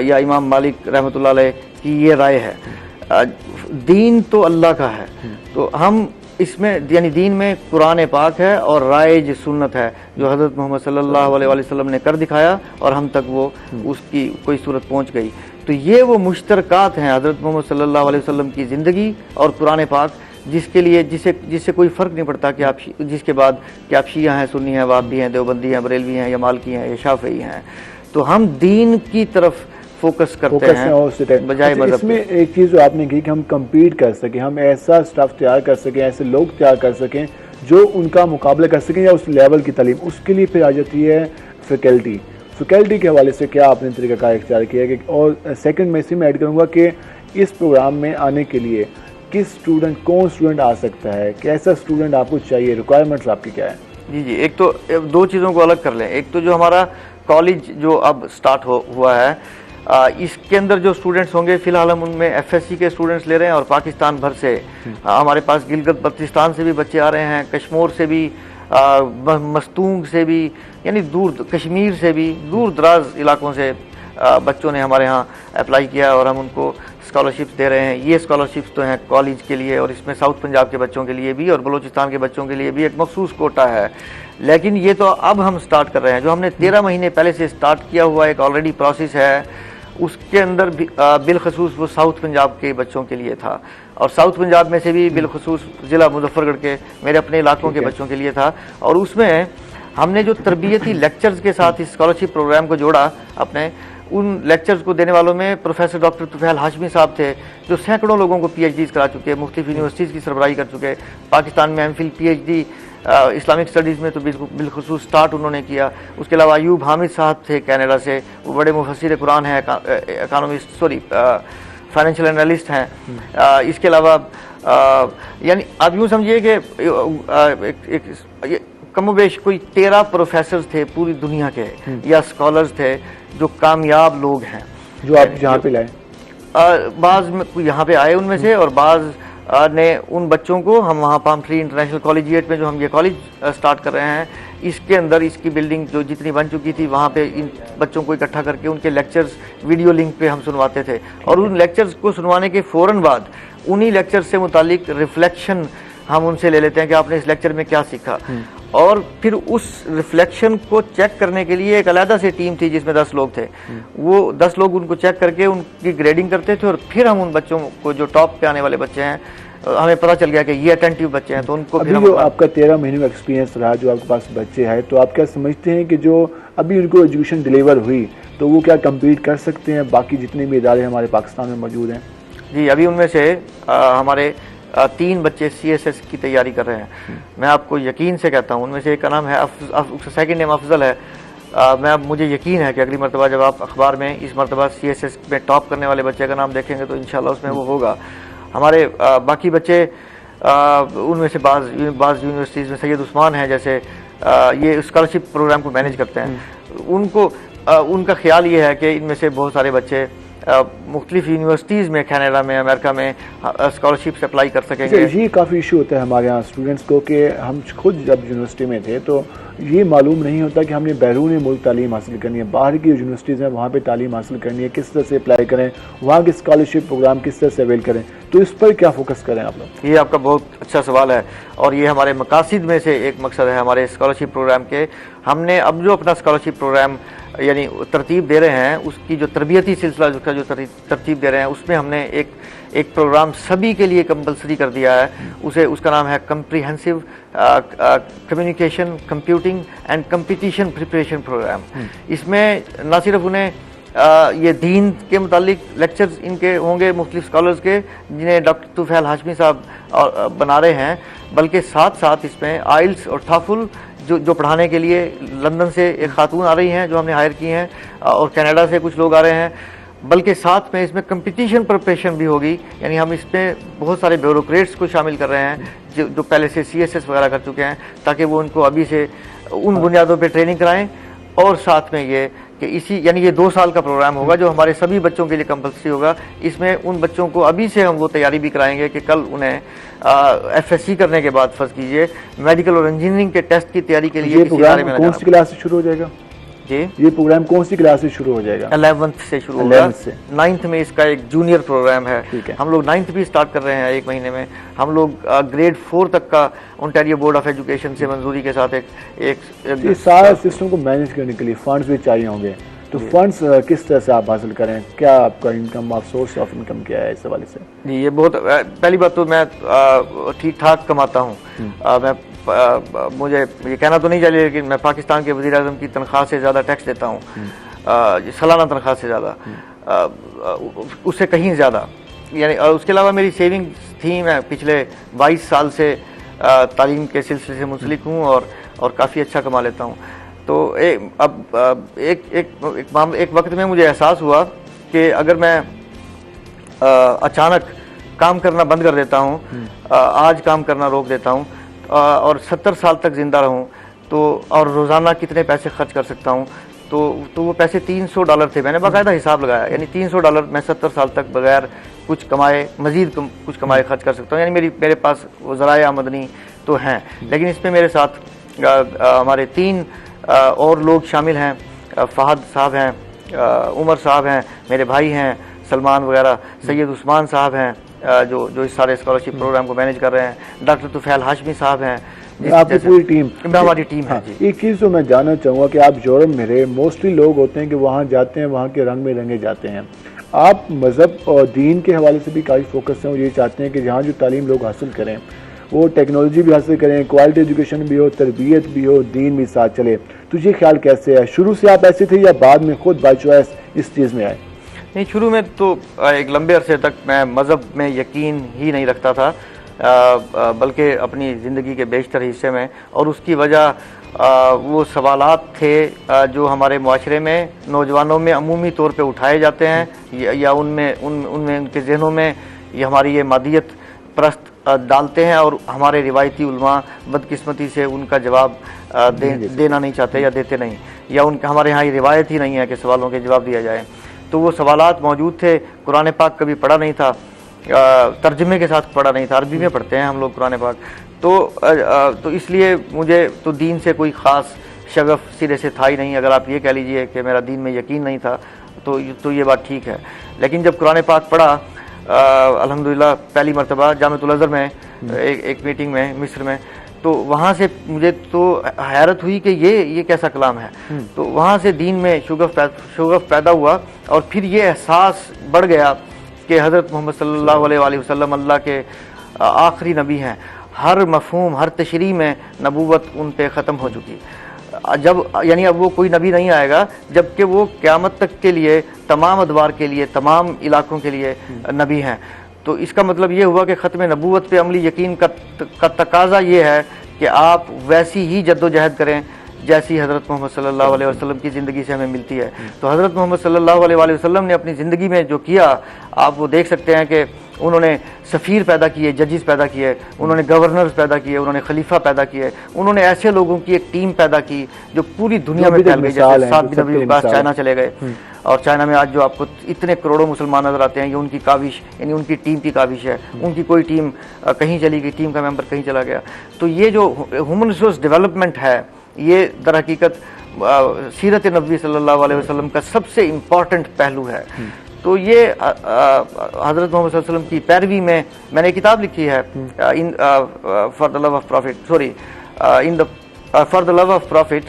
या इमाम मालिक रहमतुल्लाह अलैह की ये राय है। दीन तो अल्लाह का है। तो हम इसमें यानी दीन में कुरान पाक है और राइज सुन्नत है जो हज़रत मोहम्मद सल्लल्लाहु अलैहि वसल्लम ने कर दिखाया और हम तक वो उसकी कोई सूरत पहुंच गई। तो ये वो मुश्तरकात हैं हज़रत मोहम्मद सल्लल्लाहु अलैहि वसल्लम की ज़िंदगी और कुरान पाक, जिसके लिए जिससे कोई फ़र्क नहीं पड़ता कि आप जिसके बाद कि आप शिया हैं, सुन्नी हैं, वाबी हैं, देवबंदी हैं, बरेलवी हैं, या मालकी हैं, या शाफ़ई हैं। तो हम दीन की तरफ फोकस करते हैं बजाय मज़हब। इसमें एक चीज़ जो आपने की कि हम कम्पीट कर सकें, हम ऐसा स्टाफ तैयार कर सकें, ऐसे लोग तैयार कर सकें जो उनका मुकाबला कर सकें या उस लेवल की तालीम, उसके लिए फिर आ जाती है फैकल्टी के हवाले से क्या आपने तरीक़ाकार इख्तियार किया है? और सेकंड मैं इसी में ऐड करूँगा कि इस प्रोग्राम में आने के लिए कौन स्टूडेंट आ सकता है, कैसा स्टूडेंट आपको चाहिए, रिक्वायरमेंट्स आपकी क्या है? जी जी, एक तो 2 चीज़ों को अलग कर लें। एक तो जो हमारा कॉलेज जो अब स्टार्ट हुआ है, इसके अंदर जो स्टूडेंट्स होंगे, फिलहाल हम उनमें FSC के स्टूडेंट्स ले रहे हैं और पाकिस्तान भर से हमारे पास गिलगित बल्तिस्तान से भी बच्चे आ रहे हैं, कश्मीर से भी, मस्तूंग से भी, यानी कश्मीर से भी, दूर दराज इलाकों से बच्चों ने हमारे यहाँ अप्लाई किया और हम उनको स्कॉलरशिप्स दे रहे हैं। ये स्कॉलरशिप्स तो हैं कॉलेज के लिए और इसमें साउथ पंजाब के बच्चों के लिए भी और बलूचिस्तान के बच्चों के लिए भी एक मखसूस कोटा है। लेकिन ये तो अब हम स्टार्ट कर रहे हैं। जो हमने 13 महीने पहले से स्टार्ट किया हुआ एक ऑलरेडी प्रोसेस है, उसके अंदर भी बिलखसूस वो साउथ पंजाब के बच्चों के लिए था और साउथ पंजाब में से भी बिलखसूस ज़िला मुजफ्फरगढ़ के मेरे अपने इलाकों के बच्चों के लिए था। और उसमें हमने जो तरबियती लेक्चर्स के साथ इस स्कॉलरशिप प्रोग्राम को जोड़ा, अपने उन लेक्चर्स को देने वालों में प्रोफेसर डॉक्टर तुफैल हाशमी साहब थे जो सैकड़ों लोगों को PhDs करा चुके, मुख्तलिफ यूनिवर्सिटीज़ की सरबराही कर चुके। पाकिस्तान में MPhil PhD इस्लामिक स्टडीज़ में तो बिलखुसूस स्टार्ट उन्होंने किया। उसके अलावा अयूब हामिद साहब थे कनाडा से, वो बड़े मुफस्सिर कुरान हैं, फाइनेंशियल एनालिस्ट हैं। इसके अलावा यानी आप यूँ समझिए कि कमोबेश कोई 13 प्रोफेसर थे पूरी दुनिया के या स्कॉलर्स थे जो कामयाब लोग हैं, जो आप जहाँ पे लाए। बाज़ यहाँ पे आए उनमें से, और बाज़ ने उन बच्चों को हम वहाँ पाम ट्री इंटरनेशनल कॉलेजिएट में जो हम ये कॉलेज स्टार्ट कर रहे हैं, इसके अंदर इसकी बिल्डिंग जो जितनी बन चुकी थी वहाँ पे इन बच्चों को इकट्ठा करके उनके लेक्चर्स वीडियो लिंक पे हम सुनवाते थे, और उन लेक्चर्स को सुनवाने के फ़ौरन बाद उन्हीं लेक्चर से मुतालिक रिफ्लेक्शन हम उनसे ले लेते हैं कि आपने इस लेक्चर में क्या सीखा, और फिर उस रिफ्लेक्शन को चेक करने के लिए एक अलग से टीम थी जिसमें 10 लोग थे। वो 10 लोग उनको चेक करके उनकी ग्रेडिंग करते थे, और फिर हम उन बच्चों को जो टॉप पे आने वाले बच्चे हैं, हमें पता चल गया कि ये अटेंटिव बच्चे हैं, तो उनको अभी जो आपका 13 महीने का एक्सपीरियंस रहा, जो आपके पास बच्चे हैं, तो आप क्या समझते हैं कि जो अभी उनको एजुकेशन डिलीवर हुई तो वो क्या कम्पीट कर सकते हैं बाकी जितने भी इदारे हमारे पाकिस्तान में मौजूद हैं? जी, अभी उनमें से हमारे 3 बच्चे CSS की तैयारी कर रहे हैं। मैं आपको यकीन से कहता हूँ, उनमें से एक का नाम है सेकंड नेम अफजल है। मुझे यकीन है कि अगली मरतबा जब आप अखबार में इस मरतबा CSS में टॉप करने वाले बच्चे का नाम देखेंगे तो इंशाल्लाह उसमें वो होगा। हमारे बाकी बच्चे उनमें से बाज़ यूनिवर्सिटीज़ में सैयद उस्मान हैं, जैसे ये स्कॉलरशिप प्रोग्राम को मैनेज करते हैं, उनका ख्याल ये है कि इनमें से बहुत सारे बच्चे मुख्तलिफ यूनिवर्सिटीज़ में कनाडा में अमेरिका में स्कॉलरशिप से अप्लाई कर सकेंगे। ये काफ़ी इशू होता है हमारे यहाँ स्टूडेंट्स को कि हम खुद जब यूनिवर्सिटी में थे तो ये मालूम नहीं होता कि हमने बैरून मुल्क तालीम हासिल करनी है, बाहर की यूनिवर्सिटीज़ हैं वहाँ पे तालीम हासिल करनी है, किस तरह से अप्लाई करें, वहाँ के स्कॉलरशिप प्रोग्राम किस तरह से अवेल करें, तो इस पर क्या फोकस करें आप लोग? ये आपका बहुत अच्छा सवाल है, और ये हमारे मकासद में से एक मकसद है हमारे स्कॉलरशिप प्रोग्राम के। हमने अब जो अपना स्कॉलरशिप प्रोग्राम यानी तरतीब दे रहे हैं, उसकी जो तरबियती सिलसिला उसका जो तरतीब दे रहे हैं, उसमें हमने एक प्रोग्राम सभी के लिए कंपलसरी कर दिया है। उसका नाम है comprehensive communication computing and competition preparation programme. इसमें न सिर्फ उन्हें ये दीन के मुतालिक लेक्चर्स इनके होंगे मुख्तलिफ स्कॉलर्स के, जिन्हें डॉक्टर तुफैल हाशमी साहब बना रहे हैं, बल्कि साथ साथ इसमें आइल्स और टाफुल जो पढ़ाने के लिए लंदन से एक खातून आ रही हैं जो हमने हायर की हैं, और कनाडा से कुछ लोग आ रहे हैं, बल्कि साथ में इसमें कंपटीशन प्रिपरेशन भी होगी। यानी हम इसमें बहुत सारे ब्यूरोक्रेट्स को शामिल कर रहे हैं जो पहले से CSS वगैरह कर चुके हैं, ताकि वो उनको अभी से उन बुनियादों पे ट्रेनिंग कराएं। और साथ में ये कि यानी ये 2 साल का प्रोग्राम होगा जो हमारे सभी बच्चों के लिए कंपलसरी होगा। इसमें उन बच्चों को अभी से हम वो तैयारी भी कराएंगे कि कल उन्हें FSC करने के बाद फर्ज कीजिए मेडिकल और इंजीनियरिंग के टेस्ट की तैयारी के लिए कौन सी क्लास से शुरू हो जाएगा? जी, ये प्रोग्राम कौन सी क्लास से शुरू हो जाएगा? 11th से शुरू होगा। 9th में इसका एक जूनियर प्रोग्राम है। हम लोग 9th भी स्टार्ट कर रहे हैं 1 महीने में। हम लोग ग्रेड 4 तक का ओंटारियो बोर्ड ऑफ एजुकेशन से मंजूरी के साथ एक सारा सिस्टम को मैनेज करने के लिए फंड्स भी चाहिए होंगे, तो फंड्स किस तरह से आप हासिल करें? क्या आपका इनकम, आप सोर्स ऑफ इनकम क्या है इस हवाले से? जी, ये बहुत पहली बात तो मैं ठीक ठाक कमाता हूँ। मैं मुझे ये कहना तो नहीं चाहिए, लेकिन मैं पाकिस्तान के वज़ीर आज़म की तनख्वाह से ज़्यादा टैक्स देता हूँ, सालाना तनख्वाह से ज़्यादा, उससे कहीं ज़्यादा। यानी और उसके अलावा मेरी सेविंग्स थी, मैं पिछले 22 साल से तालीम के सिलसिले से मुंसलिक हूँ और काफ़ी अच्छा कमा लेता हूँ। तो एक वक्त में मुझे एहसास हुआ कि अगर मैं अचानक काम करना बंद कर देता हूँ, आज काम करना रोक देता हूँ और 70 साल तक ज़िंदा रहूँ तो और रोज़ाना कितने पैसे खर्च कर सकता हूँ, तो वो पैसे $300 थे। मैंने बाकायदा हिसाब लगाया, यानी $300 मैं 70 साल तक बगैर कुछ कमाए मज़ीद कुछ कमाए खर्च कर सकता हूँ। यानी मेरे पास वो ज़राए आमदनी तो हैं, लेकिन इसमें मेरे साथ हमारे 3 और लोग शामिल हैं। फ़हद साहब हैं, उमर साहब हैं, मेरे भाई हैं सलमान वगैरह, सैयद उस्मान साहब हैं जो इस सारे स्कॉलरशिप प्रोग्राम को मैनेज कर रहे हैं, डॉक्टर तुफैल हाशमी साहब हैं, आपकी पूरी टीम, हमारी टीम है। जी, एक चीज़ तो मैं जानना चाहूँगा कि आप यूरोप में रहे, मोस्टली लोग होते हैं कि वहाँ जाते हैं, वहाँ के रंग में रंगे जाते हैं। आप मज़हब और दीन के हवाले से भी काफ़ी फोकस हैं और ये चाहते हैं कि जहाँ जो तालीम लोग हासिल करें वो टेक्नोलॉजी भी हासिल करें, क्वालिटी एजुकेशन भी हो, तरबियत भी हो, दीन भी साथ चले। तो ये ख्याल कैसे है? शुरू से आप ऐसे थे या बाद में खुद बाय चॉइस इस चीज़ में आए? नहीं, शुरू में तो एक लंबे अरसे तक मैं मज़हब में यकीन ही नहीं रखता था, बल्कि अपनी ज़िंदगी के बेशतर हिस्से में, और उसकी वजह वो सवालात थे जो हमारे मुआशरे में नौजवानों में अमूमी तौर पे उठाए जाते हैं या उनमें उनके जहनों में ये हमारी ये मादियत प्रस्त डालते हैं और हमारे रिवायती उलमा बदकिस्मती से उनका जवाब देना नहीं चाहते या देते नहीं, या उनका हमारे यहाँ ये रिवायत ही नहीं है कि सवालों के जवाब दिया जाए। तो वो सवालात मौजूद थे। कुरान पाक कभी पढ़ा नहीं था, तर्जमे के साथ पढ़ा नहीं था, अरबी में पढ़ते हैं हम लोग कुरान पाक। तो इसलिए मुझे तो दीन से कोई ख़ास शगफ सिरे से था ही नहीं। अगर आप ये कह लीजिए कि मेरा दीन में यकीन नहीं था तो ये बात ठीक है। लेकिन जब कुरान पाक पढ़ा अल्हम्दुलिल्लाह पहली मरतबा जामिअतुल अज़हर में एक मीटिंग में मिस्र में, तो वहाँ से मुझे तो हैरत हुई कि ये कैसा कलाम है। तो वहाँ से दीन में शुगफ पैदा हुआ और फिर ये एहसास बढ़ गया कि हज़रत मोहम्मद सल्लल्लाहु अलैहि वसल्लम अल्लाह के आखिरी नबी हैं। हर मफहूम हर तशरीह में नबूवत उन पे ख़त्म हो चुकी। जब यानी अब वो कोई नबी नहीं आएगा जबकि वो क़यामत तक के लिए तमाम अदवार के लिए तमाम इलाकों के लिए नबी हैं। तो इसका मतलब ये हुआ कि ख़त्म नबूवत पे अमली यकीन का तकाजा ये है कि आप वैसी ही जद्दोजहद करें जैसी हज़रत मोहम्मद सल्लल्लाहु अलैहि वसल्लम की ज़िंदगी से हमें मिलती है। तो हज़रत मोहम्मद सल्लल्लाहु अलैहि वसल्लम ने अपनी ज़िंदगी में जो किया आप वो देख सकते हैं कि उन्होंने सफ़ीर पैदा किए, जजेस पैदा किए, उन्होंने गवर्नर्स पैदा किए, उन्होंने खलीफा पैदा किए, उन्होंने ऐसे लोगों की एक टीम पैदा की जो पूरी दुनिया में फैल गई। जैसे साद बिन अबी वक्कास चाइना चले गए और चाइना में आज जो आपको इतने करोड़ों मुसलमान नजर आते हैं ये उनकी काविश यानी उनकी टीम की काविश है। उनकी कोई टीम कहीं चली गई, टीम का मेंबर कहीं चला गया। तो ये जो ह्यूमन रिसोर्स डेवलपमेंट है ये दर हकीकत सीरत नबी सल्लल्लाहु अलैहि वसल्लम का सबसे इम्पॉर्टेंट पहलू है। तो ये हज़रत मोहम्मद सल्लल्लाहु अलैहि वसल्लम की पैरवी में मैंने एक किताब लिखी है for the love of profit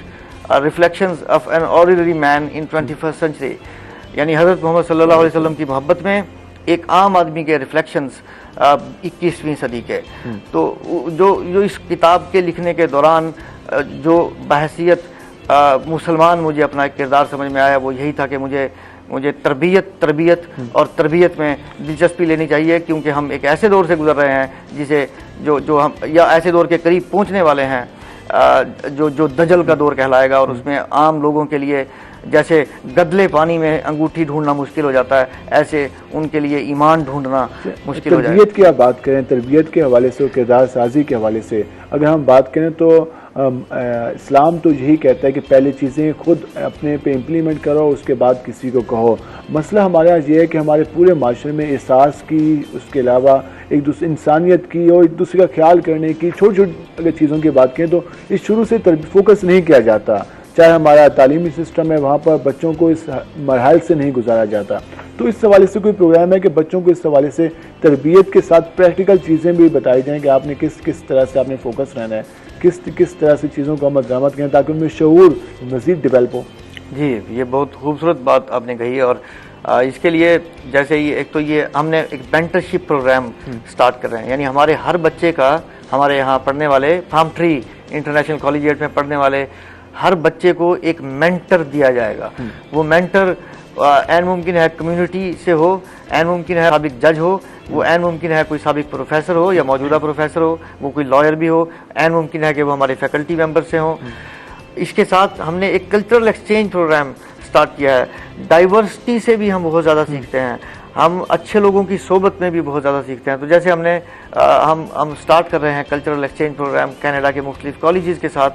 reflections of an ordinary man in 21st century, यानी हज़रत मोहम्मद सल्लल्लाहु अलैहि वसल्लम की मोहब्बत में एक आम आदमी के रिफ्लेक्शंस 21वीं सदी के। तो जो इस किताब के लिखने के दौरान जो बहसियत मुसलमान मुझे अपना एक किरदार समझ में आया वो यही था कि मुझे तरबियत और तरबियत में दिलचस्पी लेनी चाहिए, क्योंकि हम एक ऐसे दौर से गुजर रहे हैं जिसे जो हम या ऐसे दौर के करीब पहुंचने वाले हैं जो दजल का दौर कहलाएगा। और उसमें आम लोगों के लिए जैसे गदले पानी में अंगूठी ढूंढना मुश्किल हो जाता है, ऐसे उनके लिए ईमान ढूंढना मुश्किल हो जाएगा। तरबियत की आप बात करें, तरबियत के हवाले से और किरदार साजी के हवाले से अगर हम बात करें तो इस्लाम तो यही कहता है कि पहले चीज़ें खुद अपने पे इम्प्लीमेंट करो उसके बाद किसी को कहो। मसला हमारे यहाँ ये है कि हमारे पूरे माशरे में एहसास की, उसके अलावा एक दूसरे इंसानियत की और एक दूसरे का ख्याल करने की छोटी छोटी अगर चीज़ों की बात करें तो इस शुरू से फोकस नहीं किया जाता। चाहे हमारा तालीमी सिस्टम है वहाँ पर बच्चों को इस मरहल से नहीं गुजारा जाता। तो इस हवाले से कोई प्रोग्राम है कि बच्चों को इस हवाले से तरबियत के साथ प्रैक्टिकल चीज़ें भी बताई जाएँ कि आपने किस तरह से आपने फोकस रहना है, किस तरह से चीज़ों को अमल दरामद करें ताकि उनमें शऊर मज़ीद डेवलप हो। जी, ये बहुत खूबसूरत बात आपने कही है। और इसके लिए जैसे एक तो ये हमने एक मेंटरशिप प्रोग्राम स्टार्ट कर रहे हैं, यानी हमारे हर बच्चे का हमारे यहाँ पढ़ने वाले फार्म ट्री इंटरनेशनल कॉलेजिएट में पढ़ने वाले हर बच्चे को एक मेंटर दिया जाएगा। वो मेंटर एन मुमकिन है कम्युनिटी से हो, एन मुमकिन है साबिक जज हो, वो एन मुमकिन है कोई साबिक प्रोफेसर हो या मौजूदा प्रोफेसर हो, वो कोई लॉयर भी हो, एन मुमकिन है कि वो हमारे फैकल्टी मेंबर से हो। इसके साथ हमने एक कल्चरल एक्सचेंज प्रोग्राम स्टार्ट किया है। डाइवर्सिटी से भी हम बहुत ज़्यादा सीखते हैं, हम अच्छे लोगों की सोबत में भी बहुत ज़्यादा सीखते हैं। तो जैसे हम स्टार्ट कर रहे हैं कल्चरल एक्सचेंज प्रोग्राम कनाडा के मुख्तलिफ कॉलेजेस के साथ,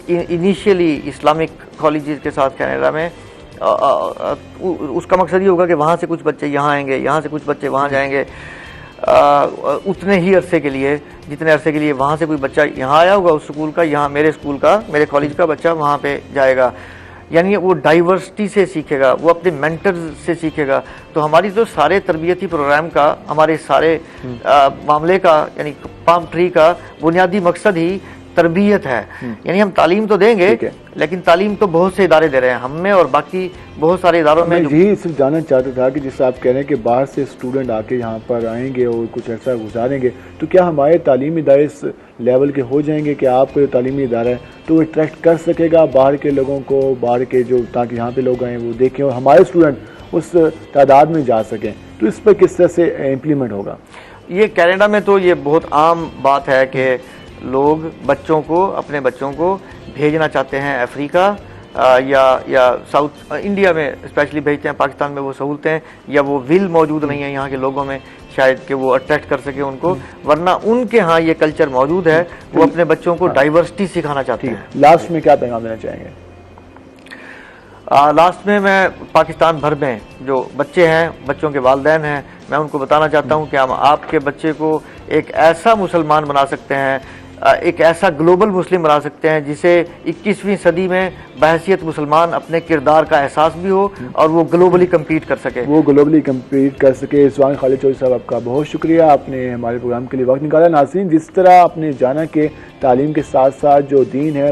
इनिशियली इस्लामिक कॉलेजेस के साथ कनाडा में। उसका मकसद ये होगा कि वहाँ से कुछ बच्चे यहाँ आएंगे, यहाँ से कुछ बच्चे वहाँ जाएंगे, उतने ही अरसे के लिए जितने अरसे के लिए वहाँ से कोई बच्चा यहाँ आया होगा उस स्कूल का, यहाँ मेरे स्कूल का मेरे कॉलेज का बच्चा वहाँ पे जाएगा। यानी वो डाइवर्सिटी से सीखेगा, वो अपने मेंटर्स से सीखेगा। तो हमारी जो सारे तरबियती प्रोग्राम का हमारे सारे मामले का यानी पाम ट्री का बुनियादी मकसद ही तरबियत है। यानी हम तालीम तो देंगे लेकिन तालीम तो बहुत से इदारे दे रहे हैं, हम में और बाकी बहुत सारे इदारों में। यही सिर्फ जानना चाहता था कि जैसे आप कह रहे हैं कि बाहर से स्टूडेंट आके यहाँ पर आएंगे और कुछ ऐसा गुजारेंगे, तो क्या हमारे तालीमी इदारे इस लेवल के हो जाएंगे कि आपका जो तालीमी इदारा है तो वो अट्रैक्ट कर सकेगा बाहर के लोगों को, बाहर के जो ताकि यहाँ पे लोग आएँ वो देखें और हमारे स्टूडेंट उस तादाद में जा सकें। तो इस पर किस तरह से इम्प्लीमेंट होगा? ये कनाडा में तो ये बहुत आम बात है कि लोग बच्चों को, अपने बच्चों को भेजना चाहते हैं अफ्रीका या साउथ इंडिया में स्पेशली भेजते हैं, पाकिस्तान में वो सहूलतें या वो विल मौजूद नहीं है यहाँ के लोगों में शायद कि वो अट्रैक्ट कर सके उनको, वरना उनके यहाँ ये कल्चर मौजूद है, वो अपने बच्चों को डाइवर्सिटी सिखाना चाहते हैं। लास्ट में क्या पैगाम देना चाहेंगे? लास्ट में मैं पाकिस्तान भर में जो बच्चे हैं, बच्चों के वालिदैन हैं, मैं उनको बताना चाहता हूँ कि हम आपके बच्चे को एक ऐसा मुसलमान बना सकते हैं, एक ऐसा ग्लोबल मुस्लिम बना सकते हैं जिसे 21वीं सदी में बहैसियत मुसलमान अपने किरदार का एहसास भी हो और वो ग्लोबली कम्पीट कर सके। इस्वान खालिद चौधरी साहब, आपका बहुत शुक्रिया, आपने हमारे प्रोग्राम के लिए वक्त निकाला। नाज़रीन, जिस तरह आपने जाना कि तालीम के साथ साथ जो दीन है